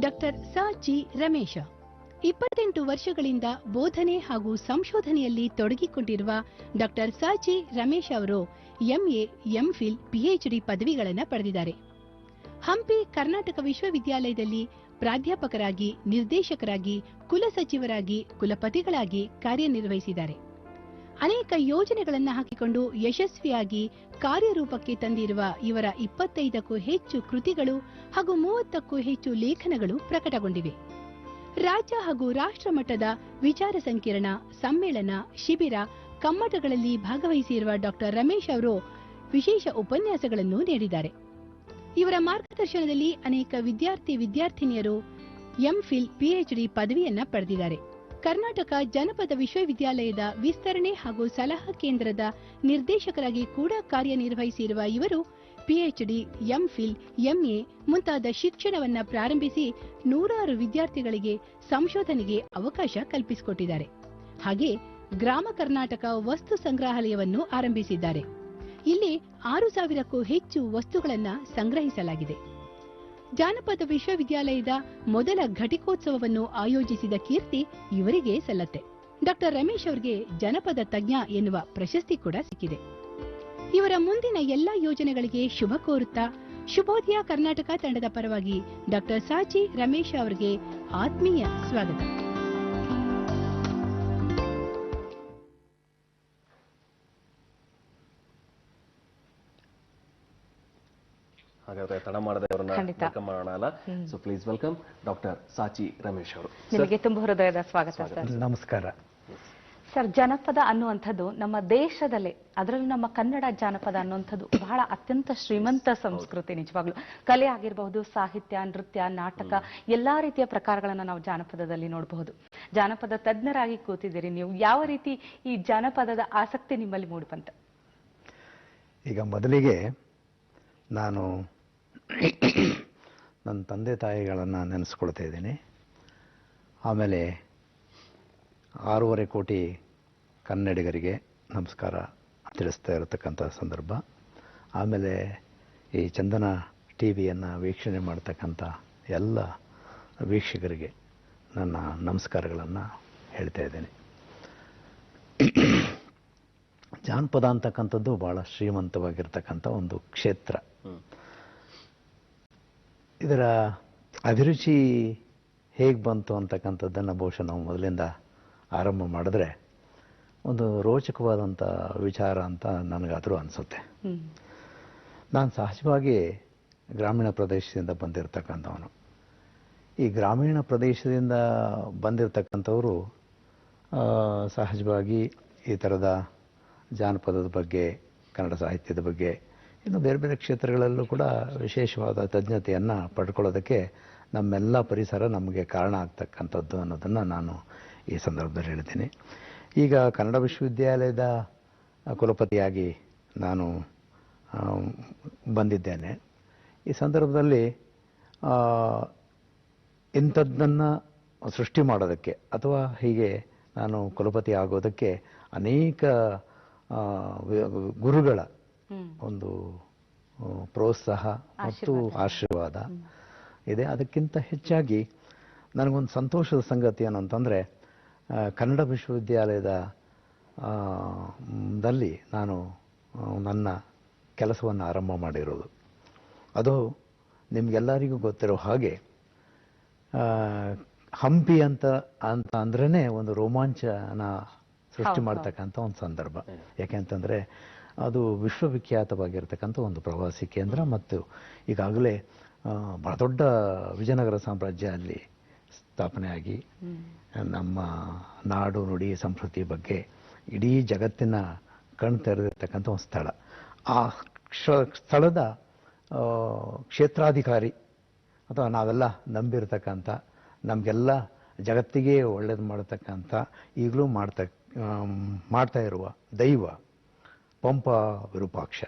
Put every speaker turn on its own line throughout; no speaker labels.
Doctor ಸಾ G Ramesh 28 ವರ್ಷಗಳಿಂದ ಬೋಧನೆ ಹಾಗೂ ಸಂಶೋಧನೆಯಲ್ಲಿ ತೊಡಗಿಕೊಂಡಿರುವ ಡಾಕ್ಟರ್ ಸಾ ಜಿ ರಮೇಶ್ ಅವರು ಎಂಎ, ಎಂಫಿಲ್, ಪಿಎಚ್ಡಿ ಪದವಿಗಳನ್ನು ಪಡೆದಿದ್ದಾರೆ. ಹಂಪಿ ಕರ್ನಾಟಕ ವಿಶ್ವವಿದ್ಯಾಲಯದಲ್ಲಿ ಪ್ರಾಧ್ಯಾಪಕರಾಗಿ, ನಿರ್ದೇಶಕರಾಗಿ, ಕುಲಸಚಿವರಾಗಿ, ಕುಲಪತಿಗಳಾಗಿ ಕಾರ್ಯನಿರ್ವಹಿಸಿದ್ದಾರೆ. ಅನೇಕ ಯೋಜನೆಗಳನ್ನು ಹಾಕಿಕೊಂಡು ಯಶಸ್ವಿಯಾಗಿ ಕಾರ್ಯರೂಪಕ್ಕೆ ತಂದಿರುವ ಇವರ 25ಕ್ಕೂ ಹೆಚ್ಚು ಕೃತಿಗಳು ಹಾಗೂ 30ಕ್ಕೂ ಹೆಚ್ಚು ಲೇಖನಗಳು ಪ್ರಕಟಗೊಂಡಿವೆ. ರಾಜ್ಯ ಹಾಗೂ ರಾಷ್ಟ್ರ ಮಟ್ಟದ ವಿಚಾರ ಸಂಕಿರಣ, ಸಮ್ಮೇಳನ, ಶಿಬಿರ, ಕಮ್ಮಟಗಳಲ್ಲಿ ಭಾಗವಹಿಸಿರುವ ಡಾಕ್ಟರ್ ರಮೇಶ್ ಅವರು ವಿಶೇಷ ಉಪನ್ಯಾಸಗಳನ್ನು ನೀಡಿದ್ದಾರೆ. ಇವರ ಮಾರ್ಗದರ್ಶನದಲ್ಲಿ ಅನೇಕ ವಿದ್ಯಾರ್ಥಿನಿಯರು ಎಂಫಿಲ್, ಪಿಎಚ್ಡಿ ಪದವಿಯನ್ನ ಪಡೆದಿದ್ದಾರೆ. ಕರ್ನಾಟಕ ಜನಪದ ವಿಶ್ವವಿದ್ಯಾಲಯದ ವಿಸ್ತರಣೆ ಹಾಗೂ ಸಲಹಾ ಕೇಂದ್ರದ ನಿರ್ದೇಶಕರಾಗಿ ಕೂಡ ಕಾರ್ಯನಿರ್ವಹಿಸಿರುವ ಇವರು ಪಿಎಚ್ಡಿ, ಎಂಫಿಲ್, ಎಂಎ ಮುಂತಾದ ಶಿಕ್ಷಣವನ್ನ ಪ್ರಾರಂಭಿಸಿ ನೂರಾರು ವಿದ್ಯಾರ್ಥಿಗಳಿಗೆ ಸಂಶೋಧನೆಗೆ ಅವಕಾಶ ಕಲ್ಪಿಸಿಕೊಟ್ಟಿದ್ದಾರೆ. ಹಾಗೆ ಗ್ರಾಮ ಕರ್ನಾಟಕ ವಸ್ತು ಸಂಗ್ರಹಾಲಯವನ್ನು ಆರಂಭಿಸಿದ್ದಾರೆ. ಇಲ್ಲಿ 6,000ಕ್ಕೂ ಹೆಚ್ಚು ವಸ್ತುಗಳನ್ನು ಸಂಗ್ರಹಿಸಲಾಗಿದೆ. ಜಾನಪದ ವಿಶ್ವವಿದ್ಯಾಲಯದ ಮೊದಲ ಘಟಿಕೋತ್ಸವವನ್ನು ಆಯೋಜಿಸಿದ ಕೀರ್ತಿ ಇವರಿಗೆ ಸಲ್ಲತ್ತೆ. ಡಾಕ್ಟರ್ ರಮೇಶ್ ಅವರಿಗೆ ಜನಪದ ತಜ್ಞ ಎನ್ನುವ ಪ್ರಶಸ್ತಿ ಕೂಡ ಸಿಕ್ಕಿದೆ. ಇವರ ಮುಂದಿನ ಎಲ್ಲಾ ಯೋಜನೆಗಳಿಗೆ ಶುಭ ಕೋರುತ್ತಾ ಶುಭೋದಯ ಕರ್ನಾಟಕ ತಂಡದ ಪರವಾಗಿ ಡಾಕ್ಟರ್ ಸಾ ಜಿ ರಮೇಶ್ ಅವರಿಗೆ ಆತ್ಮೀಯ ಸ್ವಾಗತ.
ಹಾಗಾದ್ರೆ ತಡ ಮಾಡದೆ ಅವರನ್ನ ವೆಲ್ಕಮ್ ಮಾಡೋಣ ಅಲ್ಲ. So please welcome doctor saw G Ramesh ಅವರು.
ನಿಮಗೆ ತುಂಬ ಹೃದಯದ ಸ್ವಾಗತ ಸರ್.
ನಮಸ್ಕಾರ
ಸರ್. ಜನಪದ ಅನ್ನುವಂಥದ್ದು ನಮ್ಮ ದೇಶದಲ್ಲೇ, ಅದರಲ್ಲೂ ನಮ್ಮ ಕನ್ನಡ ಜಾನಪದ ಅನ್ನುವಂಥದ್ದು ಬಹಳ ಅತ್ಯಂತ ಶ್ರೀಮಂತ ಸಂಸ್ಕೃತಿ. ನಿಜವಾಗ್ಲೂ ಕಲೆ ಆಗಿರಬಹುದು, ಸಾಹಿತ್ಯ, ನೃತ್ಯ, ನಾಟಕ, ಎಲ್ಲಾ ರೀತಿಯ ಪ್ರಕಾರಗಳನ್ನ ನಾವು ಜಾನಪದದಲ್ಲಿ ನೋಡಬಹುದು. ಜಾನಪದ ತಜ್ಞರಾಗಿ ಕೂತಿದ್ದೀರಿ ನೀವು. ಯಾವ ರೀತಿ ಈ ಜಾನಪದದ ಆಸಕ್ತಿ ನಿಮ್ಮಲ್ಲಿ ಮೂಡಿಬಂತ?
ಈಗ ಮೊದಲಿಗೆ ನಾನು ನನ್ನ ತಂದೆ ತಾಯಿಗಳನ್ನು ನೆನೆಸ್ಕೊಳ್ತಾ ಇದ್ದೀನಿ. ಆಮೇಲೆ 6.5 ಕೋಟಿ ಕನ್ನಡಿಗರಿಗೆ ನಮಸ್ಕಾರ ತಿಳಿಸ್ತಾ ಇರತಕ್ಕಂಥ ಸಂದರ್ಭ. ಆಮೇಲೆ ಈ ಚಂದನ ಟಿವಿಯನ್ನು ವೀಕ್ಷಣೆ ಮಾಡ್ತಕ್ಕಂಥ ಎಲ್ಲ ವೀಕ್ಷಕರಿಗೆ ನನ್ನ ನಮಸ್ಕಾರಗಳನ್ನು ಹೇಳ್ತಾ ಇದ್ದೇನೆ. ಜಾನಪದ ಅಂತಕ್ಕಂಥದ್ದು ಭಾಳ ಶ್ರೀಮಂತವಾಗಿರ್ತಕ್ಕಂಥ ಒಂದು ಕ್ಷೇತ್ರ. ಇದರ ಅಭಿರುಚಿ ಹೇಗೆ ಬಂತು ಅಂತಕ್ಕಂಥದ್ದನ್ನು ಬಹುಶಃ ನಾವು ಮೊದಲಿಂದ ಆರಂಭ ಮಾಡಿದ್ರೆ ಒಂದು ರೋಚಕವಾದಂಥ ವಿಚಾರ ಅಂತ ನನಗಾದರೂ ಅನಿಸುತ್ತೆ. ನಾನು ಸಹಜವಾಗಿ ಗ್ರಾಮೀಣ ಪ್ರದೇಶದಿಂದ ಬಂದಿರತಕ್ಕಂಥವನು. ಈ ಗ್ರಾಮೀಣ ಪ್ರದೇಶದಿಂದ ಬಂದಿರತಕ್ಕಂಥವರು ಸಹಜವಾಗಿ ಈ ಥರದ ಜಾನಪದದ ಬಗ್ಗೆ, ಕನ್ನಡ ಸಾಹಿತ್ಯದ ಬಗ್ಗೆ, ಇನ್ನು ಬೇರೆ ಬೇರೆ ಕ್ಷೇತ್ರಗಳಲ್ಲೂ ಕೂಡ ವಿಶೇಷವಾದ ತಜ್ಞತೆಯನ್ನು ಪಡ್ಕೊಳ್ಳೋದಕ್ಕೆ ನಮ್ಮೆಲ್ಲ ಪರಿಸರ ನಮಗೆ ಕಾರಣ ಆಗ್ತಕ್ಕಂಥದ್ದು ಅನ್ನೋದನ್ನು ನಾನು ಈ ಸಂದರ್ಭದಲ್ಲಿ ಹೇಳ್ತೀನಿ. ಈಗ ಕನ್ನಡ ವಿಶ್ವವಿದ್ಯಾಲಯದ ಕುಲಪತಿಯಾಗಿ ನಾನು ಬಂದಿದ್ದೇನೆ. ಈ ಸಂದರ್ಭದಲ್ಲಿ ಇಂಥದ್ದನ್ನು ಸೃಷ್ಟಿ ಮಾಡೋದಕ್ಕೆ ಅಥವಾ ಹೀಗೆ ನಾನು ಕುಲಪತಿ ಆಗೋದಕ್ಕೆ ಅನೇಕ ಗುರುಗಳ ಒಂದು ಪ್ರೋತ್ಸಾಹ ಮತ್ತು ಆಶೀರ್ವಾದ ಇದೆ. ಅದಕ್ಕಿಂತ ಹೆಚ್ಚಾಗಿ ನನಗೊಂದು ಸಂತೋಷದ ಸಂಗತಿ ಏನಂತಂದರೆ, ಕನ್ನಡ ವಿಶ್ವವಿದ್ಯಾಲಯದ ದಲ್ಲಿ ನಾನು ನನ್ನ ಕೆಲಸವನ್ನು ಆರಂಭ ಮಾಡಿರೋದು. ಅದು ನಿಮಗೆಲ್ಲರಿಗೂ ಗೊತ್ತಿರೋ ಹಾಗೆ ಹಂಪಿ ಅಂತ ಅಂದ್ರೇ ಒಂದು ರೋಮಾಂಚನ ಸೃಷ್ಟಿ ಮಾಡ್ತಕ್ಕಂಥ ಒಂದು ಸಂದರ್ಭ. ಯಾಕೆಂತಂದರೆ ಅದು ವಿಶ್ವವಿಖ್ಯಾತವಾಗಿರ್ತಕ್ಕಂಥ ಒಂದು ಪ್ರವಾಸಿ ಕೇಂದ್ರ ಮತ್ತು ಈಗಾಗಲೇ ಬಹಳ ದೊಡ್ಡ ವಿಜಯನಗರ ಸಾಮ್ರಾಜ್ಯ ಅಲ್ಲಿ ಸ್ಥಾಪನೆಯಾಗಿ ನಮ್ಮ ನಾಡು, ನುಡಿ, ಸಂಸ್ಕೃತಿ ಬಗ್ಗೆ ಇಡೀ ಜಗತ್ತಿನ ಕಣ್ಣು ತೆರೆದಿರ್ತಕ್ಕಂಥ ಒಂದು ಸ್ಥಳ. ಆ ಸ್ಥಳದ ಕ್ಷೇತ್ರಾಧಿಕಾರಿ ಅಥವಾ ನಾವೆಲ್ಲ ನಂಬಿರ್ತಕ್ಕಂಥ, ನಮಗೆಲ್ಲ ಜಗತ್ತಿಗೆ ಒಳ್ಳೇದು ಮಾಡತಕ್ಕಂಥ, ಈಗಲೂ ಮಾಡ್ತಾ ಇರುವ ದೈವ ಪಂಪ ವಿರೂಪಾಕ್ಷ.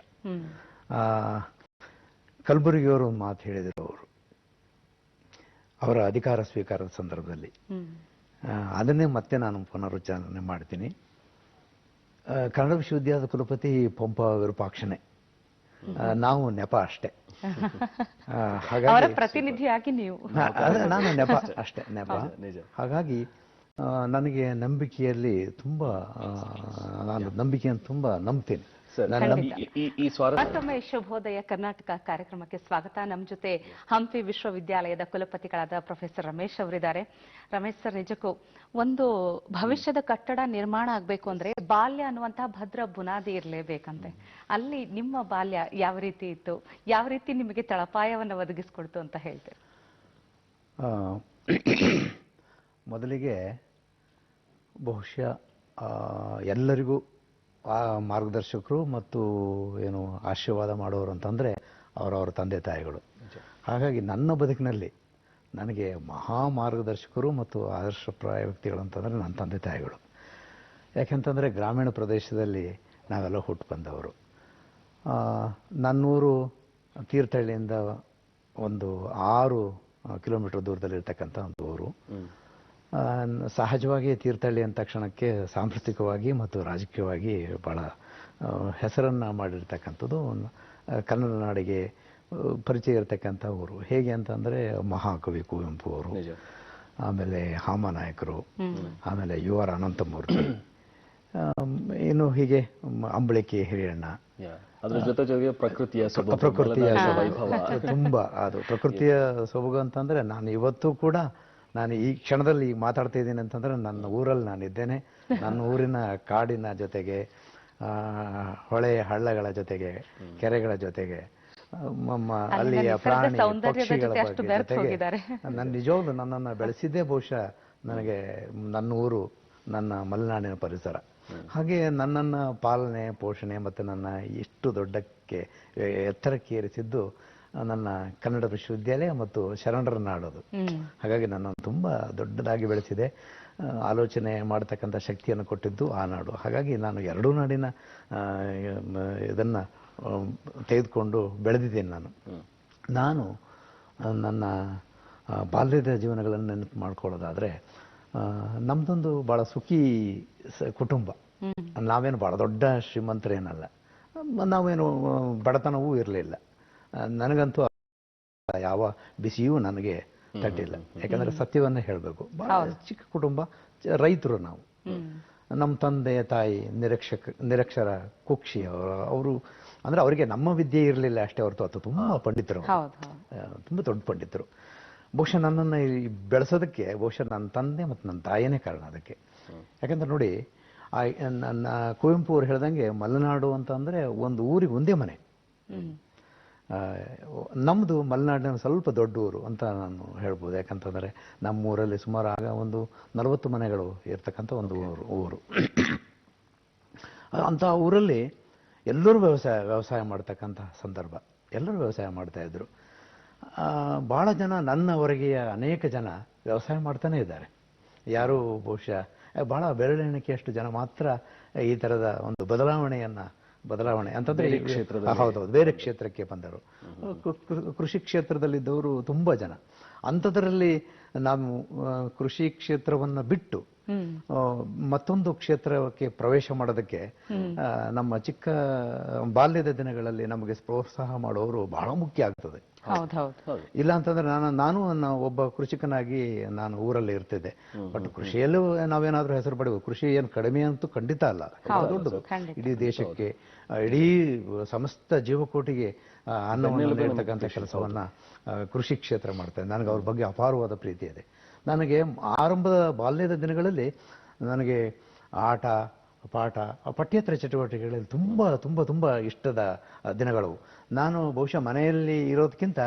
ಕಲಬುರಗಿಯವರು ಒಂದು ಮಾತು ಹೇಳಿದರು. ಅವರ ಅಧಿಕಾರ ಸ್ವೀಕಾರದ ಸಂದರ್ಭದಲ್ಲಿ ಅದನ್ನೇ ಮತ್ತೆ ನಾನು ಪುನರುಚ್ಚಾರಣೆ ಮಾಡ್ತೀನಿ. ಕನ್ನಡ ವಿಶ್ವವಿದ್ಯಾಲಯದ ಕುಲಪತಿ ಪಂಪ ವಿರೂಪಾಕ್ಷನೇ. ನಾವು ನೆಪ ಅಷ್ಟೇ.
ಅವರ ಪ್ರತಿನಿಧಿಯಾಗಿ ನೀವು.
ನಾನು ನೆಪ ಅಷ್ಟೇ, ನೆಪ. ಹಾಗಾಗಿ ನನಗೆ ನಂಬಿಕೆಯಲ್ಲಿ ತುಂಬಾ, ನಾನು ನಂಬಿಕೆಯನ್ನು ತುಂಬಾ ನಂಬ್ತೀನಿ.
ಮತ್ತೊಮ್ಮೆ ಶುಭೋದಯ ಕರ್ನಾಟಕ ಕಾರ್ಯಕ್ರಮಕ್ಕೆ ಸ್ವಾಗತ. ನಮ್ಮ ಜೊತೆ ಹಂಪಿ ವಿಶ್ವವಿದ್ಯಾಲಯದ ಕುಲಪತಿಗಳಾದ ಪ್ರೊಫೆಸರ್ ರಮೇಶ್ ಅವರಿದ್ದಾರೆ. ರಮೇಶ್ ಸರ್, ನಿಜಕ್ಕೂ ಒಂದು ಭವಿಷ್ಯದ ಕಟ್ಟಡ ನಿರ್ಮಾಣ ಆಗಬೇಕು ಅಂದ್ರೆ ಬಾಲ್ಯ ಅನ್ನುವಂತಹ ಭದ್ರ ಬುನಾದಿ ಇರಲೇಬೇಕಂತೆ. ಅಲ್ಲಿ ನಿಮ್ಮ ಬಾಲ್ಯ ಯಾವ ರೀತಿ ಇತ್ತು, ಯಾವ ರೀತಿ ನಿಮಗೆ ತಳಪಾಯವನ್ನು ಒದಗಿಸ್ಕೊಡ್ತು ಅಂತ ಹೇಳ್ತೇವೆ?
ಮೊದಲಿಗೆ ಬಹುಶಃ ಎಲ್ಲರಿಗೂ ಆ ಮಾರ್ಗದರ್ಶಕರು ಮತ್ತು ಏನು ಆಶೀರ್ವಾದ ಮಾಡೋರು ಅಂತಂದರೆ ಅವರವರ ತಂದೆ ತಾಯಿಗಳು. ಹಾಗಾಗಿ ನನ್ನ ಬದುಕಿನಲ್ಲಿ ನನಗೆ ಮಹಾ ಮಾರ್ಗದರ್ಶಕರು ಮತ್ತು ಆದರ್ಶಪ್ರಾಯ ವ್ಯಕ್ತಿಗಳು ಅಂತಂದರೆ ನನ್ನ ತಂದೆ ತಾಯಿಗಳು. ಯಾಕೆಂತಂದರೆ ಗ್ರಾಮೀಣ ಪ್ರದೇಶದಲ್ಲಿ ನಾವೆಲ್ಲ ಹುಟ್ಟು ಬಂದವರು. ನನ್ನೂರು ತೀರ್ಥಹಳ್ಳಿಯಿಂದ ಒಂದು 6 ಕಿಲೋಮೀಟರ್ ದೂರದಲ್ಲಿರ್ತಕ್ಕಂಥ ಒಂದು ಊರು. ಸಹಜವಾಗಿ ತೀರ್ಥಹಳ್ಳಿ ಅಂದ ತಕ್ಷಣಕ್ಕೆ ಸಾಂಸ್ಕೃತಿಕವಾಗಿ ಮತ್ತು ರಾಜಕೀಯವಾಗಿ ಭಾಳ ಹೆಸರನ್ನು ಮಾಡಿರ್ತಕ್ಕಂಥದ್ದು, ಕನ್ನಡ ನಾಡಿಗೆ ಪರಿಚಯ ಇರತಕ್ಕಂಥ ಊರು. ಹೇಗೆ ಅಂತಂದರೆ ಮಹಾಕವಿ ಕುವೆಂಪು ಅವರು, ಆಮೇಲೆ ಹಾಮನಾಯಕರು, ಆಮೇಲೆ ಯು ಆರ್ ಅನಂತಮೂರ್ತಿ, ಇನ್ನು ಹೀಗೆ ಅಂಬಳಿಕೆ ಹಿರಿಯಣ್ಣ.
ಅದ್ರ ಜೊತೆಗೆ ಪ್ರಕೃತಿಯ
ತುಂಬ ಅದು ಪ್ರಕೃತಿಯ ಸೊಬಗು ಅಂತಂದರೆ ನಾನು ಇವತ್ತು ಕೂಡ ನಾನು ಈ ಕ್ಷಣದಲ್ಲಿ ಮಾತಾಡ್ತಾ ಇದ್ದೀನಿ ಅಂತಂದ್ರೆ ನನ್ನ ಊರಲ್ಲಿ ನಾನಿದ್ದೇನೆ. ನನ್ನ ಊರಿನ ಕಾಡಿನ ಜೊತೆಗೆ, ಹೊಳೆ ಹಳ್ಳಗಳ ಜೊತೆಗೆ, ಕೆರೆಗಳ ಜೊತೆಗೆ, ಅಲ್ಲಿಯ ಪ್ರಾಣಿ ಪಕ್ಷಿಗಳ ಜೊತೆಗೆ ನನ್ನ ನಿಜವಾಗ್ಲೂ ನನ್ನನ್ನು ಬೆಳೆಸಿದ್ದೇ ಬಹುಶಃ ನನಗೆ ನನ್ನ ಊರು, ನನ್ನ ಮಲೆನಾಡಿನ ಪರಿಸರ. ಹಾಗೆ ನನ್ನನ್ನು ಪಾಲನೆ ಪೋಷಣೆ ಮತ್ತು ನನ್ನ ಇಷ್ಟು ದೊಡ್ಡಕ್ಕೆ ಎತ್ತರಕ್ಕೆ ಏರಿಸಿದ್ದು ನನ್ನ ಕನ್ನಡ ವಿಶ್ವವಿದ್ಯಾಲಯ ಮತ್ತು ಶರಣರ ನಾಡೋದು. ಹಾಗಾಗಿ ನನ್ನನ್ನು ತುಂಬ ದೊಡ್ಡದಾಗಿ ಬೆಳೆಸಿದೆ. ಆಲೋಚನೆ ಮಾಡತಕ್ಕಂಥ ಶಕ್ತಿಯನ್ನು ಕೊಟ್ಟಿದ್ದು ಆ ನಾಡು. ಹಾಗಾಗಿ ನಾನು ಎರಡೂ ನಾಡಿನ ಇದನ್ನು ತೆಗೆದುಕೊಂಡು ಬೆಳೆದಿದ್ದೇನೆ. ನಾನು ನನ್ನ ಬಾಲ್ಯದ ಜೀವನಗಳನ್ನು ನೆನಪು ಮಾಡ್ಕೊಳ್ಳೋದಾದರೆ, ನಮ್ಮದೊಂದು ಭಾಳ ಸುಖಿ ಕುಟುಂಬ. ನಾವೇನು ಭಾಳ ದೊಡ್ಡ ಶ್ರೀಮಂತರೇನಲ್ಲ, ನಾವೇನು ಬಡತನವೂ ಇರಲಿಲ್ಲ. ನನಗಂತೂ ಯಾವ ಬಿಸಿಯೂ ನನಗೆ ತಟ್ಟಿಲ್ಲ. ಯಾಕಂದರೆ ಸತ್ಯವನ್ನೇ ಹೇಳಬೇಕು, ಭಾಳ ಚಿಕ್ಕ ಕುಟುಂಬ, ರೈತರು ನಾವು. ನಮ್ಮ ತಂದೆ ತಾಯಿ ನಿರಕ್ಷರ ಕುಕ್ಷಿ ಅವರು ಅಂದರೆ ಅವರಿಗೆ ನಮ್ಮ ವಿದ್ಯೆ ಇರಲಿಲ್ಲ ಅಷ್ಟೇ ಹೊರತು ಅದು ತುಂಬ ಪಂಡಿತರು, ತುಂಬ ದೊಡ್ಡ ಪಂಡಿತರು. ಬಹುಶಃ ನನ್ನನ್ನು ಬೆಳೆಸೋದಕ್ಕೆ ಬಹುಶಃ ನನ್ನ ತಂದೆ ಮತ್ತು ನನ್ನ ತಾಯಿನೇ ಕಾರಣ ಅದಕ್ಕೆ. ಯಾಕಂದ್ರೆ ನೋಡಿ, ನನ್ನ ಕುವೆಂಪು ಅವ್ರು ಹೇಳ್ದಂಗೆ ಮಲೆನಾಡು ಅಂತ ಅಂದರೆ ಒಂದು ಊರಿಗೆ ಒಂದೇ ಮನೆ. ನಮ್ಮದು ಮಲೆನಾಡಿನ ಸ್ವಲ್ಪ ದೊಡ್ಡ ಊರು ಅಂತ ನಾನು ಹೇಳ್ಬೋದು. ಯಾಕಂತಂದರೆ ನಮ್ಮೂರಲ್ಲಿ ಸುಮಾರು ಆಗ ಒಂದು 40 ಮನೆಗಳು ಇರ್ತಕ್ಕಂಥ ಒಂದು ಊರು. ಅಂಥ ಊರಲ್ಲಿ ಎಲ್ಲರೂ ವ್ಯವಸಾಯ ಮಾಡ್ತಕ್ಕಂಥ ಸಂದರ್ಭ. ಎಲ್ಲರೂ ವ್ಯವಸಾಯ ಮಾಡ್ತಾಯಿದ್ರು. ಭಾಳ ಜನ, ನನ್ನವರೆಗೆಯ ಅನೇಕ ಜನ ವ್ಯವಸಾಯ ಮಾಡ್ತಾನೇ ಇದ್ದಾರೆ. ಯಾರೂ ಬಹುಶಃ ಭಾಳ ಬೆರಳೆಣಿಕೆಯಷ್ಟು ಜನ ಮಾತ್ರ ಈ ಥರದ ಒಂದು ಬದಲಾವಣೆ ಅಂತಂದ್ರೆ ಹೌದೌದು ಬೇರೆ ಕ್ಷೇತ್ರಕ್ಕೆ ಬಂದರು. ಕೃಷಿ ಕ್ಷೇತ್ರದಲ್ಲಿದ್ದವರು ತುಂಬ ಜನ. ಅಂಥದ್ರಲ್ಲಿ ನಾವು ಕೃಷಿ ಕ್ಷೇತ್ರವನ್ನು ಬಿಟ್ಟು ಮತ್ತೊಂದು ಕ್ಷೇತ್ರಕ್ಕೆ ಪ್ರವೇಶ ಮಾಡೋದಕ್ಕೆ ನಮ್ಮ ಚಿಕ್ಕ ಬಾಲ್ಯದ ದಿನಗಳಲ್ಲಿ ನಮಗೆ ಪ್ರೋತ್ಸಾಹ ಮಾಡೋರು ಬಹಳ ಮುಖ್ಯ ಆಗ್ತದೆ. ಇಲ್ಲ ಅಂತಂದ್ರೆ ನಾನು ಒಬ್ಬ ಕೃಷಿಕನಾಗಿ ನಾನು ಊರಲ್ಲಿ ಇರ್ತಿದ್ದೆ. ಬಟ್ ಕೃಷಿಯಲ್ಲೂ ನಾವೇನಾದ್ರೂ ಹೆಸರು ಪಡೆಯುವುದು, ಕೃಷಿ ಏನು ಕಡಿಮೆ ಅಂತೂ ಖಂಡಿತ ಅಲ್ಲ, ದೊಡ್ಡದು. ಇಡೀ ದೇಶಕ್ಕೆ, ಇಡೀ ಸಮಸ್ತ ಜೀವಕೋಟಿಗೆ ಅನ್ನವನ್ನು ನೀಡ್ತಕ್ಕಂಥ ಕೆಲಸವನ್ನ ಕೃಷಿ ಕ್ಷೇತ್ರ ಮಾಡ್ತಾರೆ. ನನಗೆ ಅವ್ರ ಬಗ್ಗೆ ಅಪಾರವಾದ ಪ್ರೀತಿ ಇದೆ. ನನಗೆ ಆರಂಭದ ಬಾಲ್ಯದ ದಿನಗಳಲ್ಲಿ ನನಗೆ ಆಟ ಪಾಠ ಪಠ್ಯೇತರ ಚಟುವಟಿಕೆಗಳಲ್ಲಿ ತುಂಬ ತುಂಬ ತುಂಬ ಇಷ್ಟದ ದಿನಗಳು. ನಾನು ಬಹುಶಃ ಮನೆಯಲ್ಲಿ ಇರೋದಕ್ಕಿಂತ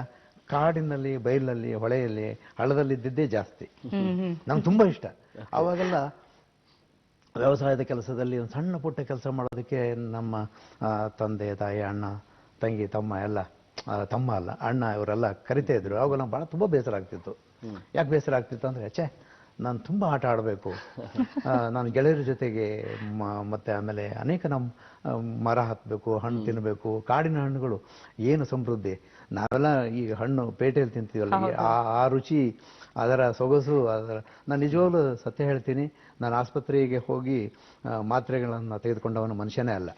ಕಾಡಿನಲ್ಲಿ, ಬಯಲಿನಲ್ಲಿ, ಹೊಳೆಯಲ್ಲಿ, ಹಳ್ಳದಲ್ಲಿದ್ದಿದ್ದೇ ಜಾಸ್ತಿ. ನಂಗೆ ತುಂಬ ಇಷ್ಟ. ಆವಾಗೆಲ್ಲ ವ್ಯವಸಾಯದ ಕೆಲಸದಲ್ಲಿ ಒಂದು ಸಣ್ಣ ಪುಟ್ಟ ಕೆಲಸ ಮಾಡೋದಕ್ಕೆ ನಮ್ಮ ತಂದೆ ತಾಯಿ, ಅಣ್ಣ ತಂಗಿ, ತಮ್ಮ ಅಲ್ಲ ಅಣ್ಣ, ಇವರೆಲ್ಲ ಕರಿತಾ ಇದ್ರು. ಆವಾಗ ನಂಗೆ ಭಾಳ ತುಂಬ ಬೇಸರ ಆಗ್ತಿತ್ತು. ಯಾಕೆ ಬೇಸರ ಆಗ್ತಿತ್ತು ಅಂದರೆ, ನಾನು ತುಂಬ ಆಟ ಆಡಬೇಕು, ನಾನು ಗೆಳೆಯರ ಜೊತೆಗೆ ಮತ್ತು ಆಮೇಲೆ ಅನೇಕ ಮರ ಹತ್ತಬೇಕು, ಹಣ್ಣು ತಿನ್ನಬೇಕು. ಕಾಡಿನ ಹಣ್ಣುಗಳು ಏನು ಸಮೃದ್ಧಿ. ನಾವೆಲ್ಲ ಈ ಹಣ್ಣು ಪೇಟೆಯಲ್ಲಿ ತಿಂತೀವಲ್ಲ, ಆ ರುಚಿ, ಅದರ ಸೊಗಸು, ನಾನು ನಿಜವಾಗ್ಲೂ ಸತ್ಯ ಹೇಳ್ತೀನಿ, ನಾನು ಆಸ್ಪತ್ರೆಗೆ ಹೋಗಿ ಮಾತ್ರೆಗಳನ್ನು ತೆಗೆದುಕೊಂಡವನು ಮನುಷ್ಯನೇ ಅಲ್ಲ.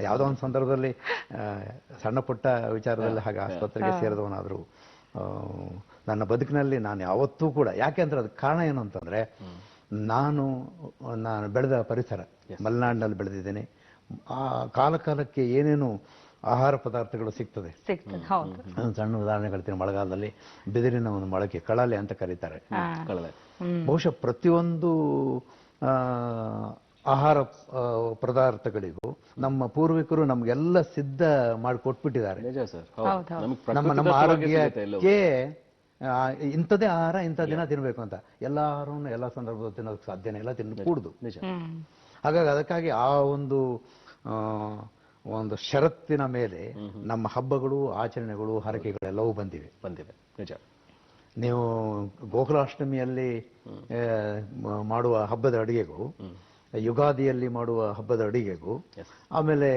ಯಾವುದೋ ಒಂದು ಸಂದರ್ಭದಲ್ಲಿ ಸಣ್ಣ ಪುಟ್ಟ ವಿಚಾರದಲ್ಲಿ ಹಾಗೆ ಆಸ್ಪತ್ರೆಗೆ ಸೇರಿದವನಾದರೂ ನನ್ನ ಬದುಕಿನಲ್ಲಿ ನಾನು ಯಾವತ್ತೂ ಕೂಡ, ಯಾಕೆಂದ್ರೆ ಅದಕ್ಕೆ ಕಾರಣ ಏನು ಅಂತಂದ್ರೆ ನಾನು ಬೆಳೆದ ಪರಿಸರ ಮಲೆನಾಡಿನಲ್ಲಿ ಬೆಳೆದಿದ್ದೇನೆ. ಆ ಕಾಲಕ್ಕೆ ಏನೇನು ಆಹಾರ ಪದಾರ್ಥಗಳು ಸಿಗ್ತದೆ. ಸಣ್ಣ ಉದಾಹರಣೆ ಹೇಳ್ತೀನಿ. ಮಳೆಗಾಲದಲ್ಲಿ ಬಿದಿರಿನ ಒಂದು ಮೊಳಕೆ ಕಳಲೆ ಅಂತ ಕರೀತಾರೆ. ಬಹುಶಃ ಪ್ರತಿಯೊಂದು ಆಹಾರ ಪದಾರ್ಥಗಳಿಗೂ ನಮ್ಮ ಪೂರ್ವಿಕರು ನಮ್ಗೆಲ್ಲ ಸಿದ್ಧ ಮಾಡಿ ಕೊಟ್ಬಿಟ್ಟಿದ್ದಾರೆ. ನಮ್ಮ ಆರೋಗ್ಯಕ್ಕೆ ಇಂಥದೇ ಆಹಾರ ಇಂಥ ದಿನ ತಿನ್ಬೇಕು ಅಂತ ಎಲ್ಲಾರು ಎಲ್ಲ ಸಂದರ್ಭದಲ್ಲಿ ತಿನ್ನೋದಕ್ಕೆ ಸಾಧ್ಯನೇ ಇಲ್ಲ, ತಿನ್ನಕೂಡುದು. ಹಾಗಾಗಿ ಅದಕ್ಕಾಗಿ ಆ ಒಂದು ಷರತ್ತಿನ ಮೇಲೆ ನಮ್ಮ ಹಬ್ಬಗಳು, ಆಚರಣೆಗಳು, ಹರಕೆಗಳೆಲ್ಲವೂ ಬಂದಿವೆ.
ನಿಜ.
ನೀವು ಗೋಕುಲಾಷ್ಟಮಿಯಲ್ಲಿ ಮಾಡುವ ಹಬ್ಬದ ಅಡಿಗೆಗೂ, ಯುಗಾದಿಯಲ್ಲಿ ಮಾಡುವ ಹಬ್ಬದ ಅಡಿಗೆಗೂ, ಆಮೇಲೆ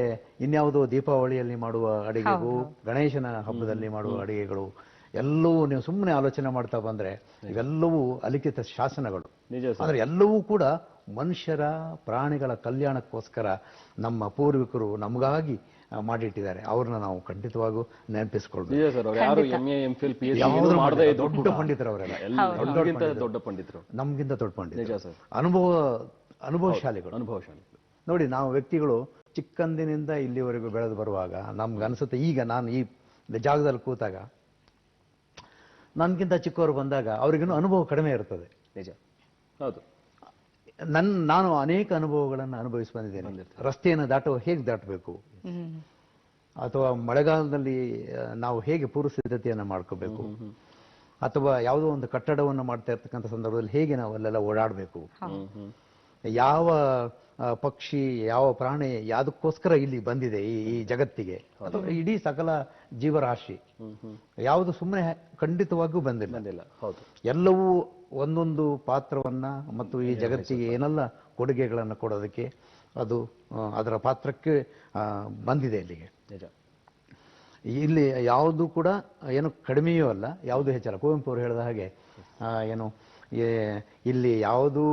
ಇನ್ಯಾವುದೋ ದೀಪಾವಳಿಯಲ್ಲಿ ಮಾಡುವ ಅಡಿಗೆಗೂ, ಗಣೇಶನ ಹಬ್ಬದಲ್ಲಿ ಮಾಡುವ ಅಡಿಗೆಗಳು ಎಲ್ಲವೂ ನೀವು ಸುಮ್ಮನೆ ಆಲೋಚನೆ ಮಾಡ್ತಾ ಬಂದ್ರೆ ಇವೆಲ್ಲವೂ ಅಲಿಖಿತ ಶಾಸನಗಳು. ಆದ್ರೆ ಎಲ್ಲವೂ ಕೂಡ ಮನುಷ್ಯರ, ಪ್ರಾಣಿಗಳ ಕಲ್ಯಾಣಕ್ಕೋಸ್ಕರ ನಮ್ಮ ಪೂರ್ವಿಕರು ನಮಗಾಗಿ ಮಾಡಿಟ್ಟಿದ್ದಾರೆ. ಅವ್ರನ್ನ ನಾವು ಖಂಡಿತವಾಗೂ ನೆನಪಿಸ್ಕೊಳ್ಬೇಕು. ದೊಡ್ಡ ಪಂಡಿತರು ಅವರೆಲ್ಲ,
ದೊಡ್ಡ ಪಂಡಿತರು,
ನಮ್ಗಿಂತ ದೊಡ್ಡ ಪಂಡಿತರು, ಅನುಭವಶಾಲಿಗಳು. ನೋಡಿ, ನಾವು ವ್ಯಕ್ತಿಗಳು ಚಿಕ್ಕಂದಿನಿಂದ ಇಲ್ಲಿವರೆಗೂ ಬೆಳೆದು ಬರುವಾಗ ನಮ್ಗೆ ಅನ್ಸುತ್ತೆ, ಈಗ ನಾನು ಈ ಜಾಗದಲ್ಲಿ ಕೂತಾಗ ನನ್ಗಿಂತ ಚಿಕ್ಕವರು ಬಂದಾಗ ಅವ್ರಿಗಿನ್ನೂ ಅನುಭವ ಕಡಿಮೆ ಇರ್ತದೆ.
ನಿಜ, ಹೌದು.
ನಾನು ಅನೇಕ ಅನುಭವಗಳನ್ನು ಅನುಭವಿಸಿ ಬಂದಿದ್ದೇನೆ. ರಸ್ತೆಯನ್ನು ಹೇಗೆ ದಾಟಬೇಕು, ಅಥವಾ ಮಳೆಗಾಲದಲ್ಲಿ ನಾವು ಹೇಗೆ ಪೂರ್ವ ಸಿದ್ಧತೆಯನ್ನು ಮಾಡ್ಕೋಬೇಕು, ಅಥವಾ ಯಾವುದೋ ಒಂದು ಕಟ್ಟಡವನ್ನು ಮಾಡ್ತಾ ಇರ್ತಕ್ಕಂಥ ಸಂದರ್ಭದಲ್ಲಿ ಹೇಗೆ ನಾವು ಅಲ್ಲೆಲ್ಲ ಓಡಾಡಬೇಕು, ಯಾವ ಪಕ್ಷಿ, ಯಾವ ಪ್ರಾಣಿ ಯಾವುದಕ್ಕೋಸ್ಕರ ಇಲ್ಲಿ ಬಂದಿದೆ ಈ ಜಗತ್ತಿಗೆ, ಅಥವಾ ಇಡೀ ಸಕಲ ಜೀವರಾಶಿ ಯಾವುದು ಸುಮ್ಮನೆ ಖಂಡಿತವಾಗಿಯೂ ಬಂದಿಲ್ಲ. ಎಲ್ಲವೂ ಒಂದೊಂದು ಪಾತ್ರವನ್ನ ಮತ್ತು ಈ ಜಗತ್ತಿಗೆ ಏನೆಲ್ಲ ಕೊಡುಗೆಗಳನ್ನು ಕೊಡೋದಕ್ಕೆ ಅದು ಅದರ ಪಾತ್ರಕ್ಕೆ ಬಂದಿದೆ ಇಲ್ಲಿಗೆ. ಇಲ್ಲಿ ಯಾವುದು ಕೂಡ ಏನು ಕಡಿಮೆಯೂ ಅಲ್ಲ, ಯಾವುದು ಹೆಚ್ಚಲ್ಲ. ಕುವೆಂಪು ಅವರು ಹೇಳಿದ ಹಾಗೆ ಏನು, ಇಲ್ಲಿ ಯಾವುದೂ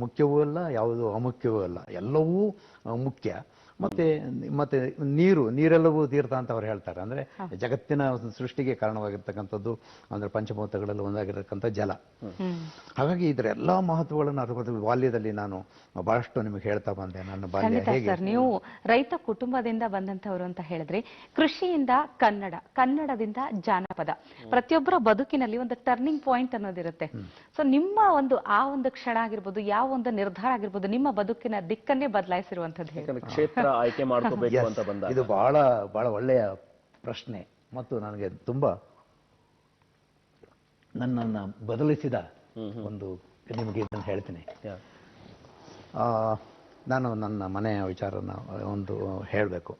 ಮುಖ್ಯವೂ ಅಲ್ಲ, ಯಾವುದು ಅಮುಖ್ಯವೂ ಅಲ್ಲ, ಎಲ್ಲವೂ ಮುಖ್ಯ. ಮತ್ತೆ ನೀರೆಲ್ಲವೂ ತೀರ್ಥ ಅಂತ ಅವ್ರು ಹೇಳ್ತಾರೆ. ಅಂದ್ರೆ ಜಗತ್ತಿನ ಸೃಷ್ಟಿಗೆ ಕಾರಣವಾಗಿರ್ತಕ್ಕಂಥದ್ದು ಅಂದ್ರೆ ಪಂಚಭೂತಗಳಲ್ಲಿ ಒಂದಾಗಿರ್ತಕ್ಕಂಥ ಜಲ. ಹಾಗಾಗಿ ಇದರ ಎಲ್ಲಾ ಮಹತ್ವಗಳನ್ನು ಅದ್ರ ಬಾಲ್ಯದಲ್ಲಿ ನಾನು ಬಹಳಷ್ಟು ನಿಮಗೆ ಹೇಳ್ತಾ ಬಂದೆ. ನನ್ನ ಬಾಲ್ಯ ಹೇಗೆ.
ನೀವು ರೈತ ಕುಟುಂಬದಿಂದ ಬಂದಂತವರು ಅಂತ ಹೇಳಿದ್ರೆ, ಕೃಷಿಯಿಂದ ಕನ್ನಡ, ಕನ್ನಡದಿಂದ ಜಾನಪದ, ಪ್ರತಿಯೊಬ್ಬರ ಬದುಕಿನಲ್ಲಿ ಒಂದು ಟರ್ನಿಂಗ್ ಪಾಯಿಂಟ್ ಅನ್ನೋದಿರುತ್ತೆ. ಸೊ ನಿಮ್ಮ ಆ ಒಂದು ಕ್ಷಣ ಆಗಿರ್ಬೋದು, ಯಾವ ಒಂದು ನಿರ್ಧಾರ ಆಗಿರ್ಬೋದು, ನಿಮ್ಮ ಬದುಕಿನ ದಿಕ್ಕನ್ನೇ ಬದಲಾಯಿಸಿರುವಂತದ್ದು.
ಕ್ಷೇತ್ರ ಆಯ್ಕೆ ಮಾಡ್ಕೋಬೇಕು ಅಂತ ಬಂದಾಗ
ಇದು ಬಹಳ ಒಳ್ಳೆಯ ಪ್ರಶ್ನೆ ಮತ್ತು ನನಗೆ ತುಂಬಾ ನನ್ನನ್ನು ಬದಲಿಸಿದ ಒಂದು, ನಿಮಗೆ ಇದನ್ನು ಹೇಳ್ತೀನಿ. ನಾನು ನನ್ನ ಮನೆಯ ವಿಚಾರನ ಒಂದು ಹೇಳಬೇಕು.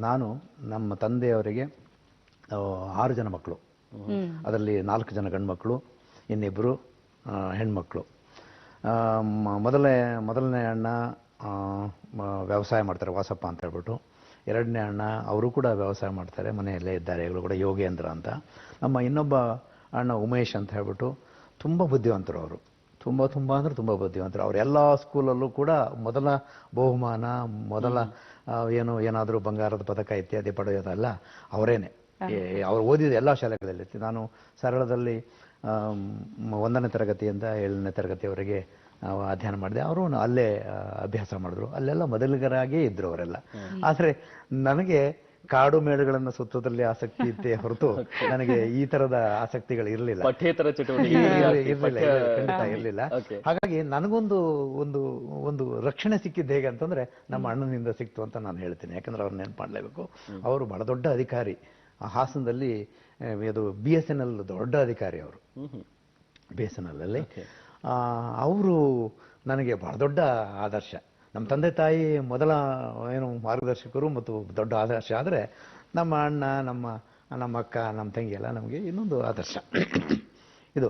ನಾನು ನಮ್ಮ ತಂದೆಯವರಿಗೆ 6 ಜನ ಮಕ್ಕಳು, ಅದರಲ್ಲಿ 4 ಜನ ಗಂಡು ಮಕ್ಕಳು, ಇನ್ನಿಬ್ಬರು ಹೆಣ್ಮಕ್ಳು. ಮೊದಲನೇ ಅಣ್ಣ ವ್ಯವಸಾಯ ಮಾಡ್ತಾರೆ, ವಾಸಪ್ಪ ಅಂತ ಹೇಳ್ಬಿಟ್ಟು. ಎರಡನೇ ಅಣ್ಣ ಅವರು ಕೂಡ ವ್ಯವಸಾಯ ಮಾಡ್ತಾರೆ, ಮನೆಯಲ್ಲೇ ಇದ್ದಾರೆ, ಇವರು ಕೂಡ ಯೋಗೇಂದ್ರ ಅಂತ. ನಮ್ಮ ಇನ್ನೊಬ್ಬ ಅಣ್ಣ ಉಮೇಶ್ ಅಂತ ಹೇಳ್ಬಿಟ್ಟು ತುಂಬ ಬುದ್ಧಿವಂತರು. ಅವರು ತುಂಬ ಅಂದ್ರೆ ತುಂಬ ಬುದ್ಧಿವಂತರು. ಅವರೆಲ್ಲ ಸ್ಕೂಲಲ್ಲೂ ಕೂಡ ಮೊದಲ ಬಹುಮಾನ, ಏನಾದರೂ ಬಂಗಾರದ ಪದಕ ಇತ್ಯಾದಿ ಪಡೆಯೋದಲ್ಲ ಅವರೇನೆ. ಅವ್ರು ಓದಿದ ಎಲ್ಲ ಶಾಲೆಗಳಲ್ಲಿ. ನಾನು ಸರಳದಲ್ಲಿ 1ನೇ ತರಗತಿಯಿಂದ 7ನೇ ತರಗತಿಯವರೆಗೆ ಅಧ್ಯಯನ ಮಾಡಿದೆ. ಅವರು ಅಲ್ಲೇ ಅಭ್ಯಾಸ ಮಾಡಿದ್ರು. ಅಲ್ಲೆಲ್ಲ ಮೊದಲಿಗರಾಗೇ ಇದ್ರು ಅವರೆಲ್ಲ. ಆದ್ರೆ ನನಗೆ ಕಾಡು ಮೇಡುಗಳನ್ನು ಸುತ್ತೋದ್ರಲ್ಲಿ ಆಸಕ್ತಿ ಇತ್ತೇ ಹೊರತು ನನಗೆ ಈ ತರದ ಆಸಕ್ತಿಗಳು ಇರಲಿಲ್ಲ, ಖಂಡಿತ ಇರಲಿಲ್ಲ. ಹಾಗಾಗಿ ನನಗೊಂದು ಒಂದು ರಕ್ಷಣೆ ಸಿಕ್ಕಿದ್ದು ಹೇಗೆ ಅಂತಂದ್ರೆ ನಮ್ಮ ಅಣ್ಣನಿಂದ ಸಿಕ್ತು ಅಂತ ನಾನು ಹೇಳ್ತೀನಿ. ಯಾಕಂದ್ರೆ ಅವ್ರು ನೆನಪು ಮಾಡಲೇಬೇಕು. ಅವರು ಬಹಳ ದೊಡ್ಡ ಅಧಿಕಾರಿ, ಹಾಸನದಲ್ಲಿ ಇದು BSNL ದೊಡ್ಡ ಅಧಿಕಾರಿ ಅವರು, BSNL ಅಲ್ಲಿ. ಅವರು ನನಗೆ ಬಹಳ ದೊಡ್ಡ ಆದರ್ಶ. ನಮ್ಮ ತಂದೆ ತಾಯಿ ಮೊದಲ ಮಾರ್ಗದರ್ಶಕರು ಮತ್ತು ದೊಡ್ಡ ಆದರ್ಶ. ಆದರೆ ನಮ್ಮ ಅಣ್ಣ, ನಮ್ಮ ಅಕ್ಕ, ನಮ್ಮ ತಂಗಿ ಎಲ್ಲ ನಮಗೆ ಇನ್ನೊಂದು ಆದರ್ಶ. ಇದು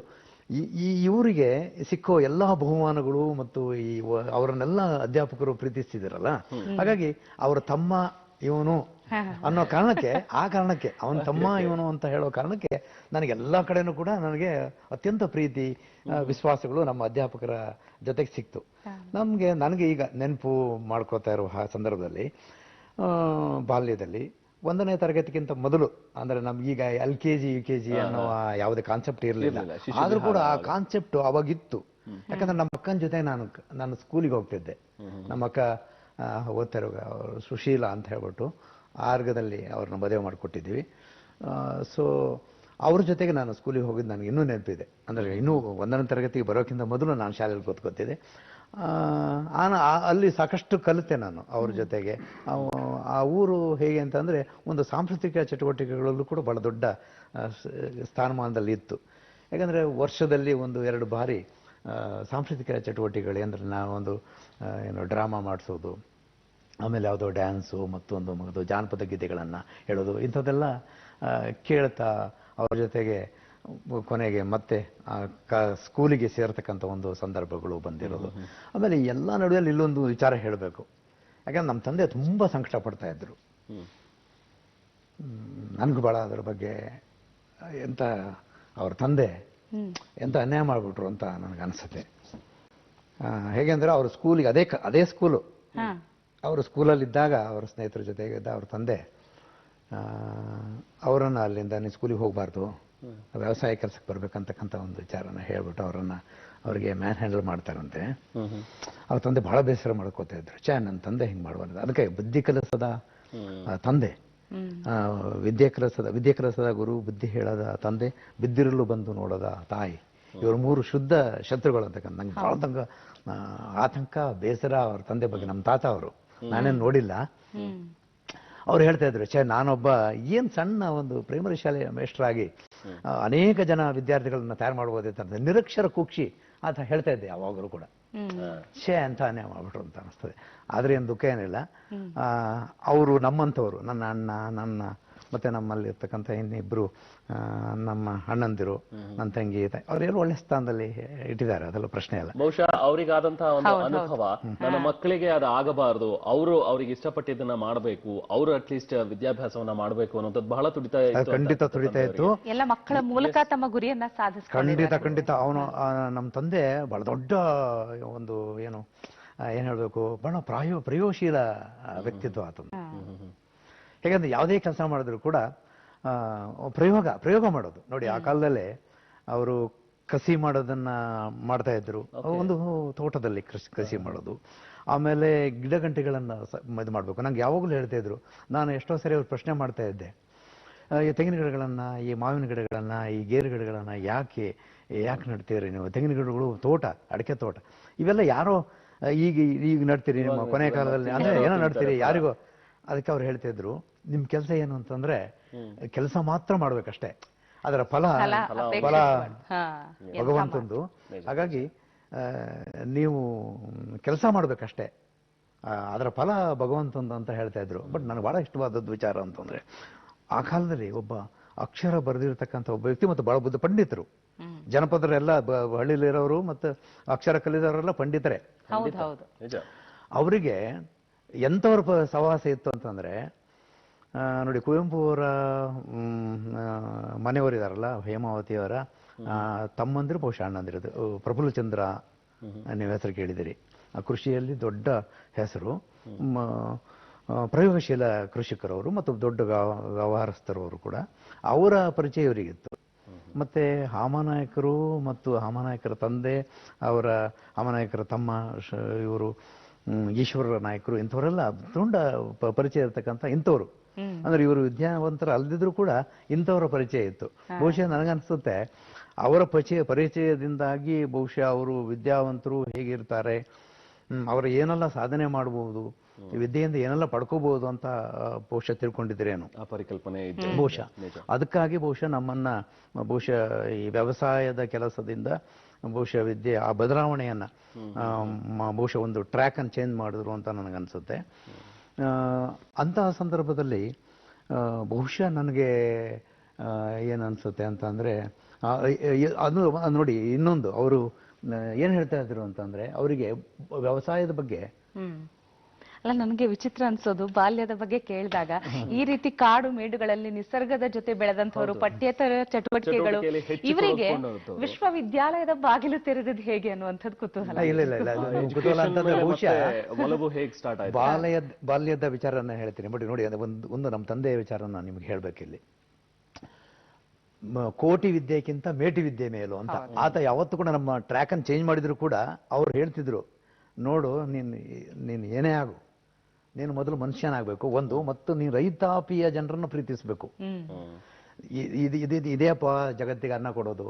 ಇವರಿಗೆ ಸಿಕ್ಕೋ ಎಲ್ಲ ಬಹುಮಾನಗಳು ಮತ್ತು ಅವರನ್ನೆಲ್ಲ ಅಧ್ಯಾಪಕರು ಪ್ರೀತಿಸ್ತಿದ್ದಾರಲ್ಲ, ಹಾಗಾಗಿ ಅವರ ತಮ್ಮ ಇವನು ಅನ್ನೋ ಕಾರಣಕ್ಕೆ ಅವನ ತಮ್ಮ ಇವನು ಅಂತ ಹೇಳೋ ಕಾರಣಕ್ಕೆ ನನಗೆ ಎಲ್ಲಾ ಕಡೆನೂ ಕೂಡ ನನಗೆ ಅತ್ಯಂತ ಪ್ರೀತಿ ವಿಶ್ವಾಸಗಳು ನಮ್ಮ ಅಧ್ಯಾಪಕರ ಜೊತೆಗೆ ಸಿಕ್ತು. ನನಗೆ ಈಗ ನೆನಪು ಮಾಡ್ಕೋತಾ ಇರುವ ಸಂದರ್ಭದಲ್ಲಿ ಬಾಲ್ಯದಲ್ಲಿ 1ನೇ ತರಗತಿಗಿಂತ ಮೊದಲು ಅಂದ್ರೆ ನಮ್ಗೀಗ LKG UKG ಅನ್ನೋ ಯಾವುದೇ ಕಾನ್ಸೆಪ್ಟ್ ಇರಲಿಲ್ಲ. ಆದ್ರೂ ಕೂಡ ಆ ಕಾನ್ಸೆಪ್ಟ್ ಅವಾಗಿತ್ತು. ಯಾಕಂದ್ರೆ ನಮ್ಮ ಅಕ್ಕನ ಜೊತೆ ನಾನು ಸ್ಕೂಲಿಗೆ ಹೋಗ್ತಿದ್ದೆ. ನಮ್ಮ ಅಕ್ಕ ಓದ್ತಾ ಇರೋ ಸುಶೀಲಾ ಅಂತ ಹೇಳ್ಬಿಟ್ಟು ಆರ್ಗದಲ್ಲಿ ಅವ್ರನ್ನ ಮದುವೆ ಮಾಡಿಕೊಟ್ಟಿದ್ದೀವಿ. ಸೊ ಅವ್ರ ಜೊತೆಗೆ ನಾನು ಸ್ಕೂಲಿಗೆ ಹೋಗಿದ್ದು ನನಗೆ ಇನ್ನೂ ನೆನಪಿದೆ. ಅಂದರೆ ಇನ್ನೂ 1ನೇ ತರಗತಿಗೆ ಬರೋಕ್ಕಿಂತ ಮೊದಲು ನಾನು ಶಾಲೆಯಲ್ಲಿ ಕೂತ್ಕೊತಿದ್ದೆ. ಅಲ್ಲಿ ಸಾಕಷ್ಟು ಕಲಿತೆ ನಾನು ಅವ್ರ ಜೊತೆಗೆ. ಆ ಊರು ಹೇಗೆ ಅಂತಂದರೆ ಒಂದು ಸಾಂಸ್ಕೃತಿಕ ಚಟುವಟಿಕೆಗಳಲ್ಲೂ ಕೂಡ ಬಹಳ ದೊಡ್ಡ ಸ್ಥಾನಮಾನದಲ್ಲಿ ಇತ್ತು. ಯಾಕಂದರೆ ವರ್ಷದಲ್ಲಿ 1-2 ಬಾರಿ ಸಾಂಸ್ಕೃತಿಕ ಚಟುವಟಿಕೆಗಳು ಅಂದರೆ ನಾವೊಂದು ಡ್ರಾಮಾ ಮಾಡಿಸೋದು, ಆಮೇಲೆ ಯಾವುದೋ ಡ್ಯಾನ್ಸು, ಮತ್ತೊಂದು ಜಾನಪದ ಗೀತೆಗಳನ್ನು ಹೇಳೋದು, ಇಂಥದ್ದೆಲ್ಲ ಕೇಳ್ತಾ ಅವ್ರ ಜೊತೆಗೆ ಕೊನೆಗೆ ಮತ್ತೆ ಸ್ಕೂಲಿಗೆ ಸೇರ್ತಕ್ಕಂಥ ಒಂದು ಸಂದರ್ಭಗಳು ಬಂದಿರೋದು. ಆಮೇಲೆ ಎಲ್ಲ ನಡುವೆಯಲ್ಲಿ ಇಲ್ಲೊಂದು ವಿಚಾರ ಹೇಳಬೇಕು. ಯಾಕಂದ್ರೆ ನಮ್ಮ ತಂದೆ ತುಂಬ ಸಂಕಟ ಪಡ್ತಾ ಇದ್ರು. ನನಗೂ ಭಾಳ ಅದರ ಬಗ್ಗೆ ಎಂತ ಅವ್ರ ತಂದೆ ಎಂತ ಅನ್ಯಾಯ ಮಾಡಿಬಿಟ್ರು ಅಂತ ನನಗೆ ಅನಿಸುತ್ತೆ. ಹೇಗೆಂದ್ರೆ ಅವ್ರ ಸ್ಕೂಲಿಗೆ ಅದೇ ಸ್ಕೂಲು, ಅವರು ಸ್ಕೂಲಲ್ಲಿದ್ದಾಗ ಅವರ ಸ್ನೇಹಿತರ ಜೊತೆಗಿದ್ದ ಅವ್ರ ತಂದೆ ಅವರನ್ನು ಅಲ್ಲಿಂದ ನೀನು ಸ್ಕೂಲಿಗೆ ಹೋಗಬಾರ್ದು, ವ್ಯವಸಾಯ ಕೆಲಸಕ್ಕೆ ಬರ್ಬೇಕಂತಕ್ಕಂಥ ಒಂದು ವಿಚಾರನ ಹೇಳ್ಬಿಟ್ಟು ಅವ್ರಿಗೆ ಮ್ಯಾನ್ ಹ್ಯಾಂಡಲ್ ಮಾಡ್ತಾರಂತೆ. ಅವ್ರ ತಂದೆ ಬಹಳ ಬೇಸರ ಮಾಡ್ಕೋತಾ ಇದ್ರು. ನನ್ನ ತಂದೆ ಹಿಂಗೆ ಮಾಡಬಾರ್ದು. ಅದಕ್ಕೆ ಬುದ್ಧಿ ಕಲಿಸದ ತಂದೆ, ವಿದ್ಯೆ ಕಲಿಸದ ಗುರು, ಬುದ್ಧಿ ಹೇಳದ ತಂದೆ, ಬಿದ್ದಿರಲು ಬಂದು ನೋಡದ ತಾಯಿ, ಇವರು 3 ಶುದ್ಧ ಶತ್ರುಗಳು ಅಂತಕ್ಕಂಥ ನಂಗೆ ಭಾಳ ಆತಂಕ ಬೇಸರ ಅವ್ರ ತಂದೆ ಬಗ್ಗೆ. ನಮ್ಮ ತಾತ ಅವರು, ನಾನೇನು ನೋಡಿಲ್ಲ, ಅವ್ರು ಹೇಳ್ತಾ ಇದ್ರು, ನಾನೊಬ್ಬ ಏನು ಸಣ್ಣ ಒಂದು ಪ್ರೈಮರಿ ಶಾಲೆ ಮೇಷ್ಟ್ರಾಗಿ ಅನೇಕ ಜನ ವಿದ್ಯಾರ್ಥಿಗಳನ್ನ ತಯಾರು ಮಾಡ್ಬೋದಿತ್ತು, ನಿರಕ್ಷರ ಕುಕ್ಷಿ ಅಂತ ಹೇಳ್ತಾ ಇದ್ದೆ ಯಾವಾಗಲೂ ಕೂಡ. ಅಂತ ಅನ್ಯಾಯ ಮಾಡ್ಬಿಟ್ರು ಅಂತ ಅನಿಸ್ತದೆ. ಆದ್ರೆ ಏನು ದುಃಖ ಏನಿಲ್ಲ. ಅವರು ನಮ್ಮಂಥವ್ರು, ನನ್ನ ಅಣ್ಣ, ನನ್ನ ಮತ್ತೆ ನಮ್ಮಲ್ಲಿ ಇರ್ತಕ್ಕಂಥ ಇನ್ನಿಬ್ರು ನಮ್ಮ ಅಣ್ಣಂದಿರು, ನನ್ನ ತಂಗಿ, ಅವರೆಲ್ಲರೂ ಒಳ್ಳೆ ಸ್ಥಾನದಲ್ಲಿ ಇಟ್ಟಿದ್ದಾರೆ, ಅದೆಲ್ಲ ಪ್ರಶ್ನೆ ಇಲ್ಲ.
ಬಹುಶಃ ಅವರಿಗಾದಂತಹ ಒಂದು ಅನುಭವ ನನ್ನ ಮಕ್ಕಳಿಗೆ ಅದು ಆಗಬಾರದು, ಅವ್ರಿಗೆ ಇಷ್ಟಪಟ್ಟಿದ್ದನ್ನ ಮಾಡಬೇಕು, ಅವರು ಅಟ್ಲೀಸ್ಟ್ ವಿದ್ಯಾಭ್ಯಾಸವನ್ನ ಮಾಡಬೇಕು ಅನ್ನೋದು ಬಹಳ ತುಡಿತಾ ಇತ್ತು.
ಖಂಡಿತ ತುಡಿತಾ ಇತ್ತು.
ಎಲ್ಲ ಮಕ್ಕಳ ಮೂಲಕ ತಮ್ಮ ಗುರಿಯನ್ನ ಸಾಧಿಸ್ತಾರೆ.
ಖಂಡಿತ ಅವನು ನಮ್ಮ ತಂದೆ ಬಹಳ ದೊಡ್ಡ ಒಂದು ಏನ್ ಹೇಳ್ಬೇಕು, ಬಹಳ ಪ್ರಯೋಗಶೀಲ ವ್ಯಕ್ತಿತ್ವ ಆತನು. ಹೇಗಂದ್ರೆ ಯಾವುದೇ ಕೆಲಸ ಮಾಡಿದ್ರು ಕೂಡ ಪ್ರಯೋಗ ಮಾಡೋದು ನೋಡಿ. ಆ ಕಾಲದಲ್ಲೇ ಅವರು ಕಸಿ ಮಾಡೋದನ್ನ ಮಾಡ್ತಾ ಇದ್ರು. ಒಂದು ತೋಟದಲ್ಲಿ ಕಸಿ ಮಾಡೋದು, ಆಮೇಲೆ ಗಿಡಗಂಟೆಗಳನ್ನ ಇದು ಮಾಡ್ಬೇಕು. ನಂಗೆ ಯಾವಾಗಲೂ ಹೇಳ್ತಾ ಇದ್ರು. ನಾನು ಎಷ್ಟೋ ಸರಿ ಅವ್ರು ಪ್ರಶ್ನೆ ಮಾಡ್ತಾ ಇದ್ದೆ, ಈ ತೆಂಗಿನ ಗಿಡಗಳನ್ನ, ಈ ಮಾವಿನ ಗಿಡಗಳನ್ನ, ಈ ಗೇರು ಗಿಡಗಳನ್ನ ಯಾಕೆ ನಡ್ತೀರಿ ನೀವು? ತೆಂಗಿನ ಗಿಡಗಳು ತೋಟ, ಅಡಿಕೆ ತೋಟ, ಇವೆಲ್ಲ ಯಾರೋ ಈಗ ನಡ್ತೀರಿ ನಿಮ್ಮ ಕೊನೆಯ ಕಾಲದಲ್ಲಿ, ಅಂದ್ರೆ ಏನೋ ನಡ್ತೀರಿ ಯಾರಿಗೋ. ಅದಕ್ಕೆ ಅವ್ರು ಹೇಳ್ತಾ ಇದ್ರು, ನಿಮ್ ಕೆಲಸ ಏನು ಅಂತಂದ್ರೆ ಕೆಲಸ ಮಾತ್ರ ಮಾಡ್ಬೇಕಷ್ಟೇ, ಅದರ ಫಲ ಭಗವಂತಂದು. ಹಾಗಾಗಿ ನೀವು ಕೆಲಸ ಮಾಡ್ಬೇಕಷ್ಟೇ, ಅದರ ಫಲ ಭಗವಂತಂದು ಅಂತ ಹೇಳ್ತಾ ಇದ್ರು. ಬಟ್ ನನಗೆ ಬಹಳ ಇಷ್ಟವಾದದ್ದು ವಿಚಾರ ಅಂತಂದ್ರೆ, ಆ ಕಾಲದಲ್ಲಿ ಒಬ್ಬ ಅಕ್ಷರ ಬರೆದಿರ್ತಕ್ಕಂಥ ಒಬ್ಬ ವ್ಯಕ್ತಿ ಮತ್ತು ಬಹಳ ಬುದ್ಧ ಪಂಡಿತರು, ಜನಪದರೆಲ್ಲ ಹಳ್ಳಿಲಿರೋರು ಮತ್ತು ಅಕ್ಷರ ಕಲಿದವರೆಲ್ಲ ಪಂಡಿತರೇ. ಅವರಿಗೆ ಎಂಥವ್ರ ಸಹವಾಸ ಇತ್ತು ಅಂತಂದ್ರೆ, ನೋಡಿ ಕುವೆಂಪು ಅವರ ಮನೆಯವರಿದಾರಲ್ಲ, ಹೇಮಾವತಿಯವರ ತಮ್ಮಂದಿರು, ಬಹುಶಃ ಅಣ್ಣಂದಿರದು, ಪ್ರಫುಲ್ಲ ಚಂದ್ರ ನೀವು ಹೆಸರು ಕೇಳಿದಿರಿ. ಆ ಕೃಷಿಯಲ್ಲಿ ದೊಡ್ಡ ಹೆಸರು, ಪ್ರಯೋಗಶೀಲ ಕೃಷಿಕರವರು ಮತ್ತು ದೊಡ್ಡ ವ್ಯವಹಾರಸ್ಥರವರು ಕೂಡ. ಅವರ ಪರಿಚಯ ಇವರಿಗಿತ್ತು. ಮತ್ತೆ ಹಾಮನಾಯಕರು ಮತ್ತು ಹಾಮನಾಯಕರ ತಂದೆ, ಅವರ ಹಾಮನಾಯಕರ ತಮ್ಮ ಇವರು ಈಶ್ವರ ನಾಯಕರು, ಇಂಥವರೆಲ್ಲ ದೊಡ್ಡ ಪರಿಚಯ ಇರ್ತಕ್ಕಂಥ ಇಂಥವ್ರು. ಅಂದ್ರೆ ಇವರು ವಿದ್ಯಾವಂತರ ಅಲ್ಲದಿದ್ರು ಕೂಡ ಇಂಥವರ ಪರಿಚಯ ಇತ್ತು. ಬಹುಶಃ ನನಗನ್ಸುತ್ತೆ ಅವರ ಪರಿಚಯದಿಂದಾಗಿ ಬಹುಶಃ ಅವರು ವಿದ್ಯಾವಂತರು ಹೇಗಿರ್ತಾರೆ, ಅವರು ಏನೆಲ್ಲ ಸಾಧನೆ ಮಾಡಬಹುದು, ವಿದ್ಯೆಯಿಂದ ಏನೆಲ್ಲ ಪಡ್ಕೋಬಹುದು ಅಂತ ಬಹುಶಃ ತಿಳ್ಕೊಂಡಿದ್ರೇನು
ಆ ಪರಿಕಲ್ಪನೆ
ಬಹುಶಃ. ಅದಕ್ಕಾಗಿ ಬಹುಶಃ ನಮ್ಮನ್ನ ಬಹುಶಃ ಈ ವ್ಯವಸಾಯದ ಕೆಲಸದಿಂದ ಬಹುಶಃ ವಿದ್ಯೆ ಆ ಬದಲಾವಣೆಯನ್ನ ಬಹುಶಃ ಒಂದು ಟ್ರ್ಯಾಕ್ ಅನ್ನು ಚೇಂಜ್ ಮಾಡಿದ್ರು ಅಂತ ನನಗನ್ಸುತ್ತೆ. ಅಂತಹ ಸಂದರ್ಭದಲ್ಲಿ ಬಹುಶಃ ನನಗೆ ಏನನ್ಸುತ್ತೆ ಅಂತ ಅಂದ್ರೆ, ಅದು ನೋಡಿ ಇನ್ನೊಂದು ಅವರು ಏನ್ ಹೇಳ್ತಾ ಇದ್ರು ಅಂತಂದ್ರೆ, ಅವರಿಗೆ ವ್ಯವಸಾಯದ ಬಗ್ಗೆ
ಅಲ್ಲ, ನನಗೆ ವಿಚಿತ್ರ ಅನ್ಸೋದು ಬಾಲ್ಯದ ಬಗ್ಗೆ ಕೇಳಿದಾಗ ಈ ರೀತಿ ಕಾಡು ಮೇಡುಗಳಲ್ಲಿ ನಿಸರ್ಗದ ಜೊತೆ ಬೆಳೆದಂತವರು ಪಠ್ಯೇತರ ಚಟುವಟಿಕೆಗಳು ಇವರಿಗೆ ವಿಶ್ವವಿದ್ಯಾಲಯದ ಬಾಗಿಲು ತೆರೆದದ್ದು ಹೇಗೆ ಅನ್ನುವಂಥದ್ದು ಕುತೂಹಲ.
ಇಲ್ಲ ಇಲ್ಲ ಇಲ್ಲ, ಅದು ಕುತೂಹಲ ಅಂತಂದ್ರೆ ಬಹುಶಃ
ಒಲವು ಹೇಗೆ ಸ್ಟಾರ್ಟ್ ಆಯ್ತು,
ಬಾಲ್ಯದ ವಿಚಾರನ ಹೇಳ್ತೀನಿ. ನೋಡಿ ನೋಡಿ, ಒಂದು ನಮ್ಮ ತಂದೆಯ ವಿಚಾರ ನಾನು ನಿಮ್ಗೆ ಹೇಳ್ಬೇಕಿಲ್ಲಿ. ಕೋಟಿ ವಿದ್ಯೆಗಿಂತ ಮೇಟಿ ವಿದ್ಯೆ ಮೇಲು ಅಂತ ಆತ ಯಾವತ್ತೂ ಕೂಡ ನಮ್ಮ ಟ್ರ್ಯಾಕ್ ಅನ್ನು ಚೇಂಜ್ ಮಾಡಿದ್ರು ಕೂಡ ಅವ್ರು ಹೇಳ್ತಿದ್ರು, ನೋಡು ನೀನು ಏನೇ ಆಗು, ನೀನು ಮೊದಲು ಮನುಷ್ಯನಾಗಬೇಕು ಒಂದು, ಮತ್ತು ನೀನು ರೈತಾಪಿಯ ಜನರನ್ನು ಪ್ರೀತಿಸಬೇಕು. ಇದೇಪ್ಪ ಜಗತ್ತಿಗೆ ಅನ್ನ ಕೊಡೋದು.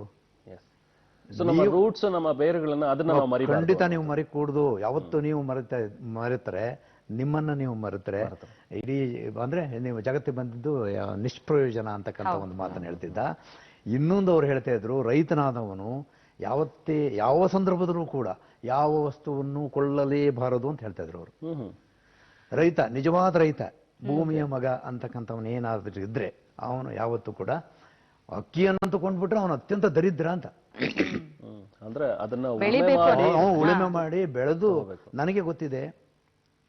ನಮ್ಮ ರೂಟ್ಸ್, ನಮ್ಮ ಬೇರುಗಳನ್ನ ಅದನ್ನ ನಾವು ಮರಿಬಾರ್ದು.
ಖಂಡಿತ ನೀವು ಮರಿ ಕೂಡ್ದು. ಯಾವತ್ತು ನೀವು ಮರೆತರೆ, ನಿಮ್ಮನ್ನ ನೀವು ಮರೆತರೆ ಇಡೀ ಅಂದ್ರೆ ನೀವು ಜಗತ್ತಿಗೆ ಬಂದಿದ್ದು ನಿಷ್ಪ್ರಯೋಜನ ಅಂತಕ್ಕಂಥ ಒಂದು ಮಾತನ್ನು ಹೇಳ್ತಿದ್ದ. ಇನ್ನೊಂದು ಅವ್ರು ಹೇಳ್ತಾ ಇದ್ರು, ರೈತನಾದವನು ಯಾವ ಸಂದರ್ಭದಲ್ಲೂ ಕೂಡ ಯಾವ ವಸ್ತುವನ್ನು ಕೊಳ್ಳಲೇಬಾರದು ಅಂತ ಹೇಳ್ತಾ ಇದ್ರು ಅವರು. ರೈತ, ನಿಜವಾದ ರೈತ, ಭೂಮಿಯ ಮಗ ಅಂತಕ್ಕಂಥವನು ಏನಾದ್ರೂ ಇದ್ರೆ ಅವನು ಯಾವತ್ತೂ ಕೂಡ ಅಕ್ಕಿಯನ್ನಂತೂ ಕೊಂಡ್ಬಿಟ್ರೆ ಅವನು ಅತ್ಯಂತ ದರಿದ್ರ ಅಂತ.
ಅಂದ್ರೆ ಅದನ್ನ
ಉಳುಮೆ ಮಾಡಿ ಬೆಳೆದು, ನನಗೆ ಗೊತ್ತಿದೆ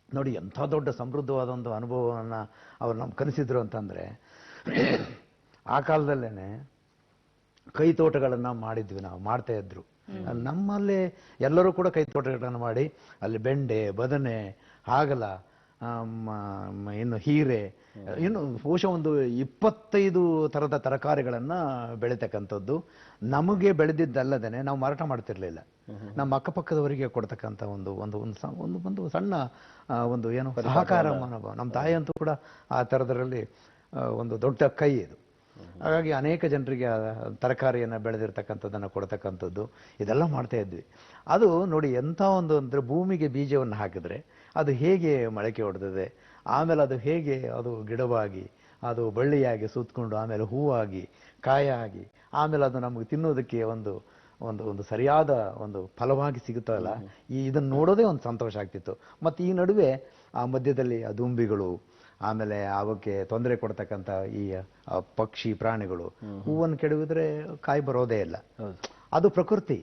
ನೋಡಿ ಎಂಥ ದೊಡ್ಡ ಸಮೃದ್ಧವಾದ ಒಂದು ಅನುಭವವನ್ನ ಅವ್ರು ನಮ್ಗೆ ಕನಸಿದ್ರು ಅಂತಂದ್ರೆ, ಆ ಕಾಲದಲ್ಲೇನೆ ಕೈ ತೋಟಗಳನ್ನ ಮಾಡಿದ್ವಿ, ನಾವು ಮಾಡ್ತಾ ಇದ್ರು. ನಮ್ಮಲ್ಲಿ ಎಲ್ಲರೂ ಕೂಡ ಕೈ ತೋಟಗಳನ್ನು ಮಾಡಿ ಅಲ್ಲಿ ಬೆಂಡೆ, ಬದನೆ, ಹಾಗಲ, ಇನ್ನು ಹೀರೆ, ಇನ್ನು ಬಹುಶಃ ಒಂದು 25 ಥರದ ತರಕಾರಿಗಳನ್ನ ಬೆಳೀತಕ್ಕಂಥದ್ದು. ನಮಗೆ ಬೆಳೆದಿದ್ದಲ್ಲದೇನೆ ನಾವು ಮಾರಾಟ ಮಾಡ್ತಿರ್ಲಿಲ್ಲ, ನಮ್ಮ ಅಕ್ಕಪಕ್ಕದವರಿಗೆ ಕೊಡ್ತಕ್ಕಂಥ ಒಂದು ಸಣ್ಣ ಒಂದು ಏನು ಸಹಕಾರ ಮನೋಭಾವ. ನಮ್ಮ ತಾಯಿ ಅಂತೂ ಕೂಡ ಆ ಥರದರಲ್ಲಿ ಒಂದು ದೊಡ್ಡ ಕೈ ಇದು. ಹಾಗಾಗಿ ಅನೇಕ ಜನರಿಗೆ ತರಕಾರಿಯನ್ನು ಬೆಳೆದಿರ್ತಕ್ಕಂಥದ್ದನ್ನು ಕೊಡ್ತಕ್ಕಂಥದ್ದು ಇದೆಲ್ಲ ಮಾಡ್ತಾ ಇದ್ವಿ. ಅದು ನೋಡಿ ಎಂಥ ಒಂದು ಅಂದರೆ, ಭೂಮಿಗೆ ಬೀಜವನ್ನು ಹಾಕಿದ್ರೆ ಅದು ಹೇಗೆ ಮೊಳಕೆ ಹೊಡೆದಿದೆ, ಆಮೇಲೆ ಅದು ಹೇಗೆ ಅದು ಗಿಡವಾಗಿ, ಅದು ಬಳ್ಳಿಯಾಗಿ ಸುತ್ತಕೊಂಡು, ಆಮೇಲೆ ಹೂವಾಗಿ, ಕಾಯಾಗಿ, ಆಮೇಲೆ ಅದು ನಮಗೆ ತಿನ್ನೋದಕ್ಕೆ ಒಂದು ಒಂದು ಒಂದು ಸರಿಯಾದ ಒಂದು ಫಲವಾಗಿ ಸಿಗುತ್ತಲ್ಲ, ಇದನ್ನು ನೋಡೋದೇ ಒಂದು ಸಂತೋಷ ಆಗ್ತಿತ್ತು. ಮತ್ತು ಈ ನಡುವೆ ಆ ಮಧ್ಯದಲ್ಲಿ ಆ ದುಂಬಿಗಳು, ಆಮೇಲೆ ಅವಕ್ಕೆ ತೊಂದರೆ ಕೊಡ್ತಕ್ಕಂಥ ಈ ಪಕ್ಷಿ ಪ್ರಾಣಿಗಳು, ಹೂವನ್ನು ಕೆಡವಿದ್ರೆ ಕಾಯಿ ಬರೋದೇ ಇಲ್ಲ. ಅದು ಪ್ರಕೃತಿ.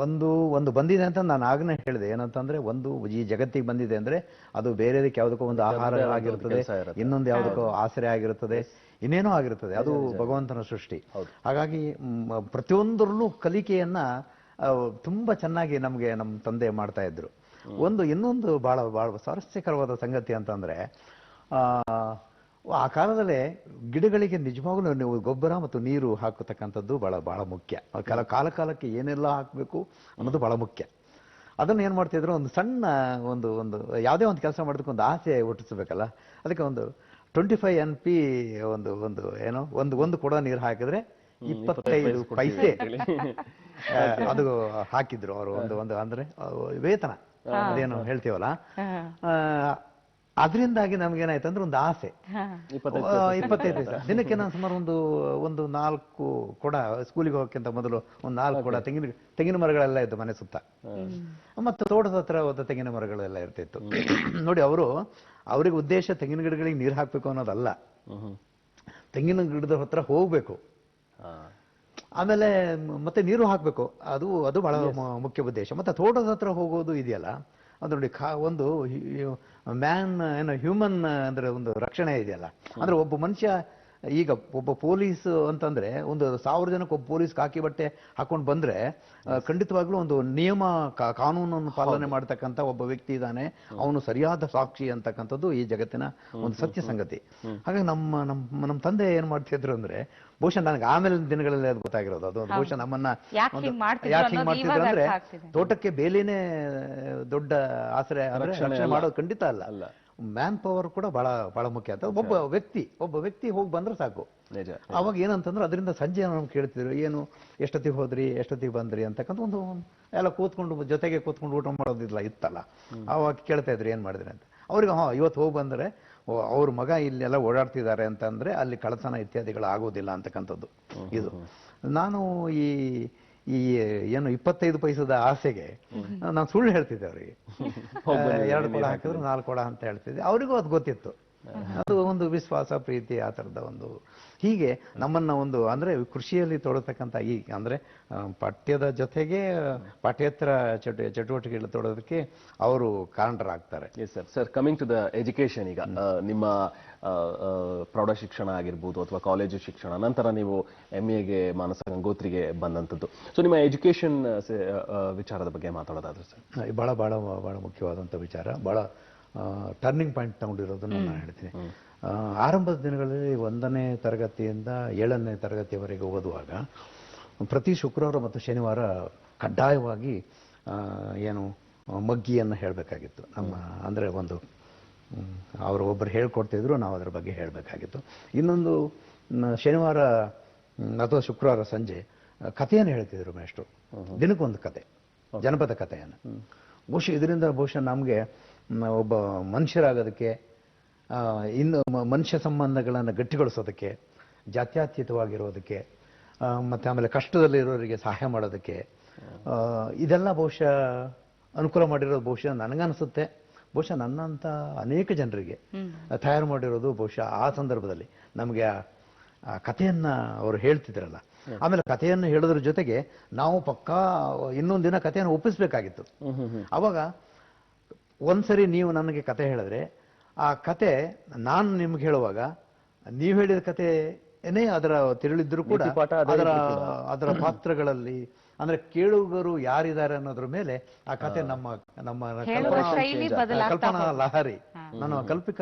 ಒಂದು ಬಂದಿದೆ ಅಂತ ನಾನು ಆಗನೇ ಹೇಳಿದೆ. ಏನಂತಂದ್ರೆ, ಒಂದು ಈ ಜಗತ್ತಿಗೆ ಬಂದಿದೆ ಅಂದ್ರೆ ಅದು ಬೇರೆದಕ್ಕೆ ಯಾವುದಕ್ಕೋ ಒಂದು ಆಹಾರ ಆಗಿರುತ್ತದೆ, ಇನ್ನೊಂದು ಯಾವುದಕ್ಕೋ ಆಸರೆ ಆಗಿರುತ್ತದೆ, ಇನ್ನೇನೋ ಆಗಿರುತ್ತದೆ. ಅದು ಭಗವಂತನ ಸೃಷ್ಟಿ. ಹಾಗಾಗಿ ಪ್ರತಿಯೊಂದರಲ್ಲೂ ಕಲಿಕೆಯನ್ನ ತುಂಬಾ ಚೆನ್ನಾಗಿ ನಮ್ಗೆ ನಮ್ಮ ತಂದೆ ಮಾಡ್ತಾ ಇದ್ರು. ಇನ್ನೊಂದು ಬಹಳ ಸ್ವಾರಸ್ಯಕರವಾದ ಸಂಗತಿ ಅಂತಂದ್ರೆ, ಆ ಕಾಲದಲ್ಲೇ ಗಿಡಗಳಿಗೆ ನಿಜವಾಗ್ಲೂ ನೀವು ಗೊಬ್ಬರ ಮತ್ತು ನೀರು ಹಾಕತಕ್ಕಂಥದ್ದು ಬಹಳ ಮುಖ್ಯ. ಕಾಲಕ್ಕೆ ಏನೆಲ್ಲ ಹಾಕಬೇಕು ಅನ್ನೋದು ಬಹಳ ಮುಖ್ಯ. ಅದನ್ನು ಏನು ಮಾಡ್ತಿದ್ರು, ಒಂದು ಸಣ್ಣ ಒಂದು ಯಾವುದೇ ಒಂದು ಕೆಲಸ ಮಾಡೋದಕ್ಕೆ ಒಂದು ಆಸೆ ಹುಟ್ಟಿಸ್ಬೇಕಲ್ಲ, ಅದಕ್ಕೆ ಒಂದು 25 NP ಒಂದು ಕೊಡ ನೀರು ಹಾಕಿದ್ರೆ 25 ಪೈಸೆ ಅದು ಹಾಕಿದ್ರು ಅವರು. ಅಂದ್ರೆ ವೇತನ, ಅದೇನು ಹೇಳ್ತೀವಲ್ಲ, ಅದರಿಂದಾಗಿ ನಮ್ಗೇನಾಯ್ತು ಅಂದ್ರೆ ಒಂದು ಆಸೆ. 25 ಪೈಸೆ ದಿನಕ್ಕೆ ನಾನು ಸುಮಾರು ಒಂದು 4 ಕೊಡ, ಸ್ಕೂಲಿಗೆ ಹೋಗಕ್ಕಿಂತ ಮೊದಲು ಒಂದು 4 ಕೊಡ ತೆಂಗಿನ ಮರಗಳೆಲ್ಲ ಇದ್ದು ಮನೆ ಸುತ್ತ, ಮತ್ತು ತೋಟದ ಹತ್ರ ಹೋದ ತೆಂಗಿನ ಮರಗಳೆಲ್ಲ ಇರ್ತಿತ್ತು. ನೋಡಿ, ಅವ್ರಿಗೆ ಉದ್ದೇಶ ತೆಂಗಿನ ಗಿಡಗಳಿಗೆ ನೀರು ಹಾಕ್ಬೇಕು ಅನ್ನೋದಲ್ಲ, ತೆಂಗಿನ ಗಿಡದ ಹತ್ರ ಹೋಗ್ಬೇಕು, ಆಮೇಲೆ ಮತ್ತೆ ನೀರು ಹಾಕ್ಬೇಕು. ಅದು ಬಹಳ ಮುಖ್ಯ ಉದ್ದೇಶ. ಮತ್ತೆ ತೋಟದ ಹತ್ರ ಹೋಗೋದು ಇದೆಯಲ್ಲ, ಅದು ನೋಡಿ ಒಂದು ಹ್ಯೂಮನ್ ಅಂದ್ರೆ ಒಂದು ರಕ್ಷಣೆ ಇದೆಯಲ್ಲ. ಅಂದ್ರೆ ಒಬ್ಬ ಮನುಷ್ಯ, ಈಗ ಒಬ್ಬ ಪೊಲೀಸ್ ಅಂತಂದ್ರೆ 1000 ಜನಕ್ಕೆ ಒಬ್ಬ ಪೊಲೀಸ್ ಕಾಕಿ ಬಟ್ಟೆ ಹಾಕೊಂಡು ಬಂದ್ರೆ ಖಂಡಿತವಾಗ್ಲೂ ಒಂದು ನಿಯಮ ಕಾನೂನನ್ನು ಪಾಲನೆ ಮಾಡ್ತಕ್ಕಂಥ ಒಬ್ಬ ವ್ಯಕ್ತಿ ಇದ್ದಾನೆ, ಅವನು ಸರಿಯಾದ ಸಾಕ್ಷಿ ಅಂತಕ್ಕಂಥದ್ದು ಈ ಜಗತ್ತಿನ ಒಂದು ಸತ್ಯ ಸಂಗತಿ. ಹಾಗಾಗಿ ನಮ್ಮ ತಂದೆ ಏನ್ ಮಾಡ್ತಿದ್ರು ಅಂದ್ರೆ, ಬಹುಶಃ ನನಗೆ ಆಮೇಲೆ ದಿನಗಳಲ್ಲಿ ಅದು ಗೊತ್ತಾಗಿರೋದು. ಅದು ಬಹುಶಃ ನಮ್ಮನ್ನ ಯಾಕೆ ಹಿಂಗ್ ಮಾಡ್ತಿದ್ರು ಅಂದ್ರೆ, ತೋಟಕ್ಕೆ ಬೇಲಿನೇ ದೊಡ್ಡ ಆಶ್ರಯ ರಕ್ಷಣೆ ಮಾಡೋದು ಖಂಡಿತ ಅಲ್ಲ. ಮ್ಯಾನ್ ಪವರ್ ಕೂಡ ಬಹಳ ಮುಖ್ಯ ಅಂತ. ಒಬ್ಬ ವ್ಯಕ್ತಿ ಹೋಗಿ ಬಂದ್ರೆ ಸಾಕು. ಅವಾಗ ಏನಂತಂದ್ರೆ, ಅದರಿಂದ ಸಂಜೆ ನಮ್ಗೆ ಕೇಳ್ತಿದ್ರು, ಏನು ಎಷ್ಟೊತ್ತಿಗೆ ಹೋದ್ರಿ, ಎಷ್ಟೊತ್ತಿಗೆ ಬಂದ್ರಿ ಅಂತಕ್ಕಂಥ ಎಲ್ಲ ಜೊತೆಗೆ ಕೂತ್ಕೊಂಡು ಊಟ ಮಾಡೋದಿಲ್ಲ ಇತ್ತಲ್ಲ. ಅವಾಗ ಕೇಳ್ತಾ ಇದ್ರು ಏನ್ ಮಾಡಿದ್ರಿ ಅಂತ. ಅವ್ರಿಗೆ ಇವತ್ತು ಹೋಗಿ ಬಂದ್ರೆ ಅವ್ರ ಮಗ ಇಲ್ಲೆಲ್ಲ ಓಡಾಡ್ತಿದ್ದಾರೆ ಅಂತಂದ್ರೆ ಅಲ್ಲಿ ಕಳತನ ಇತ್ಯಾದಿಗಳು ಆಗೋದಿಲ್ಲ ಅಂತಕ್ಕಂಥದ್ದು. ಇದು ನಾನು ಈ ಏನು 25 ಪೈಸದ ಆಸೆಗೆ ನಾನು ಸುಳ್ಳು ಹೇಳ್ತಿದ್ದೆ ಅವರಿಗೆ. 2 ಕೊಡ ಹಾಕಿದ್ರು 4 ಕೊಡ ಅಂತ ಹೇಳ್ತಿದ್ದೆ. ಅವರಿಗೂ ಅದು ಗೊತ್ತಿತ್ತು. ಅದು ಒಂದು ವಿಶ್ವಾಸ, ಪ್ರೀತಿ, ಆ ಥರದ ಒಂದು ಹೀಗೆ ನಮ್ಮನ್ನ ಒಂದು ಅಂದ್ರೆ ಕೃಷಿಯಲ್ಲಿ ತೊಡತಕ್ಕಂಥ ಈ ಅಂದ್ರೆ ಪಠ್ಯದ ಜೊತೆಗೆ ಪಠ್ಯೇತರ ಚಟುವಟಿಕೆಗಳು ತೊಡೋದಕ್ಕೆ ಅವರು ಕಾರಣರಾಗ್ತಾರೆ.
Yes sir. Sir, coming to the education, ಈಗ ನಿಮ್ಮ ಪ್ರೌಢ ಶಿಕ್ಷಣ ಆಗಿರ್ಬೋದು ಅಥವಾ ಕಾಲೇಜು ಶಿಕ್ಷಣ, ನಂತರ ನೀವು MA ಮಾನಸ ಗಂಗೋತ್ರಿಗೆ ಬಂದಂಥದ್ದು. ಸೊ ನಿಮ್ಮ ಎಜುಕೇಶನ್ ವಿಚಾರದ ಬಗ್ಗೆ ಮಾತಾಡೋದಾದ್ರೆ ಸರ್.
ಬಹಳ ಬಹಳ ಬಹಳ ಮುಖ್ಯವಾದಂಥ ವಿಚಾರ, ಬಹಳ ಟರ್ನಿಂಗ್ ಪಾಯಿಂಟ್ ತಗೊಂಡಿರೋದನ್ನು ನಾನು ಹೇಳ್ತೀನಿ. ಆರಂಭದ ದಿನಗಳಲ್ಲಿ 1ನೇ ತರಗತಿಯಿಂದ 7ನೇ ತರಗತಿಯವರೆಗೆ ಓದುವಾಗ ಪ್ರತಿ ಶುಕ್ರವಾರ ಮತ್ತು ಶನಿವಾರ ಕಡ್ಡಾಯವಾಗಿ ಏನು ಮಗ್ಗಿಯನ್ನು ಹೇಳಬೇಕಾಗಿತ್ತು. ನಮ್ಮ ಅಂದರೆ ಒಂದು ಅವರು ಒಬ್ಬರು ಹೇಳ್ಕೊಡ್ತಿದ್ರು, ನಾವು ಅದರ ಬಗ್ಗೆ ಹೇಳಬೇಕಾಗಿತ್ತು. ಇನ್ನೊಂದು ಶನಿವಾರ ಅಥವಾ ಶುಕ್ರವಾರ ಸಂಜೆ ಕಥೆಯನ್ನು ಹೇಳ್ತಿದ್ರು ಮೇಷ್ಟ್ರು, ದಿನಕ್ಕೊಂದು ಕತೆ, ಜನಪದ ಕಥೆಯನ್ನು. ಇದರಿಂದ ಬಹುಶಃ ನಮಗೆ ಒಬ್ಬ ಮನುಷ್ಯರಾಗೋದಕ್ಕೆ, ಇನ್ನು ಮನುಷ್ಯ ಸಂಬಂಧಗಳನ್ನು ಗಟ್ಟಿಗೊಳಿಸೋದಕ್ಕೆ, ಜಾತ್ಯತೀತವಾಗಿರೋದಕ್ಕೆ, ಮತ್ತು ಆಮೇಲೆ ಕಷ್ಟದಲ್ಲಿರೋರಿಗೆ ಸಹಾಯ ಮಾಡೋದಕ್ಕೆ, ಇದೆಲ್ಲ ಬಹುಶಃ ಅನುಕೂಲ ಮಾಡಿರೋದು ಬಹುಶಃ ನನಗನ್ನಿಸುತ್ತೆ. ಬಹುಶಃ ನನ್ನಂಥ ಅನೇಕ ಜನರಿಗೆ ತಯಾರು ಮಾಡಿರೋದು ಬಹುಶಃ ಆ ಸಂದರ್ಭದಲ್ಲಿ ನಮಗೆ ಆ ಕಥೆಯನ್ನು ಅವರು ಹೇಳ್ತಿದ್ರಲ್ಲ. ಆಮೇಲೆ ಕಥೆಯನ್ನು ಹೇಳೋದ್ರ ಜೊತೆಗೆ ನಾವು ಪಕ್ಕಾ ಇನ್ನೊಂದು ದಿನ ಕಥೆಯನ್ನು ಒಪ್ಪಿಸ್ಬೇಕಾಗಿತ್ತು. ಅವಾಗ ಒಂದ್ಸರಿ ನೀವು ನನಗೆ ಕತೆ ಹೇಳಿದ್ರೆ ಆ ಕತೆ ನಾನು ನಿಮ್ಗೆ ಹೇಳುವಾಗ ನೀವು ಹೇಳಿದ ಕಥೆನೇ ಅದರ ತಿರುಳಿದ್ರು ಕೂಡ ಅದರ ಪಾತ್ರಗಳಲ್ಲಿ ಅಂದ್ರೆ ಕೇಳುಗರು ಯಾರಿದ್ದಾರೆ ಅನ್ನೋದ್ರ ಮೇಲೆ ಆ ಕತೆ ನಮ್ಮ ಕಲ್ಪನಾ ಲಹರಿ, ನನ್ನ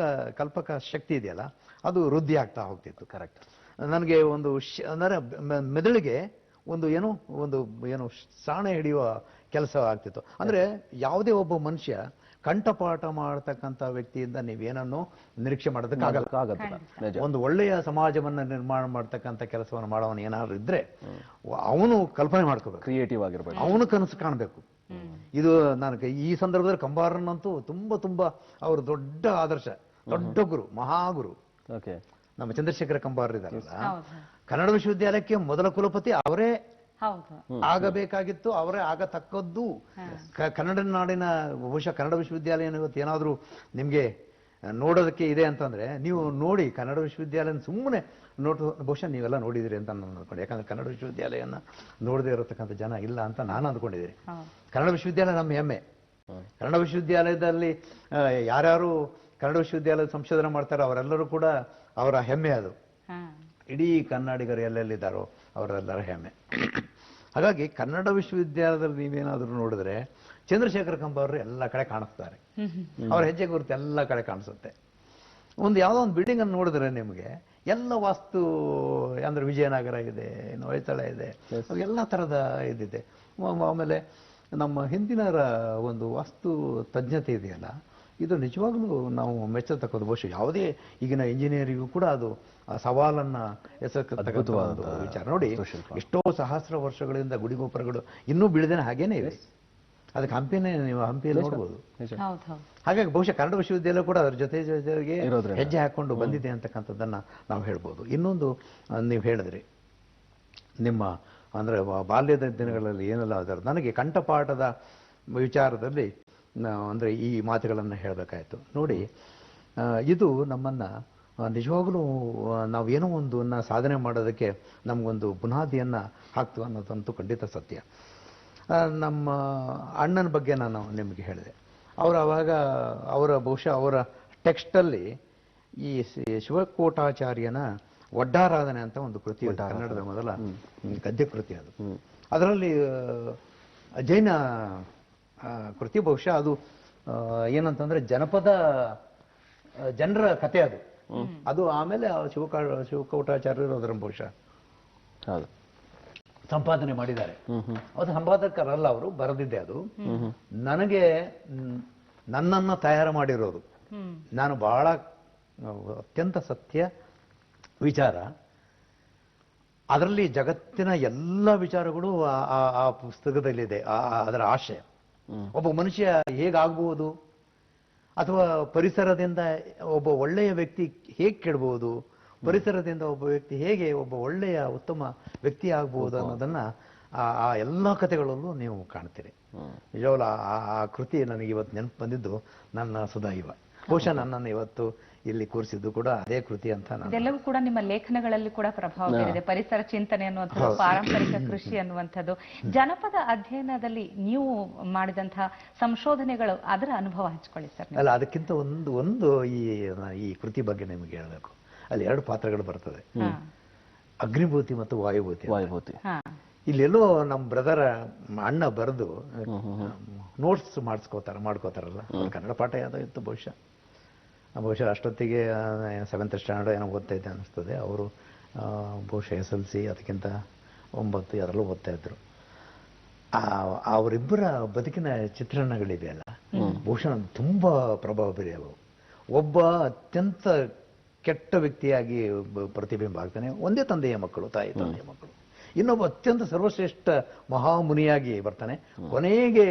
ಕಲ್ಪಕ ಶಕ್ತಿ ಇದೆಯಲ್ಲ, ಅದು ವೃದ್ಧಿ ಆಗ್ತಾ ಹೋಗ್ತಿತ್ತು. ಕರೆಕ್ಟ್. ನನಗೆ ಒಂದು ಅಂದರೆ ಮೆದುಳಿಗೆ ಒಂದು ಏನು ಸಾಣೆ ಹಿಡಿಯುವ ಕೆಲಸ ಆಗ್ತಿತ್ತು. ಅಂದ್ರೆ ಯಾವುದೇ ಒಬ್ಬ ಮನುಷ್ಯ ಕಂಠಪಾಠ ಮಾಡತಕ್ಕಂಥ ವ್ಯಕ್ತಿಯಿಂದ ನೀವೇನನ್ನು ನಿರೀಕ್ಷೆ ಮಾಡೋದಕ್ಕಾಗಲ್ಲ. ಒಂದು ಒಳ್ಳೆಯ ಸಮಾಜವನ್ನ ನಿರ್ಮಾಣ ಮಾಡ್ತಕ್ಕಂಥ ಕೆಲಸವನ್ನು ಮಾಡೋವನು ಏನಾದ್ರು ಇದ್ರೆ ಅವನು ಕಲ್ಪನೆ ಮಾಡ್ಕೋಬೇಕು,
ಕ್ರಿಯೇಟಿವ್ ಆಗಿರ್ಬೇಕು,
ಅವನು ಕನಸು ಕಾಣಬೇಕು. ಇದು ನನಗೆ ಈ ಸಂದರ್ಭದಲ್ಲಿ ಕಂಬಾರನಂತೂ ತುಂಬಾ ಅವರು ದೊಡ್ಡ ಆದರ್ಶ, ದೊಡ್ಡ ಗುರು, ಮಹಾಗುರು. ನಮ್ಮ ಚಂದ್ರಶೇಖರ ಕಂಬಾರ ಇದಾರಲ್ಲ, ಕನ್ನಡ ವಿಶ್ವವಿದ್ಯಾಲಯಕ್ಕೆ ಮೊದಲ ಕುಲಪತಿ ಅವರೇ ಆಗಬೇಕಾಗಿತ್ತು, ಅವರೇ ಆಗತಕ್ಕದ್ದು. ಕನ್ನಡ ನಾಡಿನ ಬಹುಶಃ ಕನ್ನಡ ವಿಶ್ವವಿದ್ಯಾಲಯ ಇವತ್ತು ಏನಾದರೂ ನಿಮ್ಗೆ ನೋಡೋದಕ್ಕೆ ಇದೆ ಅಂತಂದ್ರೆ ನೀವು ನೋಡಿ, ಕನ್ನಡ ವಿಶ್ವವಿದ್ಯಾಲಯ ಸುಮ್ಮನೆ ಬಹುಶಃ ನೀವೆಲ್ಲ ನೋಡಿದಿರಿ ಅಂತ ನಾನು ಅಂದ್ಕೊಂಡೆ. ಯಾಕಂದ್ರೆ ಕನ್ನಡ ವಿಶ್ವವಿದ್ಯಾಲಯನ ನೋಡದೇ ಇರತಕ್ಕಂಥ ಜನ ಇಲ್ಲ ಅಂತ ನಾನು ಅಂದ್ಕೊಂಡಿದ್ದೀನಿ. ಕನ್ನಡ ವಿಶ್ವವಿದ್ಯಾಲಯ ನಮ್ಮ ಹೆಮ್ಮೆ. ಕನ್ನಡ ವಿಶ್ವವಿದ್ಯಾಲಯದಲ್ಲಿ ಯಾರ್ಯಾರು ಕನ್ನಡ ವಿಶ್ವವಿದ್ಯಾಲಯದ ಸಂಶೋಧನೆ ಮಾಡ್ತಾರೋ ಅವರೆಲ್ಲರೂ ಕೂಡ ಅವರ ಹೆಮ್ಮೆ ಅದು. ಇಡೀ ಕನ್ನಡಿಗರು ಎಲ್ಲೆಲ್ಲಿದ್ದಾರೋ ಅವರೆಲ್ಲರ ಹೆಮ್ಮೆ. ಹಾಗಾಗಿ ಕನ್ನಡ ವಿಶ್ವವಿದ್ಯಾಲಯದಲ್ಲಿ ನೀವೇನಾದ್ರೂ ನೋಡಿದ್ರೆ ಚಂದ್ರಶೇಖರ ಕಂಬಾರರು ಎಲ್ಲ ಕಡೆ ಕಾಣಿಸ್ತಾರೆ, ಅವರ ಹೆಜ್ಜೆ ಗುರುತು ಎಲ್ಲ ಕಡೆ ಕಾಣಿಸುತ್ತೆ. ಯಾವುದೋ ಒಂದು ಬಿಲ್ಡಿಂಗ್ ಅನ್ನು ನೋಡಿದ್ರೆ ನಿಮಗೆ ಎಲ್ಲ ವಾಸ್ತು ಅಂದ್ರೆ ವಿಜಯನಗರ ಇದೆ, ಹೊಯ್ಸಳ ಇದೆ, ಎಲ್ಲ ಥರದ ಇದಿದೆ. ಆಮೇಲೆ ನಮ್ಮ ಹಿಂದಿನರ ಒಂದು ವಾಸ್ತು ತಜ್ಞತೆ ಇದೆಯಲ್ಲ, ಇದು ನಿಜವಾಗ್ಲೂ ನಾವು ಮೆಚ್ಚತಕ್ಕದ್ದು. ಬಹುಶಃ ಯಾವುದೇ ಈಗಿನ ಇಂಜಿನಿಯರಿಂಗು ಕೂಡ ಅದು ಸವಾಲನ್ನ ಎಸಗತಕ್ಕಂಥ ವಿಚಾರ. ನೋಡಿ, ಎಷ್ಟೋ ಸಹಸ್ರ ವರ್ಷಗಳಿಂದ ಗುಡಿಗೋಪುರಗಳು ಇನ್ನೂ ಬೀಳದೇನೆ ಹಾಗೇನೆ ಇವೆ. ಅದಕ್ಕೆ ನೀವು ಹಂಪಿಯಲ್ಲಿ ನೋಡ್ಬೋದು. ಹಾಗಾಗಿ ಬಹುಶಃ ಕನ್ನಡ ವಿಶ್ವವಿದ್ಯಾಲಯ ಕೂಡ ಅದರ ಜೊತೆಗೆ ಹೆಜ್ಜೆ ಹಾಕೊಂಡು ಬಂದಿದೆ ಅಂತಕ್ಕಂಥದ್ದನ್ನ ನಾವು ಹೇಳ್ಬೋದು. ಇನ್ನೊಂದು ನೀವು ಹೇಳಿದ್ರಿ ನಿಮ್ಮ ಅಂದ್ರೆ ಬಾಲ್ಯದ ದಿನಗಳಲ್ಲಿ ಏನೆಲ್ಲ ಅದರ ನನಗೆ ಕಂಠಪಾಠದ ವಿಚಾರದಲ್ಲಿ ಅಂದ್ರೆ ಈ ಮಾತುಗಳನ್ನು ಹೇಳಬೇಕಾಯ್ತು. ನೋಡಿ, ಇದು ನಮ್ಮನ್ನ ನಿಜವಾಗ್ಲೂ ನಾವೇನೋ ಒಂದನ್ನ ಸಾಧನೆ ಮಾಡೋದಕ್ಕೆ ನಮಗೊಂದು ಬುನಾದಿಯನ್ನ ಹಾಕ್ತು ಅನ್ನೋದಂತೂ ಖಂಡಿತ ಸತ್ಯ. ನಮ್ಮ ಅಣ್ಣನ ಬಗ್ಗೆ ನಾನು ನಿಮಗೆ ಹೇಳಿದೆ. ಬಹುಶಃ ಅವರ ಟೆಕ್ಸ್ಟಲ್ಲಿ ಈ ಶಿವಕೋಟಾಚಾರ್ಯನ ಒಡ್ಡಾರಾಧನೆ ಅಂತ ಒಂದು ಕೃತಿ, ಕನ್ನಡದ ಮೊದಲ ಗದ್ಯ ಕೃತಿ ಅದು. ಅದರಲ್ಲಿ ಜೈನ ಕೃತಿ. ಬಹುಶಃ ಅದು ಏನಂತಂದ್ರೆ ಜನರ ಕತೆ ಅದು ಆಮೇಲೆ ಶಿವಕೋಟಾಚಾರ್ಯರು ಅದರ ಬಹುಶಃ ಸಂಪಾದನೆ ಮಾಡಿದ್ದಾರೆ. ಅದು ಸಂಪಾದಕರಲ್ಲ, ಅವರು ಬರೆದಿದ್ದೆ. ಅದು ನನಗೆ ನನ್ನನ್ನು ತಯಾರು ಮಾಡಿರೋದು. ನಾನು ಬಹಳ ಅತ್ಯಂತ ಸತ್ಯ ವಿಚಾರ, ಅದರಲ್ಲಿ ಜಗತ್ತಿನ ಎಲ್ಲ ವಿಚಾರಗಳು ಆ ಪುಸ್ತಕದಲ್ಲಿದೆ. ಅದರ ಆಶಯ ಒಬ್ಬ ಮನುಷ್ಯ ಹೇಗಾಗಬಹುದು, ಅಥವಾ ಪರಿಸರದಿಂದ ಒಬ್ಬ ಒಳ್ಳೆಯ ವ್ಯಕ್ತಿ ಹೇಗೆ ಕೆಡಬಹುದು, ಪರಿಸರದಿಂದ ಒಬ್ಬ ವ್ಯಕ್ತಿ ಹೇಗೆ ಒಬ್ಬ ಒಳ್ಳೆಯ ಉತ್ತಮ ವ್ಯಕ್ತಿ ಆಗ್ಬಹುದು ಅನ್ನೋದನ್ನ ಆ ಎಲ್ಲ ಕಥೆಗಳಲ್ಲೂ ನೀವು ಕಾಣ್ತೀರಿ. ನಿಜವಾಗ್ಲೂ ಆ ಕೃತಿ ನನಗೆ ಇವತ್ತು ನೆನಪು ಬಂದಿದ್ದು ನನ್ನ ಸುದೈವ. ಬಹುಶಃ ನನ್ನನ್ನು ಇವತ್ತು ಇಲ್ಲಿ ಕೂರಿಸಿದ್ದು ಕೂಡ ಅದೇ ಕೃತಿ ಅಂತ ನಾನು
ಇದೆಲ್ಲವೂ ಕೂಡ ನಿಮ್ಮ ಲೇಖನಗಳಲ್ಲಿ ಕೂಡ ಪ್ರಭಾವ ಬೀರಿದೆ. ಪರಿಸರ ಚಿಂತನೆ ಅನ್ನುವಂಥದ್ದು, ಪಾರಂಪರಿಕ ಕೃಷಿ ಅನ್ನುವಂಥದ್ದು, ಜನಪದ ಅಧ್ಯಯನದಲ್ಲಿ ನೀವು ಮಾಡಿದಂತಹ ಸಂಶೋಧನೆಗಳು, ಅದರ ಅನುಭವ ಹಂಚ್ಕೊಳ್ಳಿ ಸರ್.
ಅಲ್ಲ, ಅದಕ್ಕಿಂತ ಒಂದು ಈ ಕೃತಿ ಬಗ್ಗೆ ನಿಮಗೆ ಹೇಳಬೇಕು. ಅಲ್ಲಿ 2 ಪಾತ್ರಗಳು ಬರ್ತದೆ, ಅಗ್ನಿಭೂತಿ ಮತ್ತು ವಾಯುಭೂತಿ. ಇಲ್ಲೆಲ್ಲೋ ನಮ್ಮ ಬ್ರದರ್ ಅಣ್ಣ ಬರೆದು ನೋಟ್ಸ್ ಮಾಡ್ಕೋತಾರಲ್ಲ, ಕನ್ನಡ ಪಾಠ ಯಾವುದೋ ಇತ್ತು ಬಹುಶಃ ಅಷ್ಟೊತ್ತಿಗೆ 7th ಸ್ಟ್ಯಾಂಡರ್ಡ್ ಏನೋ ಓದ್ತಾ ಇದ್ದೆ ಅನ್ನಿಸ್ತದೆ. ಅವರು ಬಹುಶಃ SLC ಅದಕ್ಕಿಂತ 9 ಅದರಲ್ಲೂ ಓದ್ತಾ ಇದ್ರು. ಅವರಿಬ್ಬರ ಬದುಕಿನ ಚಿತ್ರಣಗಳಿದೆಯಲ್ಲ, ಬಹುಶಃ ತುಂಬಾ ಪ್ರಭಾವ ಬೀರಿಯವು. ಒಬ್ಬ ಅತ್ಯಂತ ಕೆಟ್ಟ ವ್ಯಕ್ತಿಯಾಗಿ ಪ್ರತಿಬಿಂಬ ಆಗ್ತಾನೆ, ಒಂದೇ ತಂದೆಯ ಮಕ್ಕಳು, ತಾಯಿ ತಂದೆಯ ಮಕ್ಕಳು. ಇನ್ನೊಬ್ಬ ಅತ್ಯಂತ ಸರ್ವಶ್ರೇಷ್ಠ ಮಹಾಮುನಿಯಾಗಿ ಬರ್ತಾನೆ. ಕೊನೆಗೆ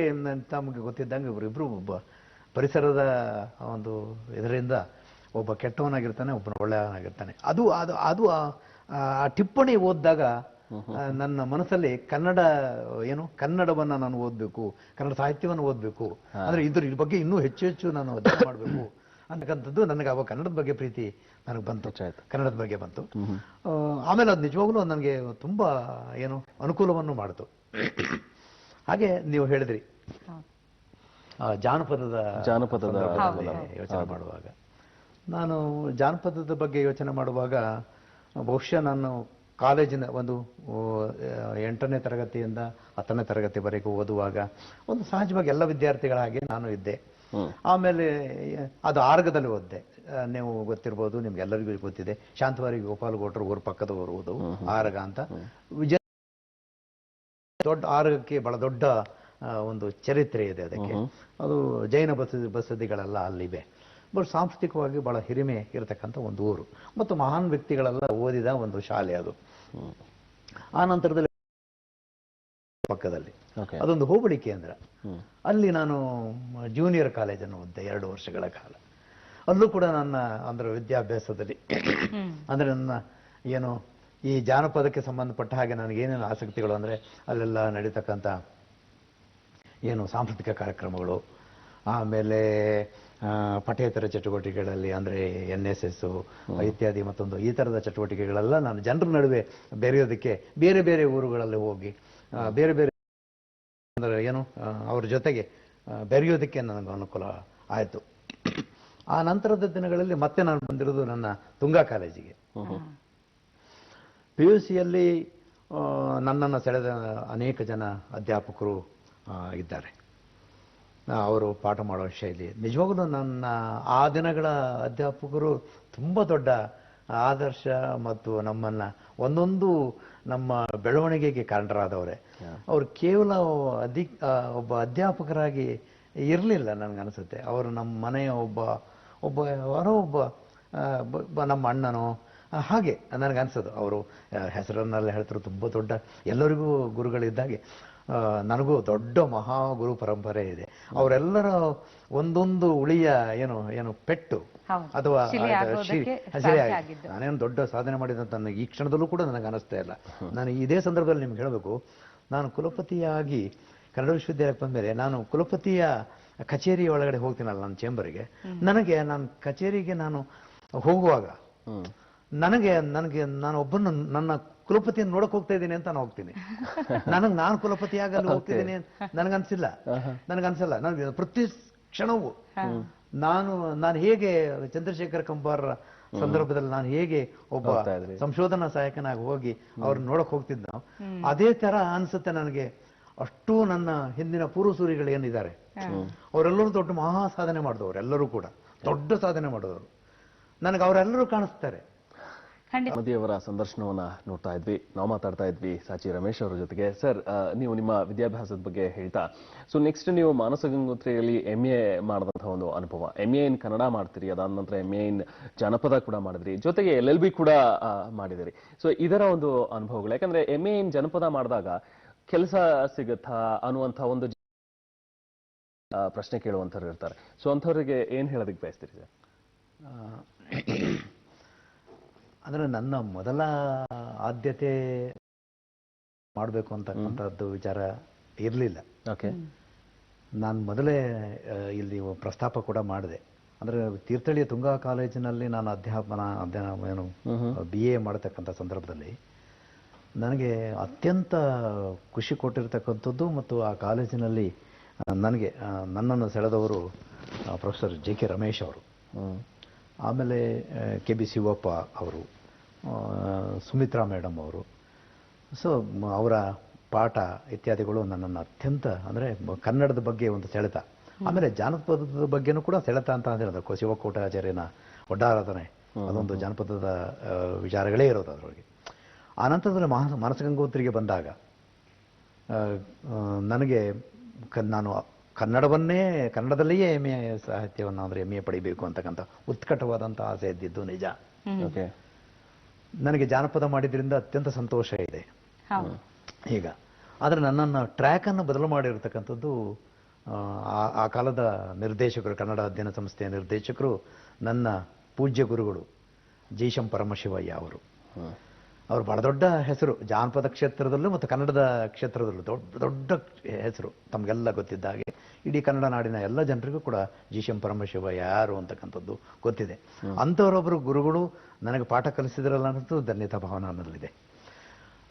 ತಮಗೆ ಗೊತ್ತಿದ್ದಂಗೆ ಇವರಿಬ್ರು ಒಬ್ಬ ಪರಿಸರದ ಒಂದು ಇದರಿಂದ ಒಬ್ಬ ಕೆಟ್ಟವನಾಗಿರ್ತಾನೆ, ಒಬ್ಬನ ಒಳ್ಳೆಯವನಾಗಿರ್ತಾನೆ. ಅದು ಅದು ಅದು ಆ ಟಿಪ್ಪಣಿ ಓದಿದಾಗ ನನ್ನ ಮನಸ್ಸಲ್ಲಿ ಕನ್ನಡವನ್ನ ನಾನು ಓದಬೇಕು, ಕನ್ನಡ ಸಾಹಿತ್ಯವನ್ನು ಓದಬೇಕು, ಅಂದ್ರೆ ಇದ್ರ ಬಗ್ಗೆ ಇನ್ನೂ ಹೆಚ್ಚು ನಾನು ಅಧ್ಯಯನ ಮಾಡಬೇಕು ಅಂತಕ್ಕಂಥದ್ದು ನನಗೆ ಅವಾಗ ಕನ್ನಡದ ಬಗ್ಗೆ ಪ್ರೀತಿ ನನಗೆ ಬಂತು, ಕನ್ನಡದ ಬಗ್ಗೆ ಬಂತು. ಆಮೇಲೆ ಅದು ನಿಜವಾಗ್ಲೂ ನನಗೆ ತುಂಬಾ ಅನುಕೂಲವನ್ನು ಮಾಡಿತು. ಹಾಗೆ ನೀವು ಹೇಳಿದ್ರಿ ಜಾನಪದದ ಯೋಚನೆ ಮಾಡುವಾಗ, ನಾನು ಜಾನಪದದ ಬಗ್ಗೆ ಯೋಚನೆ ಮಾಡುವಾಗ ಬಹುಶಃ ನಾನು ಕಾಲೇಜಿನ ಒಂದು 8ನೇ ತರಗತಿಯಿಂದ 10ನೇ ತರಗತಿವರೆಗೂ ಓದುವಾಗ ಒಂದು ಸಹಜವಾಗಿ ಎಲ್ಲ ವಿದ್ಯಾರ್ಥಿಗಳ ಹಾಗೆ ನಾನು ಇದ್ದೆ. ಆಮೇಲೆ ಅದು ಆರ್ಗದಲ್ಲಿ ಓದಿದೆ. ನೀವು ಗೊತ್ತಿರ್ಬೋದು, ನಿಮ್ಗೆಲ್ಲರಿಗೂ ಗೊತ್ತಿದೆ, ಶಾಂತವಾರಿ ಗೋಪಾಲಗೌಡರು ಊರ ಪಕ್ಕದವರು ಓದು ಆರ್ಗ ಅಂತ. ವಿಜಯ ದೊಡ್ಡ ಆರ್ಗಕ್ಕೆ ಬಹಳ ದೊಡ್ಡ ಒಂದು ಚರಿತ್ರೆ ಇದೆ. ಅದಕ್ಕೆ ಅದು ಜೈನ ಬಸದಿಗಳೆಲ್ಲ ಅಲ್ಲಿವೆ. ಬಟ್ ಸಾಂಸ್ಕೃತಿಕವಾಗಿ ಬಹಳ ಹಿರಿಮೆ ಇರತಕ್ಕಂಥ ಒಂದು ಊರು ಮತ್ತು ಮಹಾನ್ ವ್ಯಕ್ತಿಗಳೆಲ್ಲ ಓದಿದ ಒಂದು ಶಾಲೆ ಅದು. ಆ ನಂತರದಲ್ಲಿ ಪಕ್ಕದಲ್ಲಿ ಅದೊಂದು ಹೋಬಳಿ ಕೇಂದ್ರ, ಅಲ್ಲಿ ನಾನು ಜೂನಿಯರ್ ಕಾಲೇಜನ್ನು ಓದಿದೆ 2 ವರ್ಷಗಳ ಕಾಲ. ಅಲ್ಲೂ ಕೂಡ ನನ್ನ ವಿದ್ಯಾಭ್ಯಾಸದಲ್ಲಿ ಅಂದ್ರೆ ನನ್ನ ಈ ಜಾನಪದಕ್ಕೆ ಸಂಬಂಧಪಟ್ಟ ಹಾಗೆ ನನಗೆ ಏನೇನು ಆಸಕ್ತಿಗಳು ಅಂದ್ರೆ ಅಲ್ಲೆಲ್ಲ ನಡೀತಕ್ಕಂಥ ಸಾಂಸ್ಕೃತಿಕ ಕಾರ್ಯಕ್ರಮಗಳು, ಆಮೇಲೆ ಪಠ್ಯೇತರ ಚಟುವಟಿಕೆಗಳಲ್ಲಿ ಅಂದ್ರೆ NSS ಇತ್ಯಾದಿ ಮತ್ತೊಂದು ಈ ತರದ ಚಟುವಟಿಕೆಗಳೆಲ್ಲ ನಾನು ಜನರ ನಡುವೆ ಬೆರೆಯೋದಕ್ಕೆ ಬೇರೆ ಬೇರೆ ಊರುಗಳಲ್ಲಿ ಹೋಗಿ ಬೇರೆ ಬೇರೆ ಅಂದ್ರೆ ಅವ್ರ ಜೊತೆಗೆ ಬೆರೆಯೋದಕ್ಕೆ ನನಗೆ ಅನುಕೂಲ ಆಯಿತು. ಆ ನಂತರದ ದಿನಗಳಲ್ಲಿ ಮತ್ತೆ ನಾನು ಬಂದಿರೋದು ನನ್ನ ತುಂಗಾ ಕಾಲೇಜಿಗೆ. PUCಯಲ್ಲಿ ನನ್ನನ್ನು ಸೆಳೆದ ಅನೇಕ ಜನ ಅಧ್ಯಾಪಕರು ಇದ್ದಾರೆ. ಅವರು ಪಾಠ ಮಾಡುವ ಶೈಲಿ ನಿಜವಾಗಲೂ ನನ್ನ ಆ ದಿನಗಳ ಅಧ್ಯಾಪಕರು ತುಂಬ ದೊಡ್ಡ ಆದರ್ಶ ಮತ್ತು ನಮ್ಮನ್ನ ಒಂದೊಂದು ನಮ್ಮ ಬೆಳವಣಿಗೆಗೆ ಕಾರಣರಾದವರೇ. ಅವರು ಕೇವಲ ಒಬ್ಬ ಅಧ್ಯಾಪಕರಾಗಿ ಇರಲಿಲ್ಲ ನನಗನ್ಸುತ್ತೆ. ಅವರು ನಮ್ಮ ಮನೆಯ ಒಬ್ಬ ನಮ್ಮ ಅಣ್ಣನೋ ಹಾಗೆ ನನಗನ್ಸೋದು. ಅವರು ಹೆಸರನ್ನೆಲ್ಲ ಹೇಳ್ತಾರೆ, ತುಂಬ ದೊಡ್ಡ ಎಲ್ಲರಿಗೂ ಗುರುಗಳಿದ್ದಾಗೆ ನನಗೂ ದೊಡ್ಡ ಮಹಾಗುರು ಪರಂಪರೆ ಇದೆ. ಅವರೆಲ್ಲರ ಒಂದೊಂದು ಉಳಿಯ ಪೆಟ್ಟು ಅಥವಾ ನಾನೇನು ದೊಡ್ಡ ಸಾಧನೆ ಮಾಡಿದಂತ ಈ ಕ್ಷಣದಲ್ಲೂ ಕೂಡ ನನಗೆ ಅನಿಸ್ತಾ ಇಲ್ಲ. ನಾನು ಇದೇ ಸಂದರ್ಭದಲ್ಲಿ ನಿಮ್ಗೆ ಹೇಳಬೇಕು, ನಾನು ಕುಲಪತಿಯಾಗಿ ಕನ್ನಡ ವಿಶ್ವವಿದ್ಯಾಲಯಕ್ಕೆ ಬಂದಮೇಲೆ ನಾನು ಕುಲಪತಿಯ ಕಚೇರಿ ಒಳಗಡೆ ಹೋಗ್ತೀನಲ್ಲ ನನ್ನ ಚೇಂಬರ್ಗೆ, ನಾನು ಕಚೇರಿಗೆ ನಾನು ಹೋಗುವಾಗ ನನಗೆ ನಾನು ಒಬ್ಬನು ನನ್ನ ಕುಲಪತಿಯನ್ನು ನೋಡಕ್ ಹೋಗ್ತಾ ಇದ್ದೀನಿ ಅಂತ ನಾನು ಹೋಗ್ತೀನಿ. ನಾನು ಕುಲಪತಿಯಾಗಿ ಅಲ್ಲಿ ಹೋಗ್ತಿದ್ದೀನಿ ನನಗನ್ಸಲ್ಲ. ನನಗೆ ಪ್ರತಿ ಕ್ಷಣವೂ ನಾನು ಹೇಗೆ ಚಂದ್ರಶೇಖರ್ ಕಂಬಾರ್ ಸಂದರ್ಭದಲ್ಲಿ ನಾನು ಹೇಗೆ ಒಬ್ಬ ಸಂಶೋಧನಾ ಸಹಾಯಕನಾಗಿ ಹೋಗಿ ಅವ್ರನ್ನ ನೋಡಕ್ ಹೋಗ್ತಿದ್ದ, ಅದೇ ತರ ಅನ್ಸುತ್ತೆ ನನಗೆ. ಅಷ್ಟು ನನ್ನ ಹಿಂದಿನ ಪೂರ್ವಸೂರಿಗಳು ಏನಿದ್ದಾರೆ ಅವರೆಲ್ಲರೂ ದೊಡ್ಡ ಮಹಾ ಸಾಧನೆ ಮಾಡಿದವರು, ಎಲ್ಲರೂ ಕೂಡ ದೊಡ್ಡ ಸಾಧನೆ ಮಾಡಿದವರು. ನನಗೆ ಅವರೆಲ್ಲರೂ ಕಾಣಿಸ್ತಾರೆ.
ಮೋದಿಯವರ ಸಂದರ್ಶನವನ್ನ ನೋಡ್ತಾ ಇದ್ವಿ, ನಾವು ಮಾತಾಡ್ತಾ ಇದ್ವಿ ಸಾಚಿ ರಮೇಶ್ ಅವರ ಜೊತೆಗೆ. ಸರ್, ನೀವು ನಿಮ್ಮ ವಿದ್ಯಾಭ್ಯಾಸದ ಬಗ್ಗೆ ಹೇಳ್ತಾ, ಸೊ ನೆಕ್ಸ್ಟ್ ನೀವು ಮಾನಸ ಗಂಗೋತ್ರಿಯಲ್ಲಿ MA ಮಾಡಿದಂತಹ ಒಂದು ಅನುಭವ, MA ಇನ್ ಕನ್ನಡ ಮಾಡ್ತೀರಿ, ಅದಾದ ನಂತರ MA ಇನ್ ಜನಪದ ಕೂಡ ಮಾಡಿದ್ರಿ, ಜೊತೆಗೆ LLB ಕೂಡ ಮಾಡಿದಿರಿ. ಸೊ ಇದರ ಒಂದು ಅನುಭವಗಳು, ಯಾಕಂದ್ರೆ MA ಇನ್ ಜನಪದ ಮಾಡಿದಾಗ ಕೆಲಸ ಸಿಗುತ್ತಾ ಅನ್ನುವಂಥ ಒಂದು ಪ್ರಶ್ನೆ ಕೇಳುವಂಥವ್ರು ಇರ್ತಾರೆ. ಸೊ ಅಂಥವ್ರಿಗೆ ಏನ್ ಹೇಳೋದಕ್ಕೆ ಬಯಸ್ತೀರಿ ಸರ್?
ಅಂದ್ರೆ ನನ್ನ ಮೊದಲ ಆದ್ಯತೆ ಮಾಡಬೇಕು ಅಂತಕ್ಕಂಥದ್ದು ವಿಚಾರ ಇರಲಿಲ್ಲ.
ಓಕೆ.
ನಾನು ಮೊದಲೇ ಇಲ್ಲಿ ಪ್ರಸ್ತಾಪ ಕೂಡ ಮಾಡಿದೆ. ಅಂದರೆ ತೀರ್ಥಹಳ್ಳಿಯ ತುಂಗಾ ಕಾಲೇಜಿನಲ್ಲಿ ನಾನು ಅಧ್ಯಯನ BA ಮಾಡತಕ್ಕಂಥ ಸಂದರ್ಭದಲ್ಲಿ ನನಗೆ ಅತ್ಯಂತ ಖುಷಿ ಕೊಟ್ಟಿರ್ತಕ್ಕಂಥದ್ದು ಮತ್ತು ಆ ಕಾಲೇಜಿನಲ್ಲಿ ನನಗೆ ನನ್ನನ್ನು ಸೆಳೆದವರು ಪ್ರೊಫೆಸರ್ JK ರಮೇಶ್ ಅವರು, ಆಮೇಲೆ KB ಶಿವಪ್ಪ ಅವರು, ಸುಮಿತ್ರಾ ಮೇಡಮ್ ಅವರು. ಸೊ ಅವರ ಪಾಠ ಇತ್ಯಾದಿಗಳು ನನ್ನನ್ನು ಅತ್ಯಂತ ಅಂದರೆ ಕನ್ನಡದ ಬಗ್ಗೆ ಒಂದು ಸೆಳೆತ, ಆಮೇಲೆ ಜಾನಪದದ ಬಗ್ಗೆನೂ ಕೂಡ ಸೆಳೆತ ಅಂತ ಹೇಳಿದ್ರು. ಶಿವಕೋಟಾಚಾರ್ಯನ ಒಡ್ಡಾರಾಧನೆ ಅದೊಂದು ಜಾನಪದದ ವಿಚಾರಗಳೇ ಇರೋದು ಅದರೊಳಗೆ. ಆನಂತರದಲ್ಲಿ ಮಾನಸ ಗಂಗೋತ್ರಿಗೆ ಬಂದಾಗ ನನಗೆ ನಾನು ಕನ್ನಡದಲ್ಲಿಯೇ MA ಸಾಹಿತ್ಯವನ್ನು ಅಂದರೆ MA ಪಡಿಬೇಕು ಅಂತಕ್ಕಂಥ ಉತ್ಕಟವಾದಂಥ ಆಸೆ ಇದ್ದಿದ್ದು ನಿಜ. ನನಗೆ ಜಾನಪದ ಮಾಡಿದ್ರಿಂದ ಅತ್ಯಂತ ಸಂತೋಷ ಇದೆ ಈಗ. ಆದರೆ ನನ್ನನ್ನು ಟ್ರ್ಯಾಕನ್ನು ಬದಲು ಮಾಡಿರ್ತಕ್ಕಂಥದ್ದು ಆ ಕಾಲದ ನಿರ್ದೇಶಕರು, ಕನ್ನಡ ಅಧ್ಯಯನ ಸಂಸ್ಥೆಯ ನಿರ್ದೇಶಕರು, ನನ್ನ ಪೂಜ್ಯ ಗುರುಗಳು ಜೀಶಂ ಪರಮಶಿವಯ್ಯ ಅವರು. ಅವರು ಬಹಳ ದೊಡ್ಡ ಹೆಸರು ಜಾನಪದ ಕ್ಷೇತ್ರದಲ್ಲೂ ಮತ್ತು ಕನ್ನಡದ ಕ್ಷೇತ್ರದಲ್ಲೂ ದೊಡ್ಡ ಹೆಸರು, ತಮಗೆಲ್ಲ ಗೊತ್ತಿದ್ದ ಹಾಗೆ ಇಡೀ ಕನ್ನಡ ನಾಡಿನ ಎಲ್ಲ ಜನರಿಗೂ ಕೂಡ ಜೀಶಂ ಪರಮಶಿವಯ್ಯ ಯಾರು ಅಂತಕ್ಕಂಥದ್ದು ಗೊತ್ತಿದೆ. ಅಂಥವರೊಬ್ಬರು ಗುರುಗಳು ನನಗೆ ಪಾಠ ಕಲಿಸಿದ್ರಲ್ಲ ಅನ್ನೋದು ಧನ್ಯತಾ ಭಾವನೆ ನನ್ನಲ್ಲಿದೆ.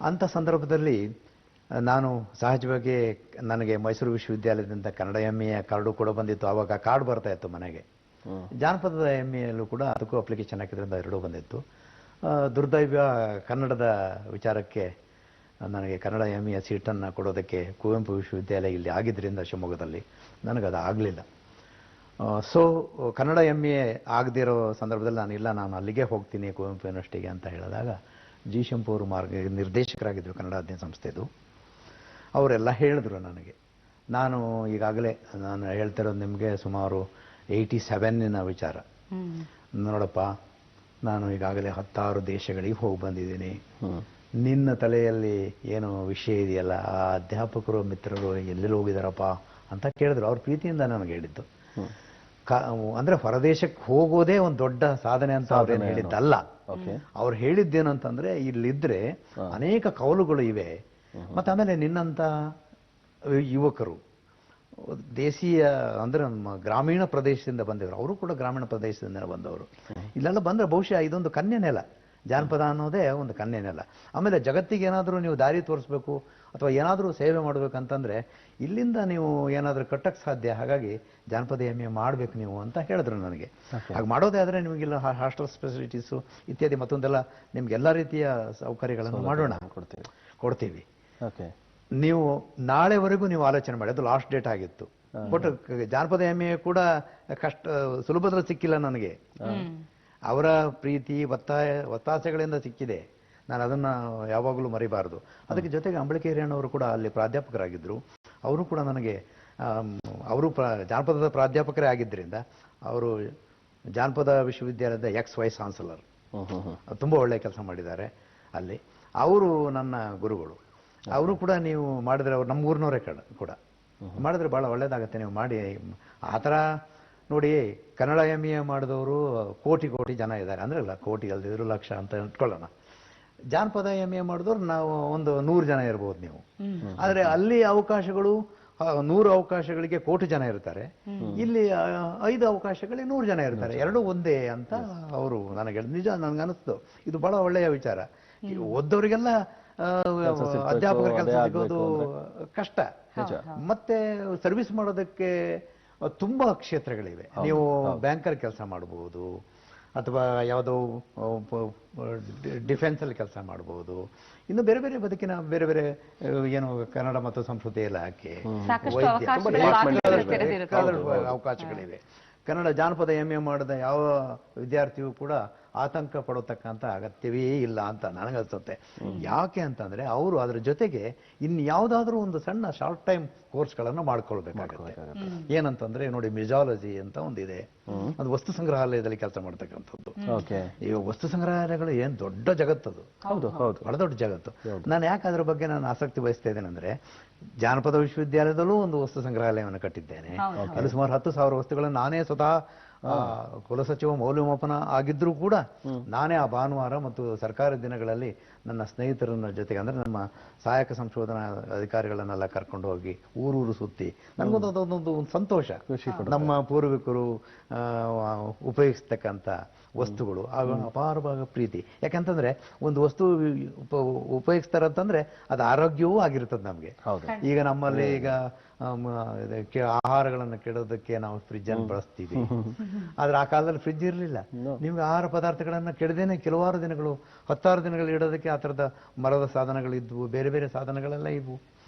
ಅಂಥ ಸಂದರ್ಭದಲ್ಲಿ ನಾನು ಸಹಜವಾಗಿ ನನಗೆ ಮೈಸೂರು ವಿಶ್ವವಿದ್ಯಾಲಯದಿಂದ ಕನ್ನಡ MA ಕಾರ್ಡು ಕೂಡ ಬಂದಿತ್ತು. ಆವಾಗ ಕಾರ್ಡ್ ಬರ್ತಾ ಇತ್ತು ಮನೆಗೆ. ಜಾನಪದದ MAಯಲ್ಲೂ ಕೂಡ ಅದಕ್ಕೂ ಅಪ್ಲಿಕೇಶನ್ ಹಾಕಿದ್ರಿಂದ ಎರಡೂ ಬಂದಿತ್ತು. ದುರ್ದೈವ ಕನ್ನಡದ ವಿಚಾರಕ್ಕೆ ನನಗೆ ಕನ್ನಡ MA ಸೀಟನ್ನು ಕೊಡೋದಕ್ಕೆ ಕುವೆಂಪು ವಿಶ್ವವಿದ್ಯಾಲಯ ಇಲ್ಲಿ ಆಗಿದ್ದರಿಂದ ಶಿವಮೊಗ್ಗದಲ್ಲಿ ನನಗದು ಆಗಲಿಲ್ಲ. ಸೊ ಕನ್ನಡ MA ಆಗದಿರೋ ಸಂದರ್ಭದಲ್ಲಿ ನಾನು ಅಲ್ಲಿಗೆ ಹೋಗ್ತೀನಿ ಕುವೆಂಪು ಯೂನಿವರ್ಸಿಟಿಗೆ ಅಂತ ಹೇಳಿದಾಗ ಜೀಶಂಪು ಅವರು ನಿರ್ದೇಶಕರಾಗಿದ್ದರು ಕನ್ನಡ ಅಧ್ಯಯನ ಸಂಸ್ಥೆದು. ಅವರೆಲ್ಲ ಹೇಳಿದ್ರು ನನಗೆ. ನಾನು ಈಗಾಗಲೇ ನಾನು ಹೇಳ್ತಿರೋದು ನಿಮಗೆ ಸುಮಾರು 87 ವಿಚಾರ. ನೋಡಪ್ಪ, ನಾನು ಈಗಾಗಲೇ 16 ದೇಶಗಳಿಗೆ ಹೋಗಿ ಬಂದಿದ್ದೀನಿ. ನಿನ್ನ ತಲೆಯಲ್ಲಿ ಏನು ವಿಷಯ ಇದೆಯಲ್ಲ, ಆ ಅಧ್ಯಾಪಕರು ಮಿತ್ರರು ಎಲ್ಲೆಲ್ಲಿ ಹೋಗಿದಾರಪ್ಪ ಅಂತ ಕೇಳಿದ್ರು. ಅವ್ರ ಪ್ರೀತಿಯಿಂದ ನನಗೆ ಹೇಳಿದ್ದು. ಅಂದ್ರೆ ಹೊರದೇಶಕ್ಕೆ ಹೋಗೋದೇ ಒಂದು ದೊಡ್ಡ ಸಾಧನೆ ಅಂತ ಅವ್ರೇನು ಹೇಳಿದ್ದಲ್ಲ. ಅವ್ರು ಹೇಳಿದ್ದೇನಂತಂದ್ರೆ ಇಲ್ಲಿದ್ರೆ ಅನೇಕ ಕೌಲುಗಳು ಇವೆ, ಮತ್ತು ಆಮೇಲೆ ನಿನ್ನಂಥ ಯುವಕರು ದೇಶೀಯ ಅಂದರೆ ನಮ್ಮ ಗ್ರಾಮೀಣ ಪ್ರದೇಶದಿಂದ ಬಂದವರು, ಅವರು ಕೂಡ ಗ್ರಾಮೀಣ ಪ್ರದೇಶದಿಂದ ಬಂದವರು. ಇಲ್ಲೆಲ್ಲ ಬಂದರೆ ಬಹುಶಃ ಇದೊಂದು ಕನ್ಯೆನೆಲ, ಜಾನಪದ ಅನ್ನೋದೇ ಒಂದು ಕನ್ಯೆನೆಲ. ಆಮೇಲೆ ಜಗತ್ತಿಗೆ ಏನಾದರೂ ನೀವು ದಾರಿ ತೋರಿಸ್ಬೇಕು ಅಥವಾ ಏನಾದರೂ ಸೇವೆ ಮಾಡಬೇಕಂತಂದರೆ ಇಲ್ಲಿಂದ ನೀವು ಏನಾದರೂ ಕಟ್ಟಕ್ಕೆ ಸಾಧ್ಯ. ಹಾಗಾಗಿ ಜಾನಪದ MA ಮಾಡಬೇಕು ನೀವು ಅಂತ ಹೇಳಿದ್ರು ನನಗೆ. ಹಾಗೆ ಮಾಡೋದೇ ಆದರೆ ನಿಮಗೆಲ್ಲ ಹಾಸ್ಟೆಲ್ ಫೆಸಿಲಿಟೀಸು ಇತ್ಯಾದಿ ಮತ್ತೊಂದೆಲ್ಲ ನಿಮ್ಗೆಲ್ಲ ರೀತಿಯ ಸೌಕರ್ಯಗಳನ್ನು ಮಾಡೋಣ, ಕೊಡ್ತೀವಿ. ನೀವು ನಾಳೆವರೆಗೂ ನೀವು ಆಲೋಚನೆ ಮಾಡಿ. ಅದು ಲಾಸ್ಟ್ ಡೇಟ್ ಆಗಿತ್ತು. ಬಟ್ ಜಾನಪದ MA ಕೂಡ ಸುಲಭದಲ್ಲಿ ಸಿಕ್ಕಿಲ್ಲ ನನಗೆ. ಅವರ ಪ್ರೀತಿ ಒತ್ತಾಸೆಗಳಿಂದ ಸಿಕ್ಕಿದೆ. ನಾನು ಅದನ್ನು ಯಾವಾಗಲೂ ಮರಿಬಾರದು. ಅದಕ್ಕೆ ಜೊತೆಗೆ ಅಂಬಳಿಕೆ ಹಿರಿಯಣ್ಣವರು ಕೂಡ ಅಲ್ಲಿ ಪ್ರಾಧ್ಯಾಪಕರಾಗಿದ್ದರು. ಅವರು ಕೂಡ ನನಗೆ ಅವರು ಜಾನಪದದ ಪ್ರಾಧ್ಯಾಪಕರೇ ಆಗಿದ್ದರಿಂದ ಅವರು ಜಾನಪದ ವಿಶ್ವವಿದ್ಯಾಲಯದ ವೈಸ್ ಚಾನ್ಸಲರ್, ತುಂಬ ಒಳ್ಳೆಯ ಕೆಲಸ ಮಾಡಿದ್ದಾರೆ ಅಲ್ಲಿ. ಅವರು ನನ್ನ ಗುರುಗಳು. ಅವರು ಕೂಡ ನೀವು ಮಾಡಿದ್ರೆ, ಅವ್ರು ನಮ್ಮ ಊರಿನವರೇ ಕೂಡ ಮಾಡಿದ್ರೆ ಭಾಳ ಒಳ್ಳೇದಾಗತ್ತೆ ನೀವು ಮಾಡಿ. ಆ ಥರ ನೋಡಿ, ಕನ್ನಡ MA ಮಾಡಿದವರು ಕೋಟಿ ಜನ ಇದ್ದಾರೆ. ಅಂದರೆ ಇಲ್ಲ, ಕೋಟಿ ಅಲ್ದಿದ್ರು ಲಕ್ಷ ಅಂತ ಇಟ್ಕೊಳ್ಳೋಣ. ಜಾನಪದ MA ಮಾಡಿದವ್ರು ನಾವು ಒಂದು 100 ಜನ ಇರ್ಬೋದು ನೀವು. ಆದರೆ ಅಲ್ಲಿ ಅವಕಾಶಗಳು 100 ಅವಕಾಶಗಳಿಗೆ ಕೋಟಿ ಜನ ಇರ್ತಾರೆ. ಇಲ್ಲಿ 5 ಅವಕಾಶಗಳಿಗೆ 100 ಜನ ಇರ್ತಾರೆ. ಎರಡೂ ಒಂದೇ ಅಂತ ಅವರು ನನಗೆ ನಿಜ ನನಗನ್ನಿಸ್ತು. ಇದು ಬಹಳ ಒಳ್ಳೆಯ ವಿಚಾರ. ಓದ್ದವರಿಗೆಲ್ಲ ಅಧ್ಯಾಪಕರ ಕೆಲಸ ಸಿಗೋದು ಕಷ್ಟ. ಮತ್ತೆ ಸರ್ವಿಸ್ ಮಾಡೋದಕ್ಕೆ ತುಂಬಾ ಕ್ಷೇತ್ರಗಳಿವೆ. ನೀವು ಬ್ಯಾಂಕರ್ ಕೆಲಸ ಮಾಡಬಹುದು, ಅಥವಾ ಯಾವುದೋ ಡಿಫೆನ್ಸಲ್ಲಿ ಕೆಲಸ ಮಾಡಬಹುದು. ಇನ್ನು ಬೇರೆ ಬೇರೆ ಬದುಕಿನ ಬೇರೆ ಬೇರೆ ಏನು ಕನ್ನಡ ಮತ್ತು ಸಂಸ್ಕೃತಿ ಇಲಾಖೆ, ಅವಕಾಶಗಳಿವೆ. ಕನ್ನಡ ಜಾನಪದ MA ಮಾಡಿದ ಯಾವ ವಿದ್ಯಾರ್ಥಿಯೂ ಕೂಡ ಆತಂಕ ಪಡೋತಕ್ಕಂಥ ಅಗತ್ಯವೇ ಇಲ್ಲ ಅಂತ ನನಗನ್ಸುತ್ತೆ. ಯಾಕೆ ಅಂತಂದ್ರೆ ಅವರು ಅದರ ಜೊತೆಗೆ ಇನ್ಯಾವುದಾದ್ರೂ ಒಂದು ಸಣ್ಣ ಶಾರ್ಟ್ ಟೈಮ್ ಕೋರ್ಸ್ಗಳನ್ನು ಮಾಡ್ಕೊಳ್ಬೇಕಾಗುತ್ತೆ. ಏನಂತಂದ್ರೆ ನೋಡಿ, ಮಿಜಾಲಜಿ ಅಂತ ಒಂದಿದೆ, ಅದು ವಸ್ತು ಸಂಗ್ರಹಾಲಯದಲ್ಲಿ ಕೆಲಸ ಮಾಡ್ತಕ್ಕಂಥದ್ದು. ಈಗ ವಸ್ತು ಸಂಗ್ರಹಾಲಯಗಳು ಏನ್ ದೊಡ್ಡ ಜಗತ್ತದು, ಬಹಳ ದೊಡ್ಡ ಜಗತ್ತು. ನಾನು ಯಾಕೆ ಅದ್ರ ಬಗ್ಗೆ ನಾನು ಆಸಕ್ತಿ ವಹಿಸ್ತಾ ಇದ್ದೇನೆ ಅಂದ್ರೆ, ಜಾನಪದ ವಿಶ್ವವಿದ್ಯಾಲಯದಲ್ಲೂ ಒಂದು ವಸ್ತು ಸಂಗ್ರಹಾಲಯವನ್ನು ಕಟ್ಟಿದ್ದೇನೆ. ಅಲ್ಲಿ ಸುಮಾರು 10,000 ವಸ್ತುಗಳನ್ನು ನಾನೇ ಸ್ವತಃ ಕುಲಸಚಿವ ಮೌಲ್ಯಮಾಪನ ಆಗಿದ್ರೂ ಕೂಡ ನಾನೇ ಆ ಭಾನುವಾರ ಮತ್ತು ಸರ್ಕಾರಿ ದಿನಗಳಲ್ಲಿ ನನ್ನ ಸ್ನೇಹಿತರನ್ನ ಜೊತೆಗೆ ಅಂದ್ರೆ ನಮ್ಮ ಸಹಾಯಕ ಸಂಶೋಧನಾ ಅಧಿಕಾರಿಗಳನ್ನೆಲ್ಲ ಕರ್ಕೊಂಡು ಹೋಗಿ ಊರೂರು ಸುತ್ತಿ ನನಗೊಂದು ಅದೊಂದು ಸಂತೋಷ. ನಮ್ಮ ಪೂರ್ವಿಕರು ಉಪಯೋಗಿಸ್ತಕ್ಕಂಥ ವಸ್ತುಗಳು ಆಗ ಅಪಾರವಾದ ಪ್ರೀತಿ. ಯಾಕಂತಂದ್ರೆ ಒಂದು ವಸ್ತು ಉಪಯೋಗಿಸ್ತಾರಂತಂದ್ರೆ ಅದು ಆರೋಗ್ಯವೂ ಆಗಿರ್ತದೆ ನಮ್ಗೆ. ಈಗ ನಮ್ಮಲ್ಲಿ ಈಗ ಆಹಾರಗಳನ್ನು ಕೆಡೋದಕ್ಕೆ ನಾವು ಫ್ರಿಜ್ ಅನ್ನು ಬಳಸ್ತೀವಿ. ಆದ್ರೆ ಆ ಕಾಲದಲ್ಲಿ ಫ್ರಿಜ್ ಇರಲಿಲ್ಲ. ನಿಮ್ಗೆ ಆಹಾರ ಪದಾರ್ಥಗಳನ್ನ ಕೆಡದೇನೆ ಕೆಲವಾರು ದಿನಗಳು 10 ದಿನಗಳು ಇಡೋದಕ್ಕೆ ಆ ತರದ ಮರದ ಸಾಧನಗಳಿದ್ವು, ಬೇರೆ ಬೇರೆ ಸಾಧನಗಳೆಲ್ಲ ಇದ್ವು.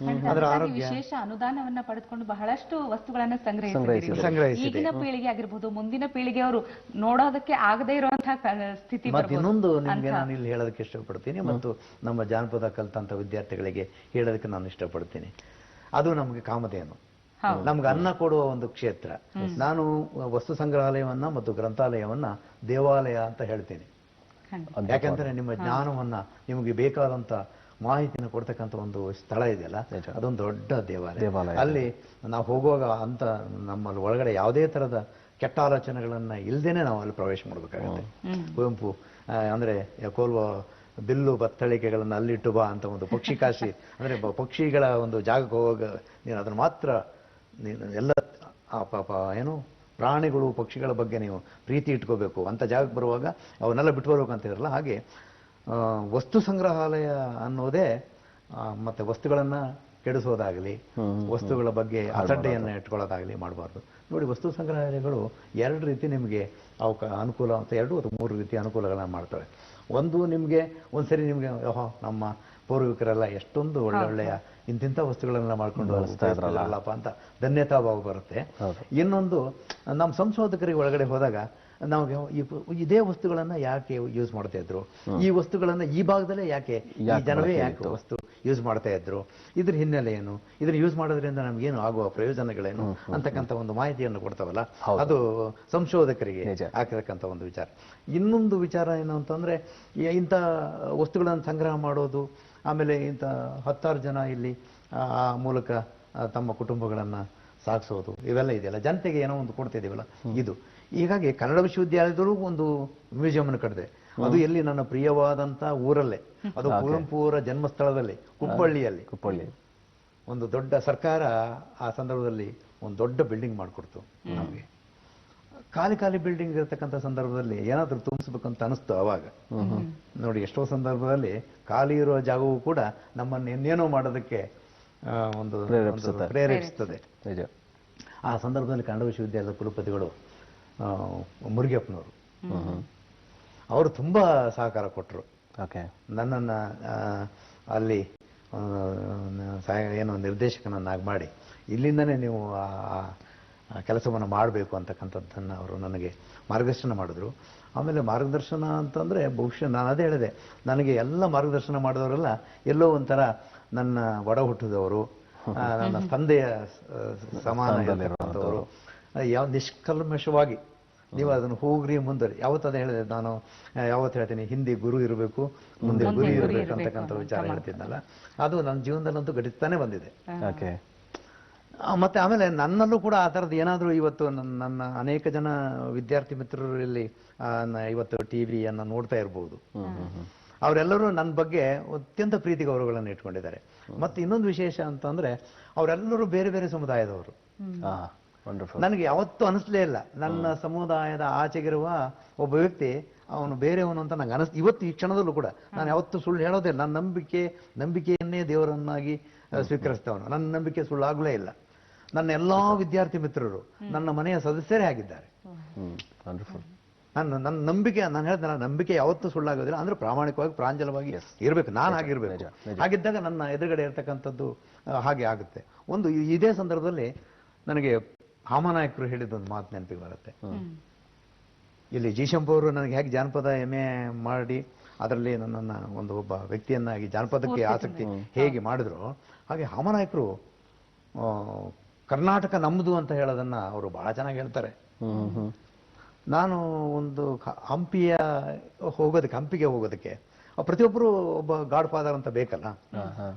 ಅದರ ಆರೋಗ್ಯ
ವಿಶೇಷ ಅನುದಾನವನ್ನ ಪಡೆದುಕೊಂಡು ಬಹಳಷ್ಟು ವಸ್ತುಗಳನ್ನ
ಸಂಗ್ರಹಿಸಿದೆ.
ಈಗಿನ ಪೀಳಿಗೆ ಆಗಿರ್ಬೋದು, ಮುಂದಿನ ಪೀಳಿಗೆ ಅವರು ನೋಡೋದಕ್ಕೆ ಆಗದೇ ಇರುವಂತಹ ಸ್ಥಿತಿ.
ಮತ್ತೆ ಇನ್ನೊಂದು ನಿಮ್ಗೆ ನಾನು ಇಲ್ಲಿ ಹೇಳೋದಕ್ಕೆ ಇಷ್ಟಪಡ್ತೀನಿ ಮತ್ತು ನಮ್ಮ ಜಾನಪದ ಕಲ್ತಂತ ವಿದ್ಯಾರ್ಥಿಗಳಿಗೆ ಹೇಳೋದಕ್ಕೆ ನಾನು ಇಷ್ಟಪಡ್ತೀನಿ. ಅದು ನಮ್ಗೆ ಕಾಮಧೇನು, ನಮ್ಗೆ ಅನ್ನ ಕೊಡುವ ಒಂದು ಕ್ಷೇತ್ರ. ನಾನು ವಸ್ತು ಸಂಗ್ರಹಾಲಯವನ್ನ ಮತ್ತು ಗ್ರಂಥಾಲಯವನ್ನ ದೇವಾಲಯ ಅಂತ ಹೇಳ್ತೀನಿ. ಯಾಕಂದ್ರೆ ನಿಮ್ಮ ಜ್ಞಾನವನ್ನ, ನಿಮಗೆ ಬೇಕಾದಂತ ಮಾಹಿತಿನ ಕೊಡ್ತಕ್ಕಂಥ ಒಂದು ಸ್ಥಳ ಇದೆಯಲ್ಲ, ಅದೊಂದು ದೊಡ್ಡ ದೇವಾಲಯ. ಅಲ್ಲಿ ನಾವು ಹೋಗುವಾಗ ಅಂತ ನಮ್ಮಲ್ಲಿ ಒಳಗಡೆ ಯಾವುದೇ ತರದ ಕೆಟ್ಟ ಆಲೋಚನೆಗಳನ್ನ ಇಲ್ದೇನೆ ನಾವು ಅಲ್ಲಿ ಪ್ರವೇಶ ಮಾಡ್ಬೇಕಾಗತ್ತೆ. ಕುವೆಂಪು ಅಂದ್ರೆ ಕೋಲ್ವ ಬಿಲ್ಲು ಬತ್ತಳಿಕೆಗಳನ್ನ ಅಲ್ಲಿಟ್ಟು ಬಾ ಅಂತ ಒಂದು ಪಕ್ಷಿ ಕಾಶಿ ಅಂದ್ರೆ ಪಕ್ಷಿಗಳ ಒಂದು ಜಾಗಕ್ಕೆ ಹೋಗುವಾಗ ನೀನು ಅದನ್ನ ಮಾತ್ರ ನೀನು ಎಲ್ಲ ಏನು ಪ್ರಾಣಿಗಳು ಪಕ್ಷಿಗಳ ಬಗ್ಗೆ ನೀವು ಪ್ರೀತಿ ಇಟ್ಕೋಬೇಕು ಅಂತ ಜಾಗಕ್ಕೆ ಬರುವಾಗ ಅವನ್ನೆಲ್ಲ ಬಿಟ್ಟು ಬರ್ಬೇಕು ಅಂತ ಇರಲ್ಲ. ಹಾಗೆ ವಸ್ತು ಸಂಗ್ರಹಾಲಯ ಅನ್ನೋದೇ ಮತ್ತೆ ವಸ್ತುಗಳನ್ನ ಕೆಡಿಸೋದಾಗಲಿ, ವಸ್ತುಗಳ ಬಗ್ಗೆ ಅಸಡ್ಡೆಯನ್ನ ಇಟ್ಕೊಳ್ಳೋದಾಗಲಿ ಮಾಡಬಾರ್ದು. ನೋಡಿ, ವಸ್ತು ಸಂಗ್ರಹಾಲಯಗಳು 2 ರೀತಿ ನಿಮಗೆ ಅನುಕೂಲ ಅಂತ 2 ಅಥವಾ 3 ರೀತಿ ಅನುಕೂಲಗಳನ್ನ ಮಾಡ್ತವೆ. ಒಂದು, ನಿಮಗೆ ಒಂದ್ಸರಿ ನಿಮ್ಗೆ ನಮ್ಮ ಪೂರ್ವಿಕರೆಲ್ಲ ಎಷ್ಟೊಂದು ಒಳ್ಳೊಳ್ಳೆಯ ಇಂತಿಂಥ ವಸ್ತುಗಳನ್ನೆಲ್ಲ ಮಾಡ್ಕೊಂಡು ಅಲ್ಲಪ್ಪ ಅಂತ ಧನ್ಯತಾ ಭಾವ ಬರುತ್ತೆ. ಇನ್ನೊಂದು, ನಮ್ಮ ಸಂಶೋಧಕರಿಗೆ ಒಳಗಡೆ ಹೋದಾಗ ನಮಗೆ ಇದೇ ವಸ್ತುಗಳನ್ನ ಯಾಕೆ ಯೂಸ್ ಮಾಡ್ತಾ ಇದ್ರು, ಈ ವಸ್ತುಗಳನ್ನ ಈ ಭಾಗದಲ್ಲೇ ಯಾಕೆ ಈ ಜನವೇ ಯಾಕೆ ವಸ್ತು ಯೂಸ್ ಮಾಡ್ತಾ ಇದ್ರು, ಇದ್ರ ಹಿನ್ನೆಲೆ ಏನು, ಇದನ್ನ ಯೂಸ್ ಮಾಡೋದ್ರಿಂದ ನಮ್ಗೇನು ಆಗುವ ಪ್ರಯೋಜನಗಳೇನು ಅಂತಕ್ಕಂಥ ಒಂದು ಮಾಹಿತಿಯನ್ನು ಕೊಡ್ತಾವಲ್ಲ, ಅದು ಸಂಶೋಧಕರಿಗೆ ಹಾಕಿರ್ತಕ್ಕಂಥ ಒಂದು ವಿಚಾರ. ಇನ್ನೊಂದು ವಿಚಾರ ಏನು ಅಂತಂದ್ರೆ, ಇಂಥ ವಸ್ತುಗಳನ್ನು ಸಂಗ್ರಹ ಮಾಡೋದು, ಆಮೇಲೆ ಇಂಥ 10 ಜನ ಇಲ್ಲಿ ಆ ಮೂಲಕ ತಮ್ಮ ಕುಟುಂಬಗಳನ್ನ ಸಾಗಿಸೋದು, ಇವೆಲ್ಲ ಇದೆಯಲ್ಲ, ಜನತೆಗೆ ಏನೋ ಒಂದು ಕೊಡ್ತಾ ಇದೀವಲ್ಲ ಇದು. ಹೀಗಾಗಿ ಕನ್ನಡ ವಿಶ್ವವಿದ್ಯಾಲಯದಲ್ಲೂ ಒಂದು ಮ್ಯೂಸಿಯಂ ಅನ್ನು ಕಟ್ಟಿದೆ. ಅದು ಎಲ್ಲಿ, ನನ್ನ ಪ್ರಿಯವಾದಂತ ಊರಲ್ಲೇ, ಅದು ಕುವೆಂಪು ಅವರ ಜನ್ಮಸ್ಥಳದಲ್ಲಿ ಕುಪ್ಪಳ್ಳಿ. ಒಂದು ದೊಡ್ಡ ಸರ್ಕಾರ ಆ ಸಂದರ್ಭದಲ್ಲಿ ಒಂದು ದೊಡ್ಡ ಬಿಲ್ಡಿಂಗ್ ಮಾಡಿಕೊಡ್ತು ನಮಗೆ. ಖಾಲಿ ಬಿಲ್ಡಿಂಗ್ ಇರತಕ್ಕಂಥ ಸಂದರ್ಭದಲ್ಲಿ ಏನಾದ್ರೂ ತುಂಬಿಸ್ಬೇಕಂತ ಅನಿಸ್ತು ಅವಾಗ. ನೋಡಿ, ಎಷ್ಟೋ ಸಂದರ್ಭದಲ್ಲಿ ಖಾಲಿ ಇರುವ ಜಾಗವೂ ಕೂಡ ನಮ್ಮನ್ನು ಇನ್ನೇನೋ ಮಾಡೋದಕ್ಕೆ ಒಂದು ಪ್ರೇರೇಪಿಸ್ತದೆ. ಆ ಸಂದರ್ಭದಲ್ಲಿ ಕನ್ನಡ ವಿಶ್ವವಿದ್ಯಾಲಯದ ಕುಲಪತಿಗಳು ಮುರುಗಪ್ಪನವರು, ಅವರು ತುಂಬಾ ಸಹಕಾರ ಕೊಟ್ಟರು. ನನ್ನನ್ನು ಅಲ್ಲಿ ಏನು ನಿರ್ದೇಶಕನನ್ನಾಗಿ ಮಾಡಿ ಇಲ್ಲಿಂದನೇ ನೀವು ಆ ಕೆಲಸವನ್ನು ಮಾಡಬೇಕು ಅಂತಕ್ಕಂಥದ್ದನ್ನು ಅವರು ನನಗೆ ಮಾರ್ಗದರ್ಶನ ಮಾಡಿದ್ರು. ಆಮೇಲೆ ಮಾರ್ಗದರ್ಶನ ಅಂತಂದ್ರೆ ಬಹುಶಃ ನಾನು ಅದೇ ಹೇಳಿದೆ, ನನಗೆ ಎಲ್ಲ ಮಾರ್ಗದರ್ಶನ ಮಾಡಿದವರೆಲ್ಲ ಎಲ್ಲೋ ಒಂಥರ ನನ್ನ ಒಡ ಹುಟ್ಟಿದವರು, ನನ್ನ ತಂದೆಯ ಸಮಾನ ಇರತಕ್ಕಂಥವರು. ಯಾವ ನಿಷ್ಕಲ್ಮಶವಾಗಿ ನೀವು ಅದನ್ನು ಹೋಗ್ರಿ ಮುಂದೆ ಯಾವತ್ತದ ಹೇಳಿದೆ ನಾನು, ಯಾವತ್ತು ಹೇಳ್ತೀನಿ, ಹಿಂದೆ ಗುರು ಇರಬೇಕು, ಮುಂದೆ ಗುರಿ ಇರಬೇಕು ಅಂತಕ್ಕಂಥ ವಿಚಾರ ಹೇಳ್ತಿದ್ನಲ್ಲ, ಅದು ನನ್ನ ಜೀವನದಲ್ಲಂತೂ ಘಟಿಸ್ತಾನೆ ಬಂದಿದೆ. ಮತ್ತೆ ಆಮೇಲೆ ನನ್ನಲ್ಲೂ ಕೂಡ ಆ ಥರದ್ದು ಏನಾದರೂ ಇವತ್ತು ನನ್ನ ಅನೇಕ ಜನ ವಿದ್ಯಾರ್ಥಿ ಮಿತ್ರರು ಇಲ್ಲಿ ಇವತ್ತು ಟಿವಿಯನ್ನು ನೋಡ್ತಾ ಇರ್ಬೋದು. ಅವರೆಲ್ಲರೂ ನನ್ನ ಬಗ್ಗೆ ಅತ್ಯಂತ ಪ್ರೀತಿ ಗೌರವಗಳನ್ನು ಇಟ್ಕೊಂಡಿದ್ದಾರೆ. ಮತ್ತೆ ಇನ್ನೊಂದು ವಿಶೇಷ ಅಂತಂದ್ರೆ, ಅವರೆಲ್ಲರೂ ಬೇರೆ ಬೇರೆ ಸಮುದಾಯದವರು. ನನಗೆ ಯಾವತ್ತೂ ಅನಿಸ್ಲೇ ಇಲ್ಲ ನನ್ನ ಸಮುದಾಯದ ಆಚೆಗಿರುವ ಒಬ್ಬ ವ್ಯಕ್ತಿ ಅವನು ಬೇರೆಯವನು ಅಂತ ನಂಗೆ ಇವತ್ತು ಈ ಕ್ಷಣದಲ್ಲೂ ಕೂಡ ನಾನು ಯಾವತ್ತೂ ಸುಳ್ಳು ಹೇಳೋದೇ. ನನ್ನ ನಂಬಿಕೆಯನ್ನೇ ದೇವರನ್ನಾಗಿ ಸ್ವೀಕರಿಸ್ತವನು. ನನ್ನ ನಂಬಿಕೆ ಸುಳ್ಳಾಗಲೇ ಇಲ್ಲ. ನನ್ನ ಎಲ್ಲಾ ವಿದ್ಯಾರ್ಥಿ ಮಿತ್ರರು ನನ್ನ ಮನೆಯ ಸದಸ್ಯರೇ ಆಗಿದ್ದಾರೆ. ನನ್ನ ನಂಬಿಕೆ, ನಾನು ಹೇಳಿದ ನನ್ನ ನಂಬಿಕೆ ಯಾವತ್ತೂ ಸುಳ್ಳಾಗೋದಿಲ್ಲ. ಅಂದ್ರೆ ಪ್ರಾಮಾಣಿಕವಾಗಿ ಪ್ರಾಂಜಲವಾಗಿ ಇರಬೇಕು, ನಾನು ಆಗಿರ್ಬೇಕು. ಹಾಗಿದ್ದಾಗ ನನ್ನ ಎದುರುಗಡೆ ಇರ್ತಕ್ಕಂಥದ್ದು ಹಾಗೆ ಆಗುತ್ತೆ. ಒಂದು ಇದೇ ಸಂದರ್ಭದಲ್ಲಿ ನನಗೆ ಹಾಮನಾಯಕರು ಹೇಳಿದ್ದೊಂದು ಮಾತು ನೆನಪಿಗೆ ಬರುತ್ತೆ. ಇಲ್ಲಿ ಜೀಶಂಪು ಅವರು ನನಗೆ ಹೇಗೆ ಜಾನಪದ MA ಮಾಡಿ ಅದರಲ್ಲಿ ನನ್ನನ್ನು ಒಬ್ಬ ವ್ಯಕ್ತಿಯನ್ನಾಗಿ ಜಾನಪದಕ್ಕೆ ಆಸಕ್ತಿ ಹೇಗೆ ಮಾಡಿದ್ರು, ಹಾಗೆ ಹಾಮನಾಯಕರು ಕರ್ನಾಟಕ ನಮ್ಮದು ಅಂತ ಹೇಳೋದನ್ನ ಅವರು ಬಹಳ ಚೆನ್ನಾಗಿ ಹೇಳ್ತಾರೆ. ನಾನು ಒಂದು ಹಂಪಿಗೆ ಹೋಗೋದಕ್ಕೆ ಪ್ರತಿಯೊಬ್ಬರು ಒಬ್ಬ ಗಾಡ್ ಫಾದರ್ ಅಂತ ಬೇಕಲ್ಲ.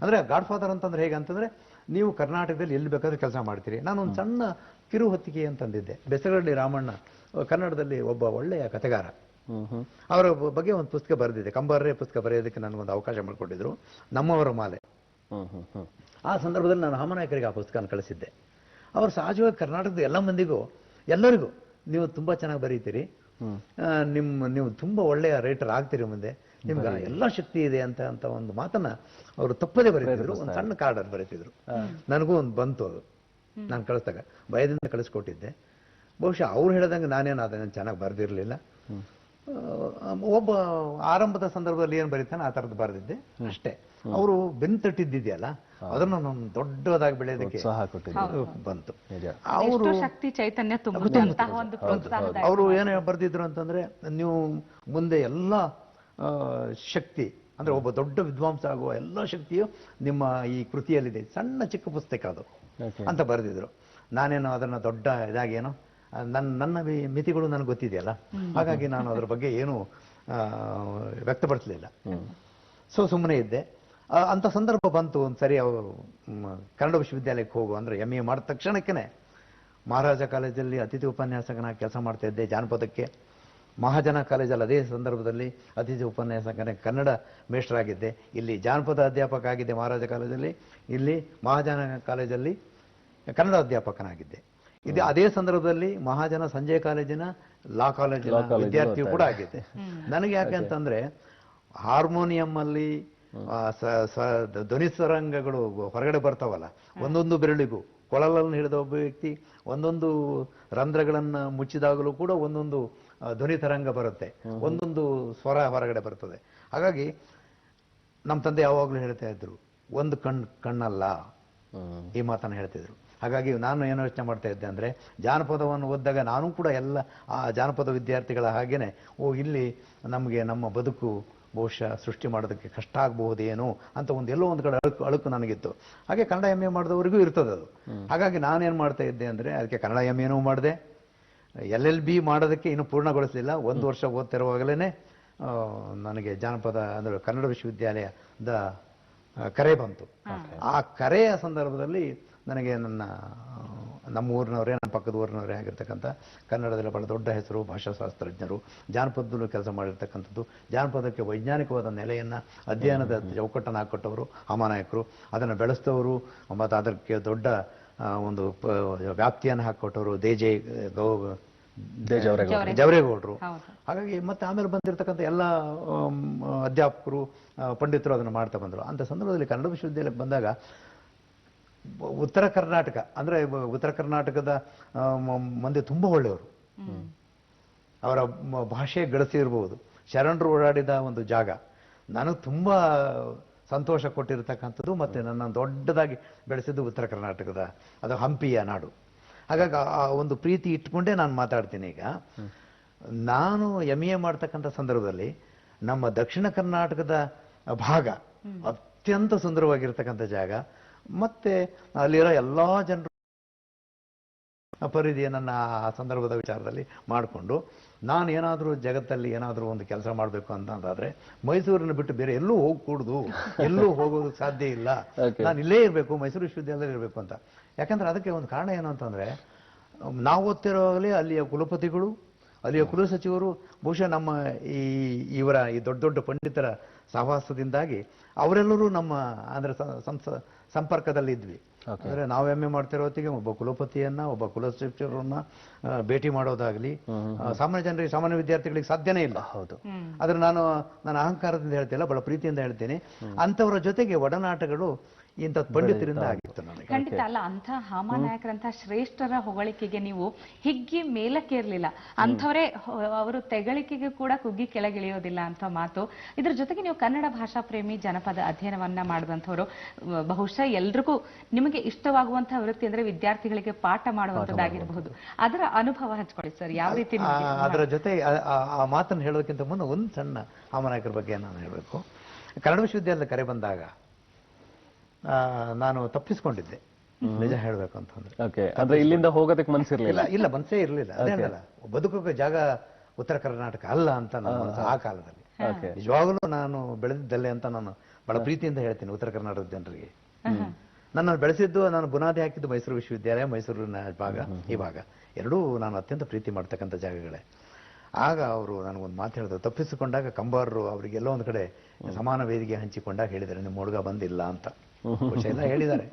ಅಂದ್ರೆ ಗಾಡ್ ಫಾದರ್ ಅಂತಂದ್ರೆ ಹೇಗಂತಂದ್ರೆ, ನೀವು ಕರ್ನಾಟಕದಲ್ಲಿ ಎಲ್ಲಿ ಬೇಕಾದ್ರೂ ಕೆಲಸ ಮಾಡ್ತೀರಿ. ನಾನು ಒಂದು ಸಣ್ಣ ಕಿರು ಹೊತ್ತಿಗೆ ಅಂತಂದಿದ್ದೆ. ಬೆಸಗಳ್ಳಿ ರಾಮಣ್ಣ ಕನ್ನಡದಲ್ಲಿ ಒಬ್ಬ ಒಳ್ಳೆಯ ಕಥೆಗಾರ. ಅವರ ಬಗ್ಗೆ ಒಂದು ಪುಸ್ತಕ ಬರೆದಿದೆ, ಕಂಬಾರರೇ ಪುಸ್ತಕ ಬರೆಯೋದಕ್ಕೆ ನನಗೊಂದು ಅವಕಾಶ ಮಾಡಿಕೊಟ್ಟಿದ್ರು, ನಮ್ಮವರ ಮಾಲೆ. ಆ ಸಂದರ್ಭದಲ್ಲಿ ನಾನು ಹಾಮನಾಯಕರಿಗೆ ಆ ಪುಸ್ತಕನ ಕಳಿಸಿದ್ದೆ. ಅವರು ಸಹಜವಾಗಿ ಕರ್ನಾಟಕದ ಎಲ್ಲ ಮಂದಿಗೂ, ಎಲ್ಲರಿಗೂ ನೀವು ತುಂಬಾ ಚೆನ್ನಾಗಿ ಬರೀತೀರಿ, ನೀವು ತುಂಬಾ ಒಳ್ಳೆಯ ರೈಟರ್ ಆಗ್ತೀರಿ, ಮುಂದೆ ನಿಮ್ಗೆ ಎಲ್ಲ ಶಕ್ತಿ ಇದೆ ಅಂತ ಒಂದು ಮಾತನ್ನ ಅವರು ತಪ್ಪದೇ ಬರೀತಿದ್ರು. ಒಂದು ಸಣ್ಣ ಕಾರ್ಡ್ ಬರೀತಿದ್ರು. ನನಗೂ ಒಂದು ಬಂತು ಅದು, ನಾನು ಕಳಿಸ್ದಾಗ ಭಯದಿಂದ ಕಳಿಸ್ಕೊಟ್ಟಿದ್ದೆ. ಬಹುಶಃ ಅವ್ರು ಹೇಳ್ದಂಗೆ ನಾನೇನು ಅದನ್ನು ಚೆನ್ನಾಗಿ ಬರೆದಿರಲಿಲ್ಲ. ಒಬ್ಬ ಆರಂಭದ ಸಂದರ್ಭದಲ್ಲಿ ಏನು ಬರೀತಾನೆ ಆ ಥರದ್ದು ಬರೆದಿದ್ದೆ ಅಷ್ಟೇ. ಅವರು ಬೆನ್ನು ತಟ್ಟಿದ್ದಿದೆಯಲ್ಲ, ಅದನ್ನು ನಾನು ದೊಡ್ಡದಾಗಿ ಬೆಳೆಯೋದಕ್ಕೆ ಬಂತು. ಅವರು
ಶಕ್ತಿ ಚೈತನ್ಯ
ಅವರು ಏನು ಬರ್ದಿದ್ರು ಅಂತಂದ್ರೆ, ನೀವು ಮುಂದೆ ಎಲ್ಲ ಶಕ್ತಿ ಅಂದ್ರೆ ಒಬ್ಬ ದೊಡ್ಡ ವಿದ್ವಾಂಸ ಆಗುವ ಎಲ್ಲ ಶಕ್ತಿಯು ನಿಮ್ಮ ಈ ಕೃತಿಯಲ್ಲಿದೆ, ಸಣ್ಣ ಚಿಕ್ಕ ಪುಸ್ತಕ ಅದು ಅಂತ ಬರೆದಿದ್ರು. ನಾನೇನು ಅದನ್ನ ದೊಡ್ಡ ಇದಾಗೇನೋ, ನನ್ನ ಮಿತಿಗಳು ನನಗೆ ಗೊತ್ತಿದೆಯಲ್ಲ, ಹಾಗಾಗಿ ನಾನು ಅದ್ರ ಬಗ್ಗೆ ಏನು ವ್ಯಕ್ತಪಡಿಸಲಿಲ್ಲ. ಸುಮ್ಮನೆ ಇದ್ದೆ. ಅಂತ ಸಂದರ್ಭ ಬಂತು. ಒಂದು ಸರಿ ಅವರು ಕನ್ನಡ ವಿಶ್ವವಿದ್ಯಾಲಯಕ್ಕೆ ಹೋಗು ಅಂದ್ರೆ MA ಮಾಡಿದ ತಕ್ಷಣಕ್ಕೇ ಮಹಾರಾಜ ಕಾಲೇಜಲ್ಲಿ ಅತಿಥಿ ಉಪನ್ಯಾಸಕನಾಗಿ ಕೆಲಸ ಮಾಡ್ತಾ ಇದ್ದೆ. ಜಾನಪದಕ್ಕೆ ಮಹಾಜನ ಕಾಲೇಜಲ್ಲಿ ಅದೇ ಸಂದರ್ಭದಲ್ಲಿ ಅತಿಥಿ ಉಪನ್ಯಾಸಕನೇ ಕನ್ನಡ ಮೇಷ್ಟ್ರಾಗಿದ್ದೆ. ಇಲ್ಲಿ ಜಾನಪದ ಅಧ್ಯಾಪಕ ಆಗಿದ್ದೆ ಮಹಾರಾಜ ಕಾಲೇಜಲ್ಲಿ, ಇಲ್ಲಿ ಮಹಾಜನ ಕಾಲೇಜಲ್ಲಿ ಕನ್ನಡ ಅಧ್ಯಾಪಕನಾಗಿದ್ದೆ. ಇದು ಅದೇ ಸಂದರ್ಭದಲ್ಲಿ ಮಹಾಜನ ಸಂಜಯ್ ಕಾಲೇಜಿನ ಲಾ ಕಾಲೇಜಿನ ವಿದ್ಯಾರ್ಥಿಯು ಕೂಡ ಆಗಿದ್ದೆ. ನನಗೆ ಯಾಕೆ ಅಂತಂದ್ರೆ, ಹಾರ್ಮೋನಿಯಂ ಅಲ್ಲಿ ಧ್ವನಿ ಸರಂಗಗಳು ಹೊರಗಡೆ ಬರ್ತಾವಲ್ಲ, ಒಂದೊಂದು ಬೆರಳಿಗೂ ಕೊಳಲನ್ನು ಹಿಡಿದ ಒಬ್ಬ ವ್ಯಕ್ತಿ ಒಂದೊಂದು ರಂಧ್ರಗಳನ್ನ ಮುಚ್ಚಿದಾಗಲೂ ಕೂಡ ಒಂದೊಂದು ಧ್ವನಿ ತರಂಗ ಬರುತ್ತೆ, ಒಂದೊಂದು ಸ್ವರ ಹೊರಗಡೆ ಬರ್ತದೆ. ಹಾಗಾಗಿ ನಮ್ಮ ತಂದೆ ಯಾವಾಗಲೂ ಹೇಳ್ತಾ ಇದ್ರು, ಒಂದು ಕಣ್ಣಲ್ಲ, ಈ ಮಾತನ್ನು ಹೇಳ್ತಿದ್ರು. ಹಾಗಾಗಿ ನಾನು ಏನು ಯೋಚನೆ ಮಾಡ್ತಾ ಇದ್ದೆ ಅಂದ್ರೆ, ಜಾನಪದವನ್ನು ಓದಿದಾಗ ನಾನು ಕೂಡ ಎಲ್ಲ ಆ ಜಾನಪದ ವಿದ್ಯಾರ್ಥಿಗಳ ಹಾಗೇನೆ, ಇಲ್ಲಿ ನಮಗೆ ನಮ್ಮ ಬದುಕು ಬಹುಶಃ ಸೃಷ್ಟಿ ಮಾಡೋದಕ್ಕೆ ಕಷ್ಟ ಆಗಬಹುದೇನೋ ಅಂತ ಎಲ್ಲೋ ಒಂದು ಕಡೆ ಅಳುಕು ನನಗಿತ್ತು. ಹಾಗೆ ಕನ್ನಡ MA ಮಾಡಿದವರಿಗೂ ಇರ್ತದೆ ಅದು. ಹಾಗಾಗಿ ನಾನೇನು ಮಾಡ್ತಾ ಇದ್ದೆ ಅಂದರೆ, ಅದಕ್ಕೆ ಕನ್ನಡ MAನೂ ಮಾಡಿದೆ, LLB ಮಾಡೋದಕ್ಕೆ ಇನ್ನೂ ಪೂರ್ಣಗೊಳಿಸಲಿಲ್ಲ. 1 ವರ್ಷ ಓದ್ತಿರುವಾಗಲೇ ನನಗೆ ಜಾನಪದ ಅಂದರೆ ಕನ್ನಡ ವಿಶ್ವವಿದ್ಯಾಲಯದ ಕರೆ ಬಂತು. ಆ ಕರೆಯ ಸಂದರ್ಭದಲ್ಲಿ ನನಗೆ ನಮ್ಮ ಊರಿನವರೇ, ನಮ್ಮ ಪಕ್ಕದ ಊರಿನವರೇ ಆಗಿರ್ತಕ್ಕಂಥ ಕನ್ನಡದಲ್ಲಿ ಬಹಳ ದೊಡ್ಡ ಹೆಸರು ಭಾಷಾಶಾಸ್ತ್ರಜ್ಞರು, ಜಾನಪದದಲ್ಲೂ ಕೆಲಸ ಮಾಡಿರ್ತಕ್ಕಂಥದ್ದು, ಜಾನಪದಕ್ಕೆ ವೈಜ್ಞಾನಿಕವಾದ ನೆಲೆಯನ್ನು, ಅಧ್ಯಯನದ ಚೌಕಟ್ಟನ್ನು ಹಾಕೊಟ್ಟವರು ಹಾಮನಾಯಕರು, ಅದನ್ನು ಬೆಳೆಸಿದವರು ಮತ್ತು ಅದಕ್ಕೆ ದೊಡ್ಡ ಒಂದು ವ್ಯಾಪ್ತಿಯನ್ನು ಹಾಕಿಕೊಟ್ಟವರು ಜವರೇಗೌಡರು. ಹಾಗಾಗಿ ಮತ್ತೆ ಆಮೇಲೆ ಬಂದಿರತಕ್ಕಂಥ ಎಲ್ಲ ಅಧ್ಯಾಪಕರು, ಪಂಡಿತರು ಅದನ್ನು ಮಾಡ್ತಾ ಬಂದರು. ಅಂತ ಸಂದರ್ಭದಲ್ಲಿ ಕನ್ನಡ ವಿಶ್ವವಿದ್ಯಾಲಯಕ್ಕೆ ಬಂದಾಗ ಉತ್ತರ ಕರ್ನಾಟಕ ಅಂದ್ರೆ, ಉತ್ತರ ಕರ್ನಾಟಕದ ಮಂದಿ ತುಂಬಾ ಒಳ್ಳೆಯವರು, ಅವರ ಭಾಷೆ ಗಳಿಸಿರ್ಬೋದು, ಶರಣರು ಓಡಾಡಿದ ಒಂದು ಜಾಗ ನನಗೆ ತುಂಬಾ ಸಂತೋಷ ಕೊಟ್ಟಿರತಕ್ಕಂಥದ್ದು. ಮತ್ತೆ ನನ್ನ ದೊಡ್ಡದಾಗಿ ಬೆಳೆಸಿದ್ದು ಉತ್ತರ ಕರ್ನಾಟಕದ, ಅದು ಹಂಪಿಯ ನಾಡು. ಹಾಗಾಗಿ ಆ ಒಂದು ಪ್ರೀತಿ ಇಟ್ಕೊಂಡೇ ನಾನು ಮಾತಾಡ್ತೀನಿ. ಈಗ ನಾನು MA ಮಾಡ್ತಕ್ಕಂಥ ಸಂದರ್ಭದಲ್ಲಿ ನಮ್ಮ ದಕ್ಷಿಣ ಕರ್ನಾಟಕದ ಭಾಗ ಅತ್ಯಂತ ಸುಂದರವಾಗಿರ್ತಕ್ಕಂಥ ಜಾಗ. ಮತ್ತೆ ಅಲ್ಲಿರೋ ಎಲ್ಲಾ ಜನರು ಪರಿಧಿಯನ್ನು ಆ ಸಂದರ್ಭದ ವಿಚಾರದಲ್ಲಿ ಮಾಡಿಕೊಂಡು, ನಾನು ಏನಾದರೂ ಜಗತ್ತಲ್ಲಿ ಏನಾದರೂ ಒಂದು ಕೆಲಸ ಮಾಡಬೇಕು ಅಂತಂದಾದ್ರೆ ಮೈಸೂರನ್ನು ಬಿಟ್ಟು ಬೇರೆ ಎಲ್ಲೂ ಹೋಗ್ಕೂಡುದು, ಎಲ್ಲೂ ಹೋಗೋದಕ್ಕೆ ಸಾಧ್ಯ ಇಲ್ಲ, ನಾನು ಇಲ್ಲೇ ಇರಬೇಕು, ಮೈಸೂರು ವಿಶ್ವವಿದ್ಯಾಲಯದಲ್ಲಿ ಇರಬೇಕು ಅಂತ. ಯಾಕಂದ್ರೆ ಅದಕ್ಕೆ ಒಂದು ಕಾರಣ ಏನು ಅಂತಂದ್ರೆ, ನಾವು ಓದ್ತಿರೋವಾಗಲೇ ಅಲ್ಲಿಯ ಕುಲಪತಿಗಳು, ಅಲ್ಲಿಯ ಕುಲಸಚಿವರು ಬಹುಶಃ ನಮ್ಮ ಇವರ ಈ ದೊಡ್ಡ ದೊಡ್ಡ ಪಂಡಿತರ ಸಹವಾಸದಿಂದಾಗಿ ಅವರೆಲ್ಲರೂ ನಮ್ಮ ಅಂದ್ರೆ ಸಂಪರ್ಕದಲ್ಲಿ ಇದ್ವಿ. ಅಂದ್ರೆ ನಾವು MA ಮಾಡ್ತಿರೋ ಹೊತ್ತಿಗೆ ಒಬ್ಬ ಕುಲಪತಿಯನ್ನ, ಒಬ್ಬ ಕುಲಸಚಿವರನ್ನ ಭೇಟಿ ಮಾಡೋದಾಗ್ಲಿ ಸಾಮಾನ್ಯ ಜನರಿಗೆ, ಸಾಮಾನ್ಯ ವಿದ್ಯಾರ್ಥಿಗಳಿಗೆ ಸಾಧ್ಯನೇ ಇಲ್ಲ. ಹೌದು. ಆದ್ರೆ ನಾನು ಅಹಂಕಾರದಿಂದ ಹೇಳ್ತಿಲ್ಲ, ಬಹಳ ಪ್ರೀತಿಯಿಂದ ಹೇಳ್ತೀನಿ, ಅಂತವರ ಜೊತೆಗೆ ಒಡನಾಟಗಳು ಇಂಥ ಪಂಡಿತರಿಂದ ಆಗಿತ್ತು ನನಗೆ.
ಖಂಡಿತ ಅಲ್ಲ, ಅಂಥ ಹಾಮನಾಯಕರಂಥ ಶ್ರೇಷ್ಠರ ಹೊಗಳಿಕೆಗೆ ನೀವು ಹಿಗ್ಗಿ ಮೇಲಕ್ಕೇರ್ಲಿಲ್ಲ, ಅಂಥವರೇ ಅವರು ತೆಗಳಿಕೆಗೆ ಕೂಡ ಕುಗ್ಗಿ ಕೆಳಗಿಳಿಯೋದಿಲ್ಲ ಅಂತ ಮಾತು. ಇದ್ರ ಜೊತೆಗೆ ನೀವು ಕನ್ನಡ ಭಾಷಾ ಪ್ರೇಮಿ, ಜನಪದ ಅಧ್ಯಯನವನ್ನ ಮಾಡಿದಂಥವ್ರು, ಬಹುಶಃ ಎಲ್ರಿಗೂ ನಿಮಗೆ ಇಷ್ಟವಾಗುವಂತಹ ವೃತ್ತಿ ಅಂದ್ರೆ ವಿದ್ಯಾರ್ಥಿಗಳಿಗೆ ಪಾಠ ಮಾಡುವಂತದ್ದಾಗಿರಬಹುದು. ಅದರ ಅನುಭವ ಹಂಚ್ಕೊಳ್ಳಿ ಸರ್, ಯಾವ ರೀತಿ?
ಅದರ ಜೊತೆ ಆ ಮಾತನ್ನು ಹೇಳೋದಕ್ಕಿಂತ ಮುನ್ನ ಒಂದು ಸಣ್ಣ ಹಾಮನಾಯಕರ ಬಗ್ಗೆ ನಾನು ಹೇಳಬೇಕು. ಕನ್ನಡ ವಿಶ್ವವಿದ್ಯಾಲಯದ ಕರೆ ಬಂದಾಗ ನಾನು ತಪ್ಪಿಸ್ಕೊಂಡಿದ್ದೆ, ನಿಜ ಹೇಳ್ಬೇಕು ಅಂತಂದ್ರೆ.
ಅಂದ್ರೆ ಇಲ್ಲಿಂದ ಹೋಗೋದಕ್ಕೆ ಮನಸ್ಸಿರ್ಲಿಲ್ಲ?
ಇಲ್ಲ, ಮನಸ್ಸೇ ಇರಲಿಲ್ಲ. ಅದೇನಲ್ಲ, ಬದುಕೋಕೆ ಜಾಗ ಉತ್ತರ ಕರ್ನಾಟಕ ಅಲ್ಲ ಅಂತ ನನ್ನ ಆ ಕಾಲದಲ್ಲಿ. ನಿಜವಾಗಲೂ ನಾನು ಬೆಳೆದಿದ್ದಲ್ಲೇ ಅಂತ ನಾನು ಬಹಳ ಪ್ರೀತಿಯಿಂದ ಹೇಳ್ತೀನಿ ಉತ್ತರ ಕರ್ನಾಟಕದ ಜನರಿಗೆ. ನನ್ನನ್ನು ಬೆಳೆಸಿದ್ದು, ನಾನು ಬುನಾದಿ ಹಾಕಿದ್ದು ಮೈಸೂರು ವಿಶ್ವವಿದ್ಯಾಲಯ, ಮೈಸೂರಿನ ಭಾಗ, ಈ ಭಾಗ. ಎರಡೂ ನಾನು ಅತ್ಯಂತ ಪ್ರೀತಿ ಮಾಡ್ತಕ್ಕಂಥ ಜಾಗಗಳೇ. ಆಗ ಅವರು ನನಗೊಂದು ಮಾತು ಹೇಳಿದ್ರು, ತಪ್ಪಿಸಿಕೊಂಡಾಗ ಕಂಬಾರರು ಅವರಿಗೆಲ್ಲೋ ಒಂದು ಕಡೆ ಸಮಾನ ವೇದಿಕೆ ಹಂಚಿಕೊಂಡಾಗ ಹೇಳಿದ್ದಾರೆ, ನಿಮ್ಮ ಹುಡುಗ ಬಂದಿಲ್ಲ ಅಂತ. ಬಹುಶಃ ಎಲ್ಲ ಹೇಳಿದ್ದಾರೆ.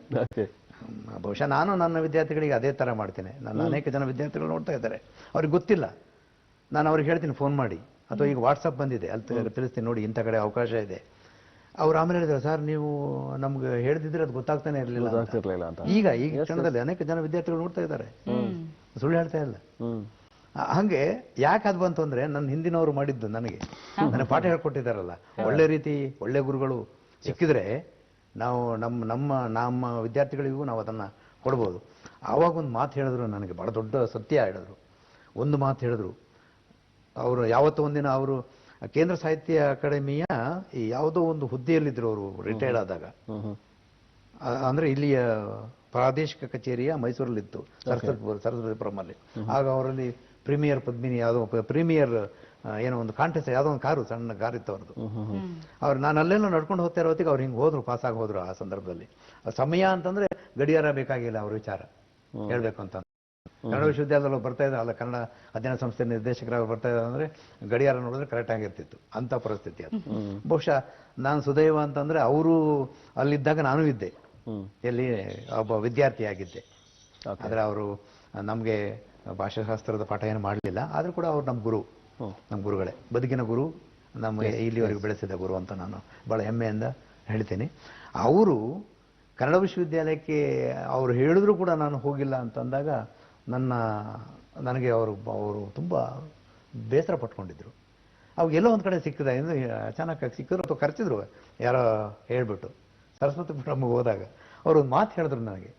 ಬಹುಶಃ ನಾನು ನನ್ನ ವಿದ್ಯಾರ್ಥಿಗಳಿಗೆ ಅದೇ ಥರ ಮಾಡ್ತೇನೆ. ನನ್ನ ಅನೇಕ ಜನ ವಿದ್ಯಾರ್ಥಿಗಳು ನೋಡ್ತಾ ಇದ್ದಾರೆ, ಅವ್ರಿಗೆ ಗೊತ್ತಿಲ್ಲ, ನಾನು ಅವ್ರಿಗೆ ಹೇಳ್ತೀನಿ ಫೋನ್ ಮಾಡಿ, ಅಥವಾ ಈಗ ವಾಟ್ಸಪ್ ಬಂದಿದೆ ಅಲ್ಲಿ ತಿಳಿಸ್ತೀನಿ, ನೋಡಿ ಇಂಥ ಕಡೆ ಅವಕಾಶ ಇದೆ. ಅವ್ರು ಆಮೇಲೆ ಹೇಳಿದ್ರು, ಸರ್ ನೀವು ನಮ್ಗೆ ಹೇಳ್ದಿದ್ರೆ ಅದು ಗೊತ್ತಾಗ್ತಾನೆ ಇರಲಿಲ್ಲ ಅಂತ. ಈಗ ಕ್ಷಣದಲ್ಲಿ ಅನೇಕ ಜನ ವಿದ್ಯಾರ್ಥಿಗಳು ನೋಡ್ತಾ ಇದ್ದಾರೆ, ಸುಳ್ಳು ಹೇಳ್ತಾ ಇಲ್ಲ. ಹಂಗೆ ಯಾಕೆ ಅದು ಬಂತು ಅಂದ್ರೆ, ನನ್ನ ಹಿಂದಿನವರು ಮಾಡಿದ್ದು ನನಗೆ ಪಾಠ ಹೇಳ್ಕೊಟ್ಟಿದ್ದಾರಲ್ಲ, ಒಳ್ಳೆ ರೀತಿ ಒಳ್ಳೆ ಗುರುಗಳು ಸಿಕ್ಕಿದ್ರೆ ನಾವು ನಮ್ಮ ವಿದ್ಯಾರ್ಥಿಗಳಿಗೂ ನಾವು ಅದನ್ನ ಕೊಡ್ಬೋದು. ಆವಾಗ ಒಂದು ಮಾತು ಹೇಳಿದ್ರು ನನಗೆ, ಬಹಳ ದೊಡ್ಡ ಸತ್ಯ ಹೇಳಿದ್ರು. ಒಂದು ಮಾತು ಹೇಳಿದ್ರು, ಅವರು ಯಾವತ್ತೋ ಒಂದಿನ ಅವರು ಕೇಂದ್ರ ಸಾಹಿತ್ಯ ಅಕಾಡೆಮಿಯ ಈ ಯಾವುದೋ ಒಂದು ಹುದ್ದೆಯಲ್ಲಿದ್ರು ಅವರು ರಿಟೈರ್ಡ್ ಆದಾಗ. ಅಂದ್ರೆ ಇಲ್ಲಿಯ ಪ್ರಾದೇಶಿಕ ಕಚೇರಿಯ ಮೈಸೂರಲ್ಲಿತ್ತು, ಸರಸ್ವತಿಪುರಮಲ್ಲಿ. ಆಗ ಅವರಲ್ಲಿ ಪ್ರೀಮಿಯರ್ ಪದ್ಮಿನಿ ಯಾವುದೋ ಪ್ರೀಮಿಯರ್ ಏನೋ ಒಂದು ಕಾಂಟೆಸ್ಟ್, ಯಾವುದೋ ಒಂದು ಕಾರು, ಸಣ್ಣ ಕಾರ್ ಇತ್ತು ಅವ್ರದ್ದು. ನಾನು ಅಲ್ಲೆಲ್ಲ ನಡ್ಕೊಂಡು ಹೋಗ್ತಾ ಇರೋ ಹೊತ್ತಿಗೆ ಅವ್ರು ಹಿಂಗೆ ಹೋದ್ರು, ಪಾಸ್ ಆಗಿ ಹೋದ್ರು. ಆ ಸಂದರ್ಭದಲ್ಲಿ ಸಮಯ ಅಂತಂದ್ರೆ ಗಡಿಯಾರ ಬೇಕಾಗಿಲ್ಲ ಅವ್ರ ವಿಚಾರ ಹೇಳ್ಬೇಕು ಅಂತ. ಕನ್ನಡ ವಿಶ್ವವಿದ್ಯಾಲಯದಲ್ಲಿ ಬರ್ತಾ ಇದ್ದಾರೆ ಅಲ್ಲ, ಕನ್ನಡ ಅಧ್ಯಯನ ಸಂಸ್ಥೆ ನಿರ್ದೇಶಕರಾಗಿ ಬರ್ತಾ ಇದ್ದಾರೆ ಅಂದ್ರೆ ಗಡಿಯಾರ ನೋಡಿದ್ರೆ ಕರೆಕ್ಟ್ ಆಗಿರ್ತಿತ್ತು, ಅಂತ ಪರಿಸ್ಥಿತಿ ಅದು. ಬಹುಶಃ ನಾನು ಸುದೈವ ಅಂತಂದ್ರೆ ಅವರು ಅಲ್ಲಿದ್ದಾಗ ನಾನು ಇದ್ದೆ, ಎಲ್ಲಿ ಒಬ್ಬ ವಿದ್ಯಾರ್ಥಿಯಾಗಿದ್ದೆ. ಆದ್ರೆ ಅವರು ನಮ್ಗೆ ಭಾಷಾಶಾಸ್ತ್ರದ ಪಾಠ ಏನು ಮಾಡಲಿಲ್ಲ, ಆದ್ರೂ ಕೂಡ ಅವ್ರು ನಮ್ಮ ಗುರು, ನಮ್ಮ ಗುರುಗಳೇ, ಬದುಕಿನ ಗುರು, ನಮ್ಮ ಇಲ್ಲಿವರೆಗೆ ಬೆಳೆಸಿದ ಗುರು ಅಂತ ನಾನು ಬಹಳ ಹೆಮ್ಮೆಯಿಂದ ಹೇಳ್ತೀನಿ. ಅವರು ಕನ್ನಡ ವಿಶ್ವವಿದ್ಯಾಲಯಕ್ಕೆ ಅವರು ಹೇಳಿದ್ರು ಕೂಡ ನಾನು ಹೋಗಿಲ್ಲ ಅಂತಂದಾಗ ನನಗೆ ಅವರು ತುಂಬ ಬೇಸರ ಪಟ್ಕೊಂಡಿದ್ರು. ಅವಾಗ ಎಲ್ಲೋ ಒಂದು ಕಡೆ ಸಿಕ್ಕಿದ, ಅಚಾನಕ್ ಸಿಕ್ಕಿದ್ರು ಅಥವಾ ಕರೆಸಿದ್ರು ಯಾರೋ ಹೇಳ್ಬಿಟ್ಟು. ಸರಸ್ವತಿಪುರಮ್ಗೆ ಹೋದಾಗ ಅವರು ಒಂದು ಮಾತು ಹೇಳಿದ್ರು ನನಗೆ,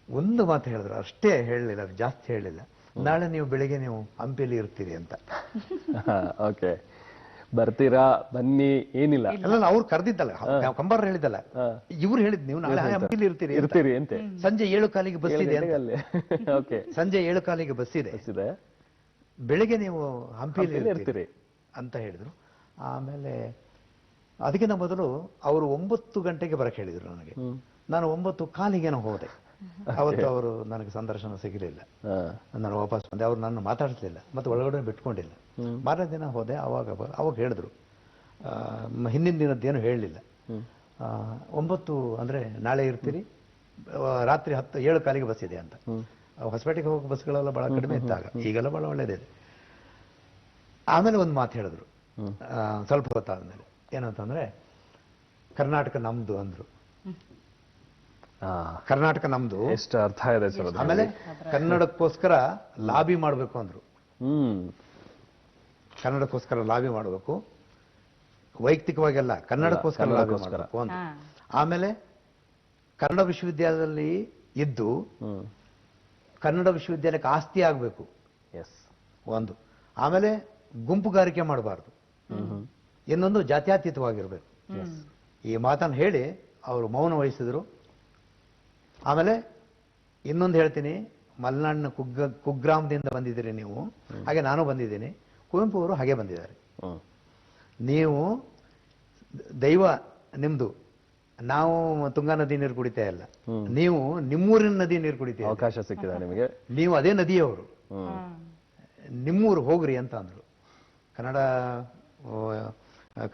ಒಂದು ಮಾತು ಹೇಳಿದ್ರು, ಅಷ್ಟೇ ಹೇಳಲಿಲ್ಲ, ಜಾಸ್ತಿ ಹೇಳಲಿಲ್ಲ. ನಾಳೆ ನೀವು ಬೆಳಿಗ್ಗೆ ನೀವು ಹಂಪಿಯಲ್ಲಿ ಇರ್ತೀರಿ ಅಂತ.
ಓಕೆ, ಬರ್ತೀರಾ ಬನ್ನಿ ಏನಿಲ್ಲ.
ಅಲ್ಲ, ಅವ್ರು ಕರೆದಿದ್ದಲ್ಲ, ಕಂಬಾರ ಹೇಳಿದ್ದಲ್ಲ, ಇವ್ರು ಹೇಳಿದ್ ನೀವು ನಾಳೆ ಹಂಪಿಲಿ ಇರ್ತೀರಿ
ಅಂತೆ.
ಸಂಜೆ 7:15 ಬಸ್ ಇದೆ, ಸಂಜೆ 7:15 ಬಸ್ ಇದೆ, ಬೆಳಿಗ್ಗೆ ನೀವು ಹಂಪಿಲಿ ಇರ್ತೀರಿ ಅಂತ ಹೇಳಿದ್ರು. ಆಮೇಲೆ ಅದಕ್ಕಿಂತ ಮೊದಲು ಅವರು 9 ಗಂಟೆಗೆ ಬರಕ್ಕೆ ಹೇಳಿದ್ರು ನನಗೆ. ನಾನು 9:15 ಹೋದೆ. ಅವತ್ತು ಅವರು ನನಗೆ ಸಂದರ್ಶನ ಸಿಗಲಿಲ್ಲ, ನಾನು ವಾಪಸ್ ಬಂದೆ. ಅವ್ರು ನನ್ನ ಮಾತಾಡಿಸ್ಲಿಲ್ಲ, ಮತ್ತೆ ಒಳಗಡೆ ಬಿಟ್ಕೊಂಡಿಲ್ಲ. ಮಾರನೇ ದಿನ ಹೋದೆ, ಅವಾಗ ಹೇಳಿದ್ರು, ಹಿಂದಿನ ದಿನದ್ದೇನು ಹೇಳಲಿಲ್ಲ. 9 ಅಂದ್ರೆ ನಾಳೆ ಇರ್ತೀರಿ, ರಾತ್ರಿ 7:15 ಬಸ್ ಇದೆ ಅಂತ. ಹೊಸಪೇಟೆಗೆ ಹೋಗೋ ಬಸ್ಗಳೆಲ್ಲ ಬಹಳ ಕಡಿಮೆ ಇದ್ದಾಗ, ಈಗೆಲ್ಲ ಬಹಳ ಒಳ್ಳೇದಿದೆ. ಆಮೇಲೆ ಒಂದು ಮಾತು ಹೇಳಿದ್ರು ಸ್ವಲ್ಪ ಹೊತ್ತಾದ್ಮೇಲೆ, ಏನಂತಂದ್ರೆ ಕರ್ನಾಟಕ ನಮ್ದು ಅಂದ್ರು. ಕರ್ನಾಟಕ ನಮ್ದು
ಎಷ್ಟು ಅರ್ಥ ಇದೆ ಸರ್.
ಆಮೇಲೆ ಕನ್ನಡಕ್ಕೋಸ್ಕರ ಲಾಬಿ ಮಾಡಬೇಕು ಅಂದ್ರು. ಕನ್ನಡಕ್ಕೋಸ್ಕರ ಲಾಬಿ ಮಾಡಬೇಕು, ವೈಯಕ್ತಿಕವಾಗೆಲ್ಲ ಕನ್ನಡಕ್ಕೋಸ್ಕರ ಲಾಬಿ ಮಾಡಬೇಕು ಅಂತ. ಆಮೇಲೆ ಕನ್ನಡ ವಿಶ್ವವಿದ್ಯಾಲಯದಲ್ಲಿ ಇದ್ದು ಕನ್ನಡ ವಿಶ್ವವಿದ್ಯಾಲಯಕ್ಕೆ ಆಸ್ತಿ ಆಗಬೇಕು ಒಂದು. ಆಮೇಲೆ ಗುಂಪುಗಾರಿಕೆ ಮಾಡಬಾರ್ದು, ಇನ್ನೊಂದು ಜಾತ್ಯತೀತವಾಗಿರ್ಬೇಕು. ಈ ಮಾತನ್ನು ಹೇಳಿ ಅವರು ಮೌನ ವಹಿಸಿದ್ರು. ಆಮೇಲೆ ಇನ್ನೊಂದು ಹೇಳ್ತೀನಿ, ಮಲೆನಾಡಿನ ಕುಗ್ರಾಮದಿಂದ ಬಂದಿದ್ದೀರಿ ನೀವು, ಹಾಗೆ ನಾನು ಬಂದಿದ್ದೀನಿ. ಕುವೆಂಪು ಅವರು ಹಾಗೆ ಬಂದಿದ್ದಾರೆ. ನೀವು ದೈವ ನಿಮ್ದು, ನಾವು ತುಂಗಾ ನದಿ ನೀರು ಕುಡಿತಾ ಇಲ್ಲ, ನೀವು ನಿಮ್ಮೂರಿನ ನದಿ ನೀರು ಕುಡಿತೀವಿ.
ಅವಕಾಶ ಸಿಕ್ಕಿದೆ ನಿಮಗೆ,
ನೀವು ಅದೇ ನದಿಯವರು, ನಿಮ್ಮೂರು ಹೋಗ್ರಿ ಅಂತ ಅಂದ್ರು. ಕನ್ನಡ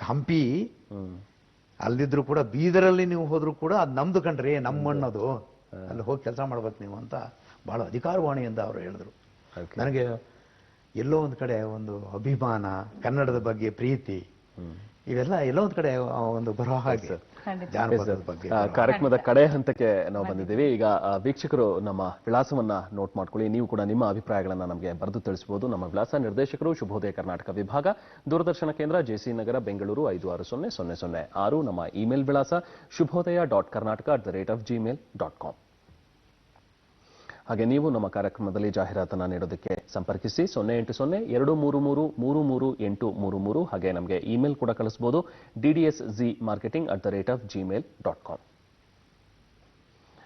ಹಂಪಿ ಅಲ್ಲಿದ್ರು ಕೂಡ, ಬೀದರಲ್ಲಿ ನೀವು ಹೋದ್ರು ಕೂಡ ಅದು ನಮ್ದು ಕಣ್ರಿ, ನಮ್ಮ ಮಣ್ಣದು, ಅಲ್ಲಿ ಹೋಗಿ ಕೆಲಸ ಮಾಡ್ಬೇಕು ನೀವು ಅಂತ ಬಹಳ ಅಧಿಕಾರವಾಣಿಯಿಂದ ಅವರು ಹೇಳಿದ್ರು. ನನಗೆ ಎಲ್ಲೋ ಒಂದು ಕಡೆ ಒಂದು ಅಭಿಮಾನ, ಕನ್ನಡದ ಬಗ್ಗೆ ಪ್ರೀತಿ, ಇವೆಲ್ಲ ಎಲ್ಲೋ ಒಂದು ಕಡೆ ಒಂದು ಬರೋ ಹಾಗೆ ಜಾನಪದದ ಬಗ್ಗೆ.
ಕಾರ್ಯಕ್ರಮದ ಕಡೆ ಹಂತಕ್ಕೆ ನಾವು ಬಂದಿದ್ದೀವಿ. ಈಗ ವೀಕ್ಷಕರು ನಮ್ಮ ವಿಳಾಸವನ್ನ ನೋಟ್ ಮಾಡ್ಕೊಳ್ಳಿ. ನೀವು ಕೂಡ ನಿಮ್ಮ ಅಭಿಪ್ರಾಯಗಳನ್ನ ನಮಗೆ ಬರೆದು ತಿಳಿಸಬಹುದು. ನಮ್ಮ ವಿಳಾಸ: ನಿರ್ದೇಶಕರು, ಶುಭೋದಯ ಕರ್ನಾಟಕ ವಿಭಾಗ, ದೂರದರ್ಶನ ಕೇಂದ್ರ, ಜೆಸಿ ನಗರ, ಬೆಂಗಳೂರು 560006. ನಮ್ಮ ಇಮೇಲ್ ವಿಳಾಸ shubhodaya.karnataka@gmail.com. ಹಾಗೆ ನೀವು ನಮ್ಮ ಕಾರ್ಯಕ್ರಮದಲ್ಲಿ ಜಾಹೀರಾತನ್ನ ನೀಡೋದಕ್ಕೆ ಸಂಪರ್ಕಿಸಿ 080233333833. ಹಾಗೆ ನಮಗೆ ಇಮೇಲ್ ಕೂಡ ಕಳಿಸಬಹುದು, ddsgmarketing@gmail.com.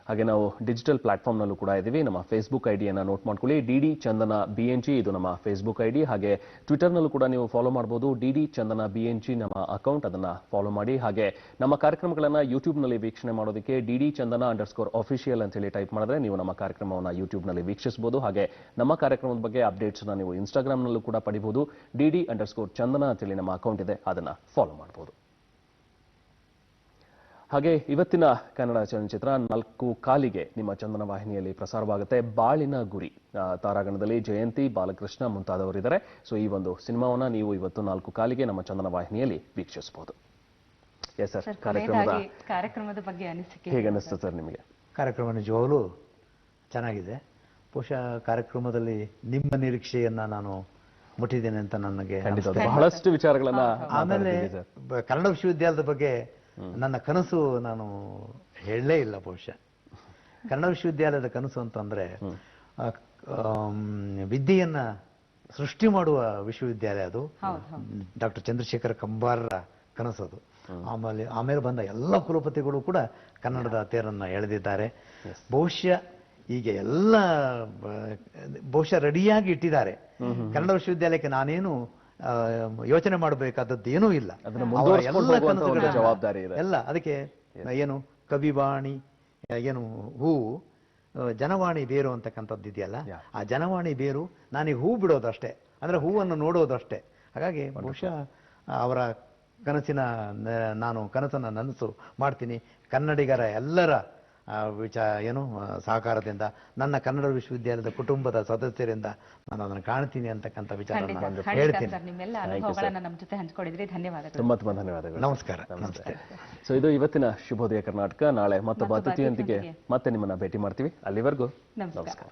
ಹಾಗೆ ನಾವು ಡಿಜಿಟಲ್ ಪ್ಲಾಟ್ಫಾರ್ಮ್ನಲ್ಲೂ ಕೂಡ ಇದ್ದೀವಿ. ನಮ್ಮ ಫೇಸ್ಬುಕ್ ಐಡಿಯನ್ನು ನೋಟ್ ಮಾಡ್ಕೊಳ್ಳಿ, ಡಿ ಚಂದನ BNG ಇದು ನಮ್ಮ ಫೇಸ್ಬುಕ್ ಐಡಿ. ಹಾಗೆ ಟ್ವಿಟರ್ನಲ್ಲೂ ಕೂಡ ನೀವು ಫಾಲೋ ಮಾಡಬಹುದು, ಡಿ ಚಂದನ BNG ನಮ್ಮ ಅಕೌಂಟ್, ಅದನ್ನು ಫಾಲೋ ಮಾಡಿ. ಹಾಗೆ ನಮ್ಮ ಕಾರ್ಯಕ್ರಮಗಳನ್ನು ಯೂಟ್ಯೂಬ್ನಲ್ಲಿ ವೀಕ್ಷಣೆ ಮಾಡೋದಕ್ಕೆ ಡಿ ಚಂದನ _official ಅಂತೇಳಿ ಟೈಪ್ ಮಾಡಿದ್ರೆ ನೀವು ನಮ್ಮ ಕಾರ್ಯಕ್ರಮವನ್ನು ಯೂಟ್ಯೂಬ್ನಲ್ಲಿ ವೀಕ್ಷಿಸಬಹುದು. ಹಾಗೆ ನಮ್ಮ ಕಾರ್ಯಕ್ರಮದ ಬಗ್ಗೆ ಅಪ್ಡೇಟ್ಸ್ನ ನೀವು ಇನ್ಸ್ಟಾಗ್ರಾಮ್ನಲ್ಲೂ ಕೂಡ ಪಡಿಬಹುದು. ಡಿ _ಚಂದನ ಅಂತೇಳಿ ನಮ್ಮ ಅಕೌಂಟ್ ಇದೆ, ಅದನ್ನು ಫಾಲೋ ಮಾಡಬಹುದು. ಹಾಗೆ ಇವತ್ತಿನ ಕನ್ನಡ ಚಲನಚಿತ್ರ 4:15 ನಿಮ್ಮ ಚಂದನ ವಾಹಿನಿಯಲ್ಲಿ ಪ್ರಸಾರವಾಗುತ್ತೆ. ಬಾಳಿನ ಗುರಿ ತಾರಾಗಣದಲ್ಲಿ ಜಯಂತಿ, ಬಾಲಕೃಷ್ಣ ಮುಂತಾದವರಿದ್ದಾರೆ. ಸೊ ಈ ಒಂದು ಸಿನಿಮಾವನ್ನ ನೀವು ಇವತ್ತು 4:15 ನಮ್ಮ ಚಂದನ ವಾಹಿನಿಯಲ್ಲಿ ವೀಕ್ಷಿಸಬಹುದು. ಎಸ್ ಸರ್,
ಕಾರ್ಯಕ್ರಮದ ಬಗ್ಗೆ ಅನಿಸಿಕೆ
ಹೇಗೆ ಅನಿಸ್ತು ಸರ್ ನಿಮಗೆ?
ಕಾರ್ಯಕ್ರಮ ನಿಜವಾಗಲೂ ಚೆನ್ನಾಗಿದೆ. ಬಹುಶಃ ಕಾರ್ಯಕ್ರಮದಲ್ಲಿ ನಿಮ್ಮ ನಿರೀಕ್ಷೆಯನ್ನ ನಾನು ಮುಟ್ಟಿದ್ದೇನೆ ಅಂತ ನನಗೆ
ಬಹಳಷ್ಟು ವಿಚಾರಗಳನ್ನ.
ಆಮೇಲೆ ಕನ್ನಡ ವಿಶ್ವವಿದ್ಯಾಲಯದ ಬಗ್ಗೆ ನನ್ನ ಕನಸು ನಾನು ಹೇಳಲೇ ಇಲ್ಲ. ಬಹುಶಃ ಕನ್ನಡ ವಿಶ್ವವಿದ್ಯಾಲಯದ ಕನಸು ಅಂತಂದ್ರೆ ವಿದ್ಯೆಯನ್ನ ಸೃಷ್ಟಿ ಮಾಡುವ ವಿಶ್ವವಿದ್ಯಾಲಯ ಅದು. ಡಾಕ್ಟರ್ ಚಂದ್ರಶೇಖರ ಕಂಬಾರರ ಕನಸದು. ಆಮೇಲೆ ಬಂದ ಎಲ್ಲ ಕುಲಪತಿಗಳು ಕೂಡ ಕನ್ನಡದ ತೇರನ್ನ ಎಳೆದಿದ್ದಾರೆ. ಬಹುಶಃ ಈಗ ಎಲ್ಲ ರೆಡಿಯಾಗಿ ಇಟ್ಟಿದ್ದಾರೆ. ಕನ್ನಡ ವಿಶ್ವವಿದ್ಯಾಲಯಕ್ಕೆ ನಾನೇನು ಯೋಚನೆ ಮಾಡಬೇಕಾದದ್ದು ಏನೂ ಇಲ್ಲ.
ಜವಾಬ್ದಾರಿ
ಎಲ್ಲ ಅದಕ್ಕೆ ಏನು ಕವಿವಾಣಿ, ಏನು ಹೂವು, ಜನವಾಣಿ ಬೇರು ಅಂತಕ್ಕಂಥದ್ದು ಇದೆಯಲ್ಲ, ಆ ಜನವಾಣಿ ಬೇರು ನಾನೀಗ ಹೂ ಬಿಡೋದಷ್ಟೇ, ಅಂದ್ರೆ ಹೂವನ್ನು ನೋಡೋದಷ್ಟೇ. ಹಾಗಾಗಿ ಬಹುಶಃ ಅವರ ಕನಸನ್ನ ನನಸು ಮಾಡ್ತೀನಿ. ಕನ್ನಡಿಗರ ಎಲ್ಲರ ಸಹಕಾರದಿಂದ, ನನ್ನ ಕನ್ನಡ ವಿಶ್ವವಿದ್ಯಾಲಯದ ಕುಟುಂಬದ ಸದಸ್ಯರಿಂದ ನಾನು ಅದನ್ನು ಕಾಣ್ತೀನಿ ಅಂತಕ್ಕಂಥ ವಿಚಾರ ಹೇಳ್ತೀನಿ.
ನಿಮ್ಮೆಲ್ಲ ಅನುಭವಗಳನ್ನು ನಮ್ಮ ಜೊತೆ ಹಂಚಿಕೊಂಡಿದ್ರಿ. ಧನ್ಯವಾದಗಳು.
ತುಂಬಾ ಧನ್ಯವಾದಗಳು.
ನಮಸ್ಕಾರ.
ನಮಸ್ತೆ. ಸೊ ಇದು ಇವತ್ತಿನ ಶುಭೋದಯ ಕರ್ನಾಟಕ. ನಾಳೆ ಮತ್ತೊಬ್ಬ ಅತಿಥಿಯೊಂದಿಗೆ ಮತ್ತೆ ನಿಮ್ಮನ್ನ ಭೇಟಿ ಮಾಡ್ತೀವಿ. ಅಲ್ಲಿವರೆಗೂ ನಮಸ್ಕಾರ.